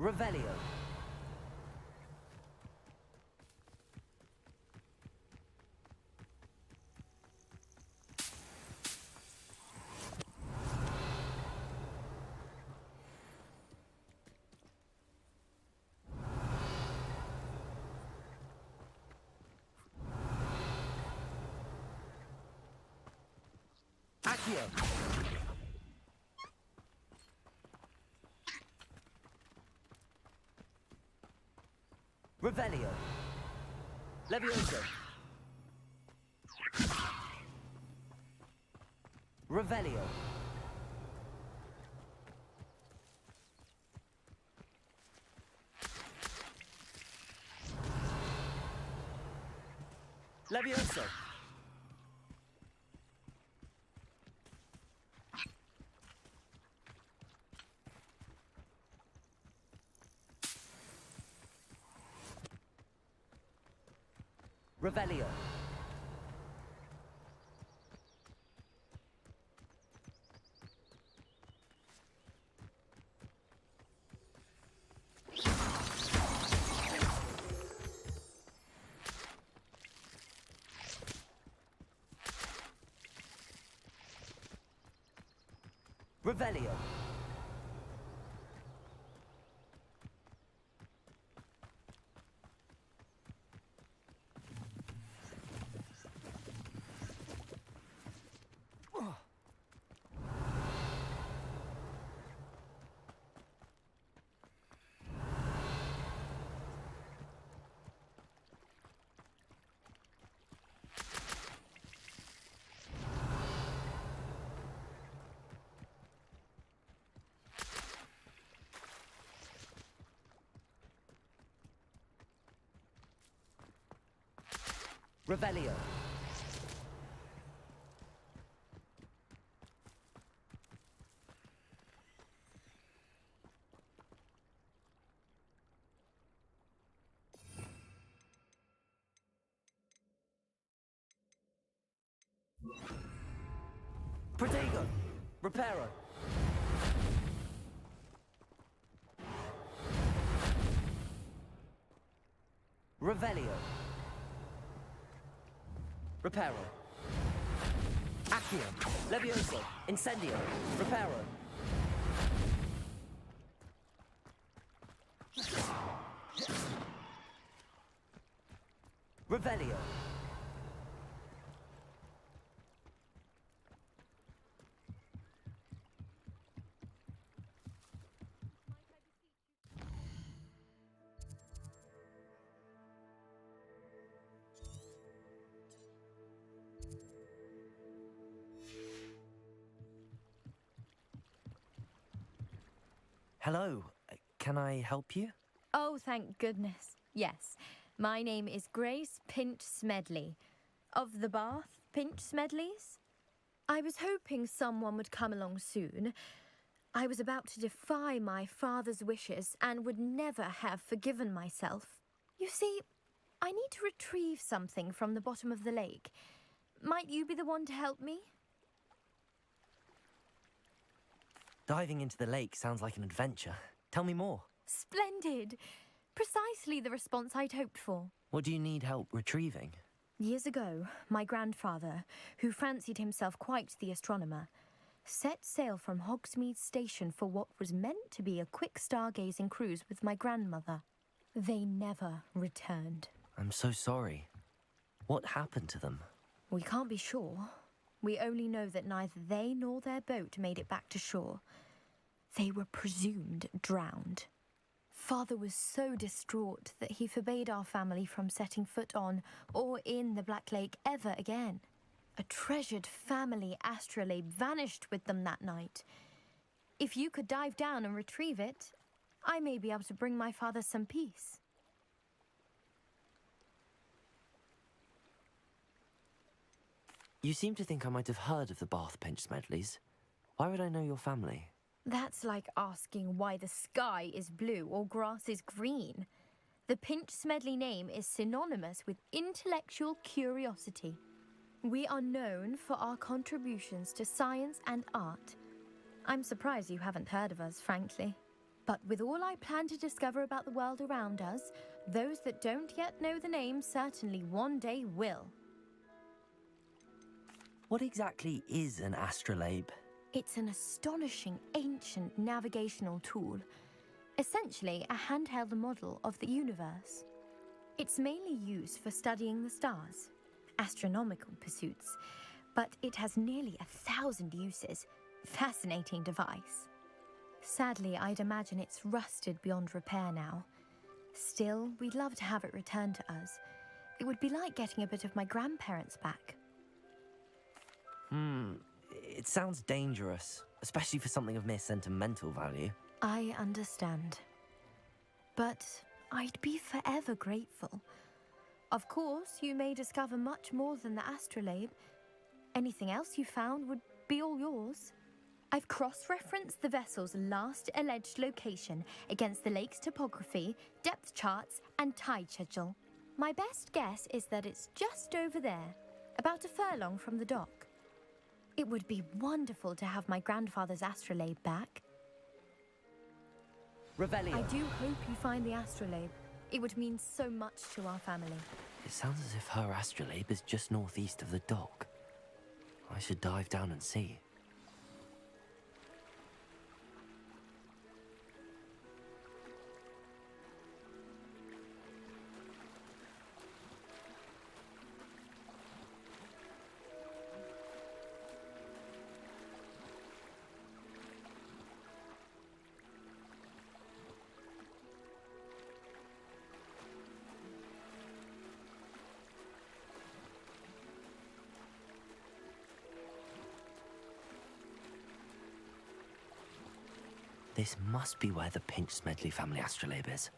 Revelio. Accio. Revelio. Levioso. Revelio. Levioso! Revelio. Revelio. Revelio. Protego. Reparo. Revelio. Reparo. Accio. Levioso. Incendio. Reparo. Revelio. Hello. Can I help you? Oh, thank goodness. Yes. My name is Grace Pinch Smedley. Of the Bath Pinch Smedleys? I was hoping someone would come along soon. I was about to defy my father's wishes and would never have forgiven myself. You see, I need to retrieve something from the bottom of the lake. Might you be the one to help me? Diving into the lake sounds like an adventure. Tell me more. Splendid! Precisely the response I'd hoped for. What do you need help retrieving? Years ago, my grandfather, who fancied himself quite the astronomer, set sail from Hogsmeade Station for what was meant to be a quick stargazing cruise with my grandmother. They never returned. I'm so sorry. What happened to them? We can't be sure. We only know that neither they nor their boat made it back to shore. They were presumed drowned. Father was so distraught that he forbade our family from setting foot on or in the Black Lake ever again. A treasured family astrolabe vanished with them that night. If you could dive down and retrieve it, I may be able to bring my father some peace. You seem to think I might have heard of the Bath Pinch Smedleys. Why would I know your family? That's like asking why the sky is blue or grass is green. The Pinch Smedley name is synonymous with intellectual curiosity. We are known for our contributions to science and art. I'm surprised you haven't heard of us, frankly. But with all I plan to discover about the world around us, those that don't yet know the name certainly one day will. What exactly is an astrolabe? It's an astonishing ancient navigational tool, essentially a handheld model of the universe. It's mainly used for studying the stars, astronomical pursuits, but it has nearly 1,000 uses. Fascinating device. Sadly, I'd imagine it's rusted beyond repair now. Still, we'd love to have it returned to us. It would be like getting a bit of my grandparents back. It sounds dangerous, especially for something of mere sentimental value. I understand. But I'd be forever grateful. Of course, you may discover much more than the astrolabe. Anything else you found would be all yours. I've cross-referenced the vessel's last alleged location against the lake's topography, depth charts, and tide schedule. My best guess is that it's just over there, about a furlong from the dock. It would be wonderful to have my grandfather's astrolabe back. Revelio. I do hope you find the astrolabe. It would mean so much to our family. It sounds as if her astrolabe is just northeast of the dock. I should dive down and see. This must be where the Pinch Smedley family astrolabe is.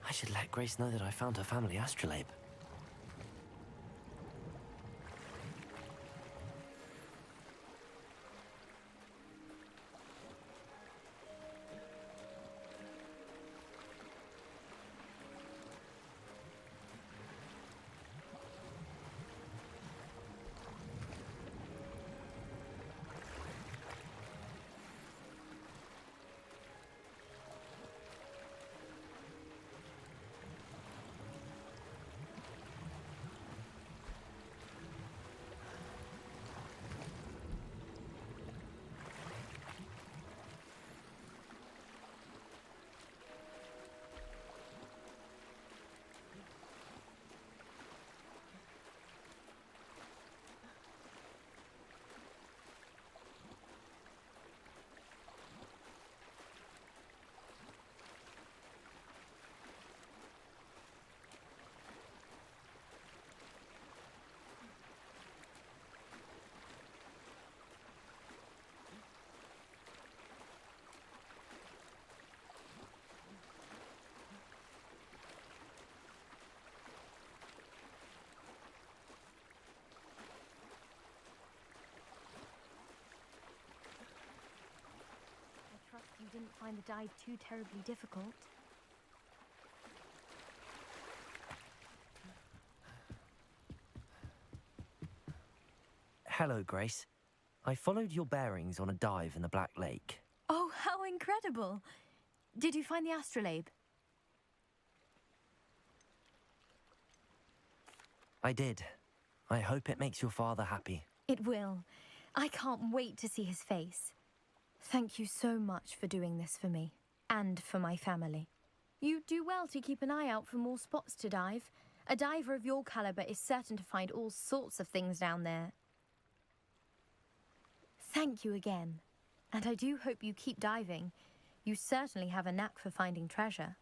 I should let Grace know that I found her family astrolabe. You didn't find the dive too terribly difficult. Hello, Grace. I followed your bearings on a dive in the Black Lake. Oh, how incredible! Did you find the astrolabe? I did. I hope it makes your father happy. It will. I can't wait to see his face. Thank you so much for doing this for me, and for my family. You do well to keep an eye out for more spots to dive. A diver of your caliber is certain to find all sorts of things down there. Thank you again, and I do hope you keep diving. You certainly have a knack for finding treasure.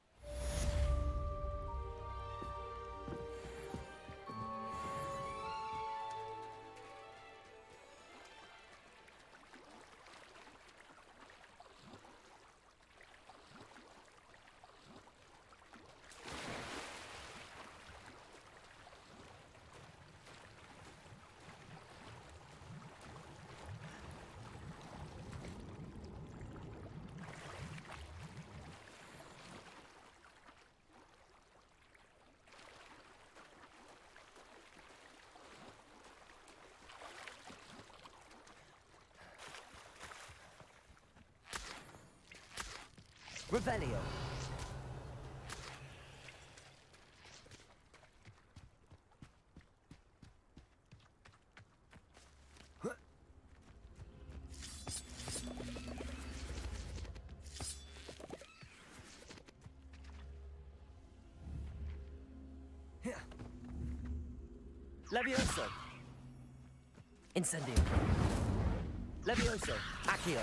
Revelio. Levioso! Incendio! Levioso! Accio!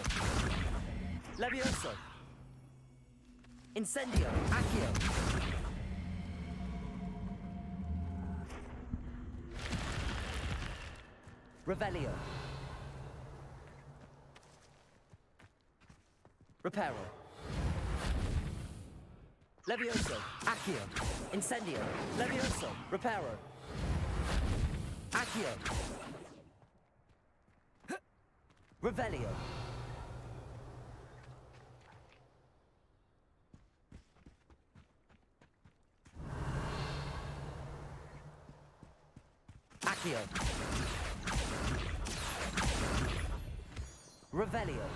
Levioso! Incendio! Accio! Revelio! Reparo! Levioso! Accio! Incendio! Levioso! Reparo! Accio! Revelio! Accio! Revelio!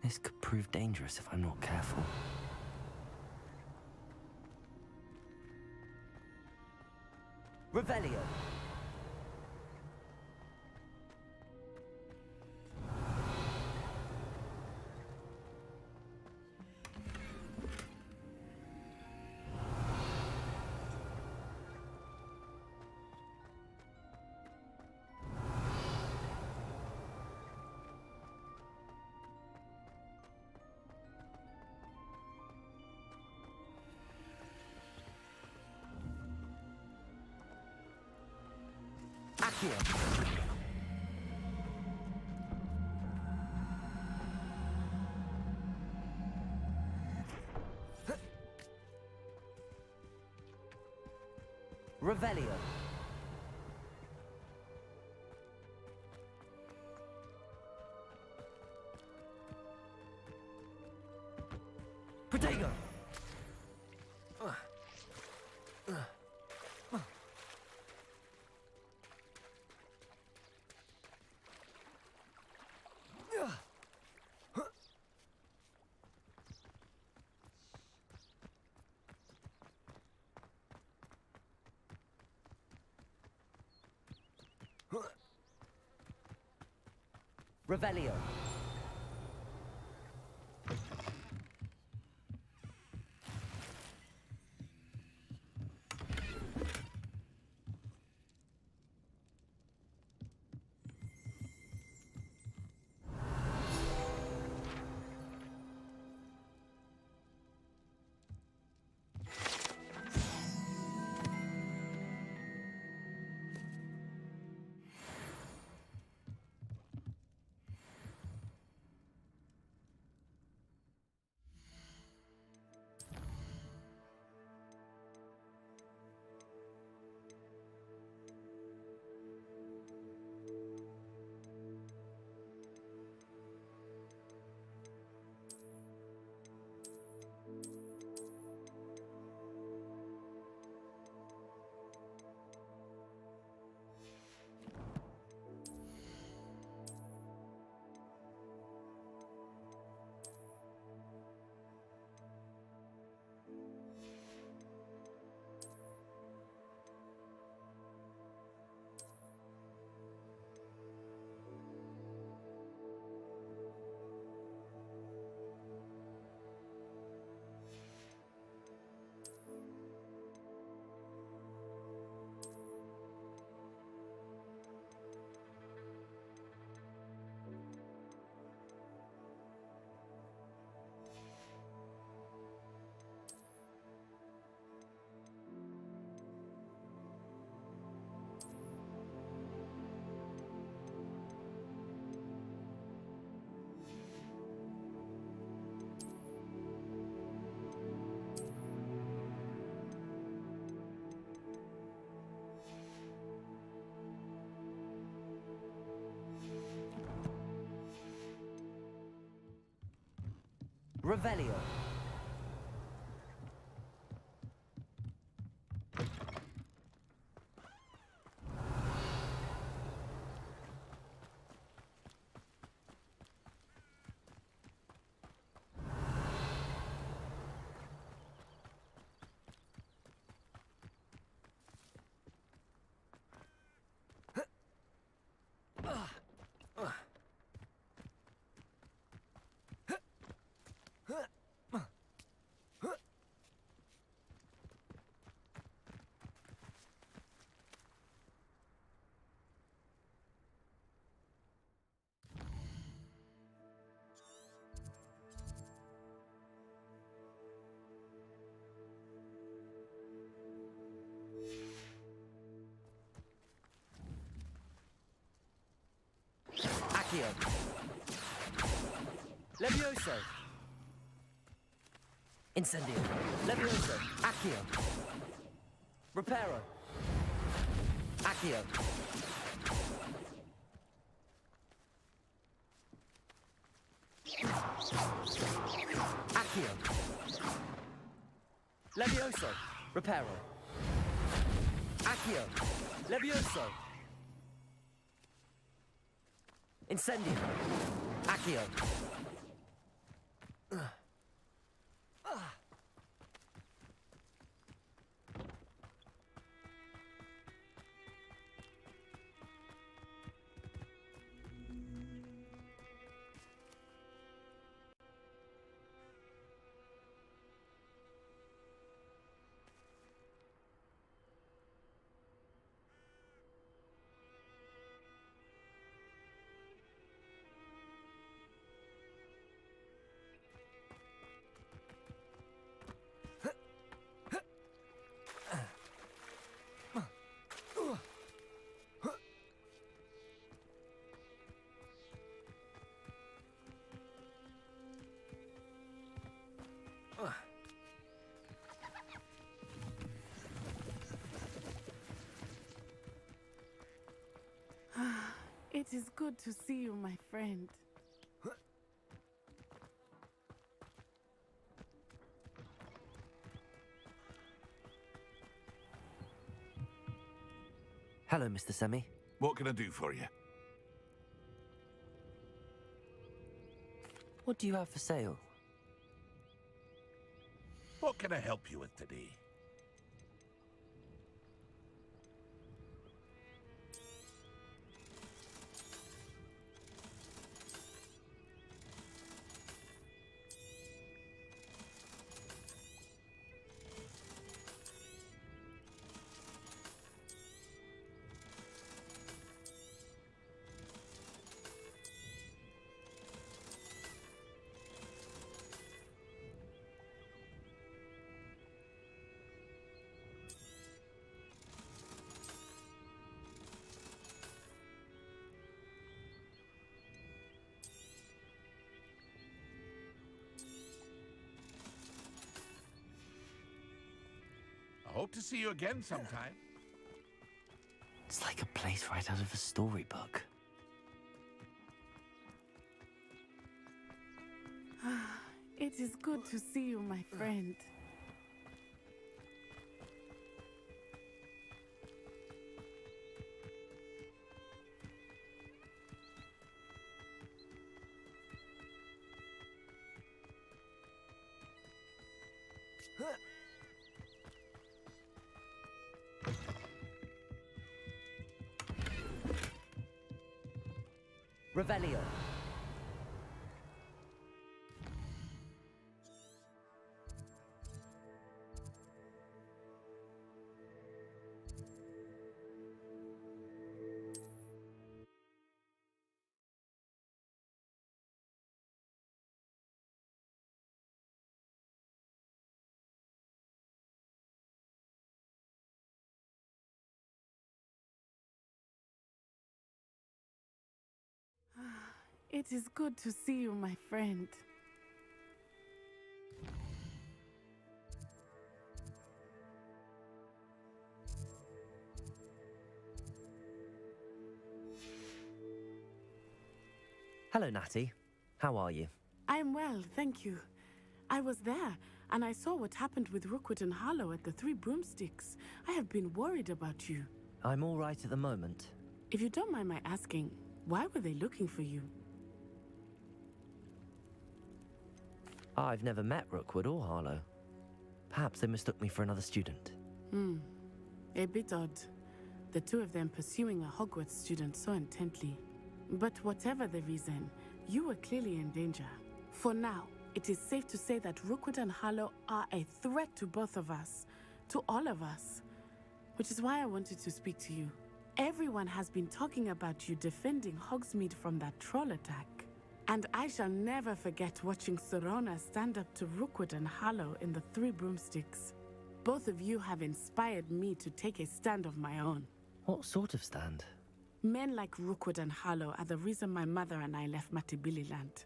This could prove dangerous if I'm not careful. Revelio! Accio! Revelio! Protego! Revelio! Revelio. Accio. Levioso. Incendio. Levioso. Accio. Reparo. Accio. Accio. Levioso. Reparo. Accio. Levioso. Incendio. Accio. It is good to see you, my friend. Hello, Mr. Semi. What can I do for you? What do you have for sale? What can I help you with today? I hope to see you again sometime. It's like a place right out of a storybook. It is good to see you, my friend. Revelio. It is good to see you, my friend. Hello, Natty. How are you? I'm well, thank you. I was there, and I saw what happened with Rookwood and Harlow at the Three Broomsticks. I have been worried about you. I'm all right at the moment. If you don't mind my asking, why were they looking for you? I've never met Rookwood or Harlow. Perhaps they mistook me for another student. A bit odd. The two of them pursuing a Hogwarts student so intently. But whatever the reason, you were clearly in danger. For now, it is safe to say that Rookwood and Harlow are a threat to both of us. To all of us. Which is why I wanted to speak to you. Everyone has been talking about you defending Hogsmeade from that troll attack. And I shall never forget watching Sorona stand up to Rookwood and Harlow in the Three Broomsticks. Both of you have inspired me to take a stand of my own. What sort of stand? Men like Rookwood and Harlow are the reason my mother and I left Matibili land.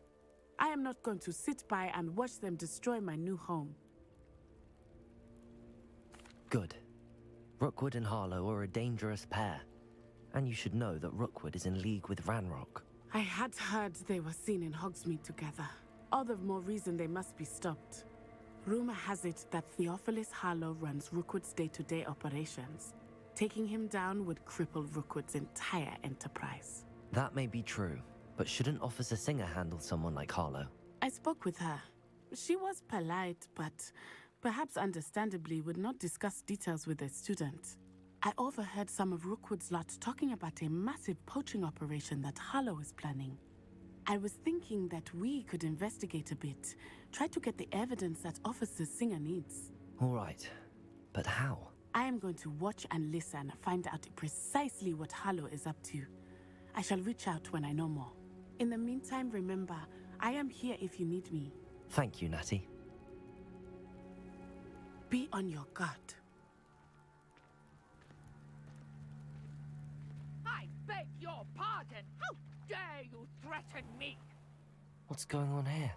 I am not going to sit by and watch them destroy my new home. Good. Rookwood and Harlow are a dangerous pair. And you should know that Rookwood is in league with Ranrock. I had heard they were seen in Hogsmeade together. All the more reason they must be stopped. Rumor has it that Theophilus Harlow runs Rookwood's day-to-day operations. Taking him down would cripple Rookwood's entire enterprise. That may be true, but shouldn't Officer Singer handle someone like Harlow? I spoke with her. She was polite, but perhaps understandably would not discuss details with a student. I overheard some of Rookwood's lot talking about a massive poaching operation that Harlow is planning. I was thinking that we could investigate a bit, try to get the evidence that Officer Singer needs. All right, but how? I am going to watch and listen, find out precisely what Harlow is up to. I shall reach out when I know more. In the meantime, remember, I am here if you need me. Thank you, Natty. Be on your guard. I beg your pardon! How dare you threaten me? What's going on here?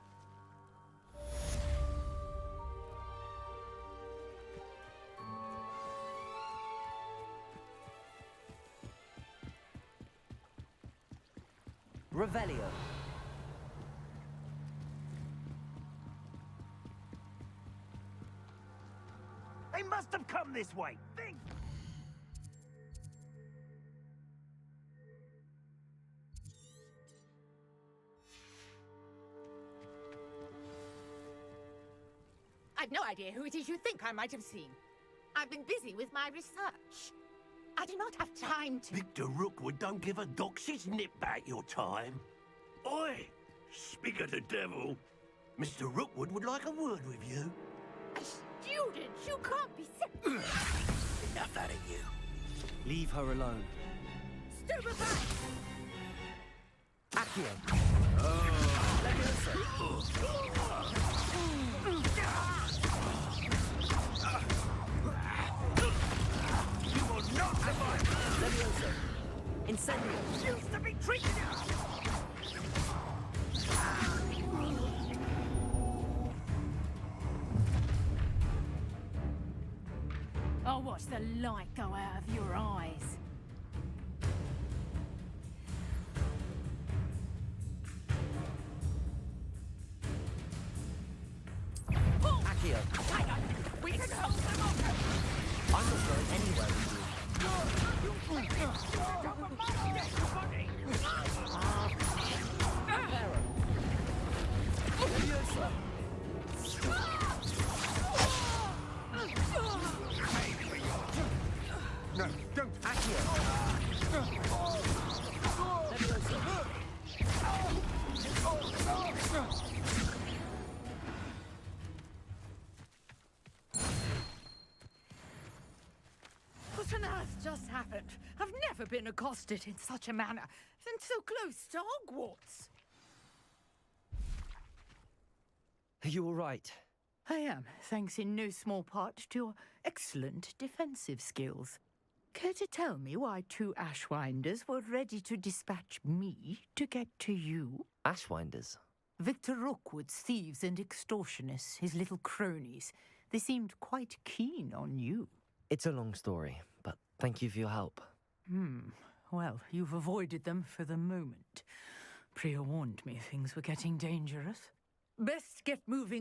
Revelio. They must have come this way. Think! I've no idea who it is you think I might have seen. I've been busy with my research. I do not have time to... Victor Rookwood don't give a doxy's nip back your time. Oi! Speak of the devil. Mr. Rookwood would like a word with you. A student? You can't be... Enough out of you. Leave her alone. Stupefy! Accio. You will not survive! Levioso. Incendio. Used to be treated us! I'll watch the light go out of your eyes. Accio. We can hold them off! I'm not going anywhere with you. Levioso. No, don't! Accio. Levioso. What on earth just happened? I've never been accosted in such a manner, and so close to Hogwarts. Are you all right? I am, thanks in no small part to your excellent defensive skills. Care to tell me why two Ashwinders were ready to dispatch me to get to you? Ashwinders? Victor Rookwood's thieves and extortionists, his little cronies. They seemed quite keen on you. It's a long story, but thank you for your help. Well, you've avoided them for the moment. Priya warned me things were getting dangerous. Best get moving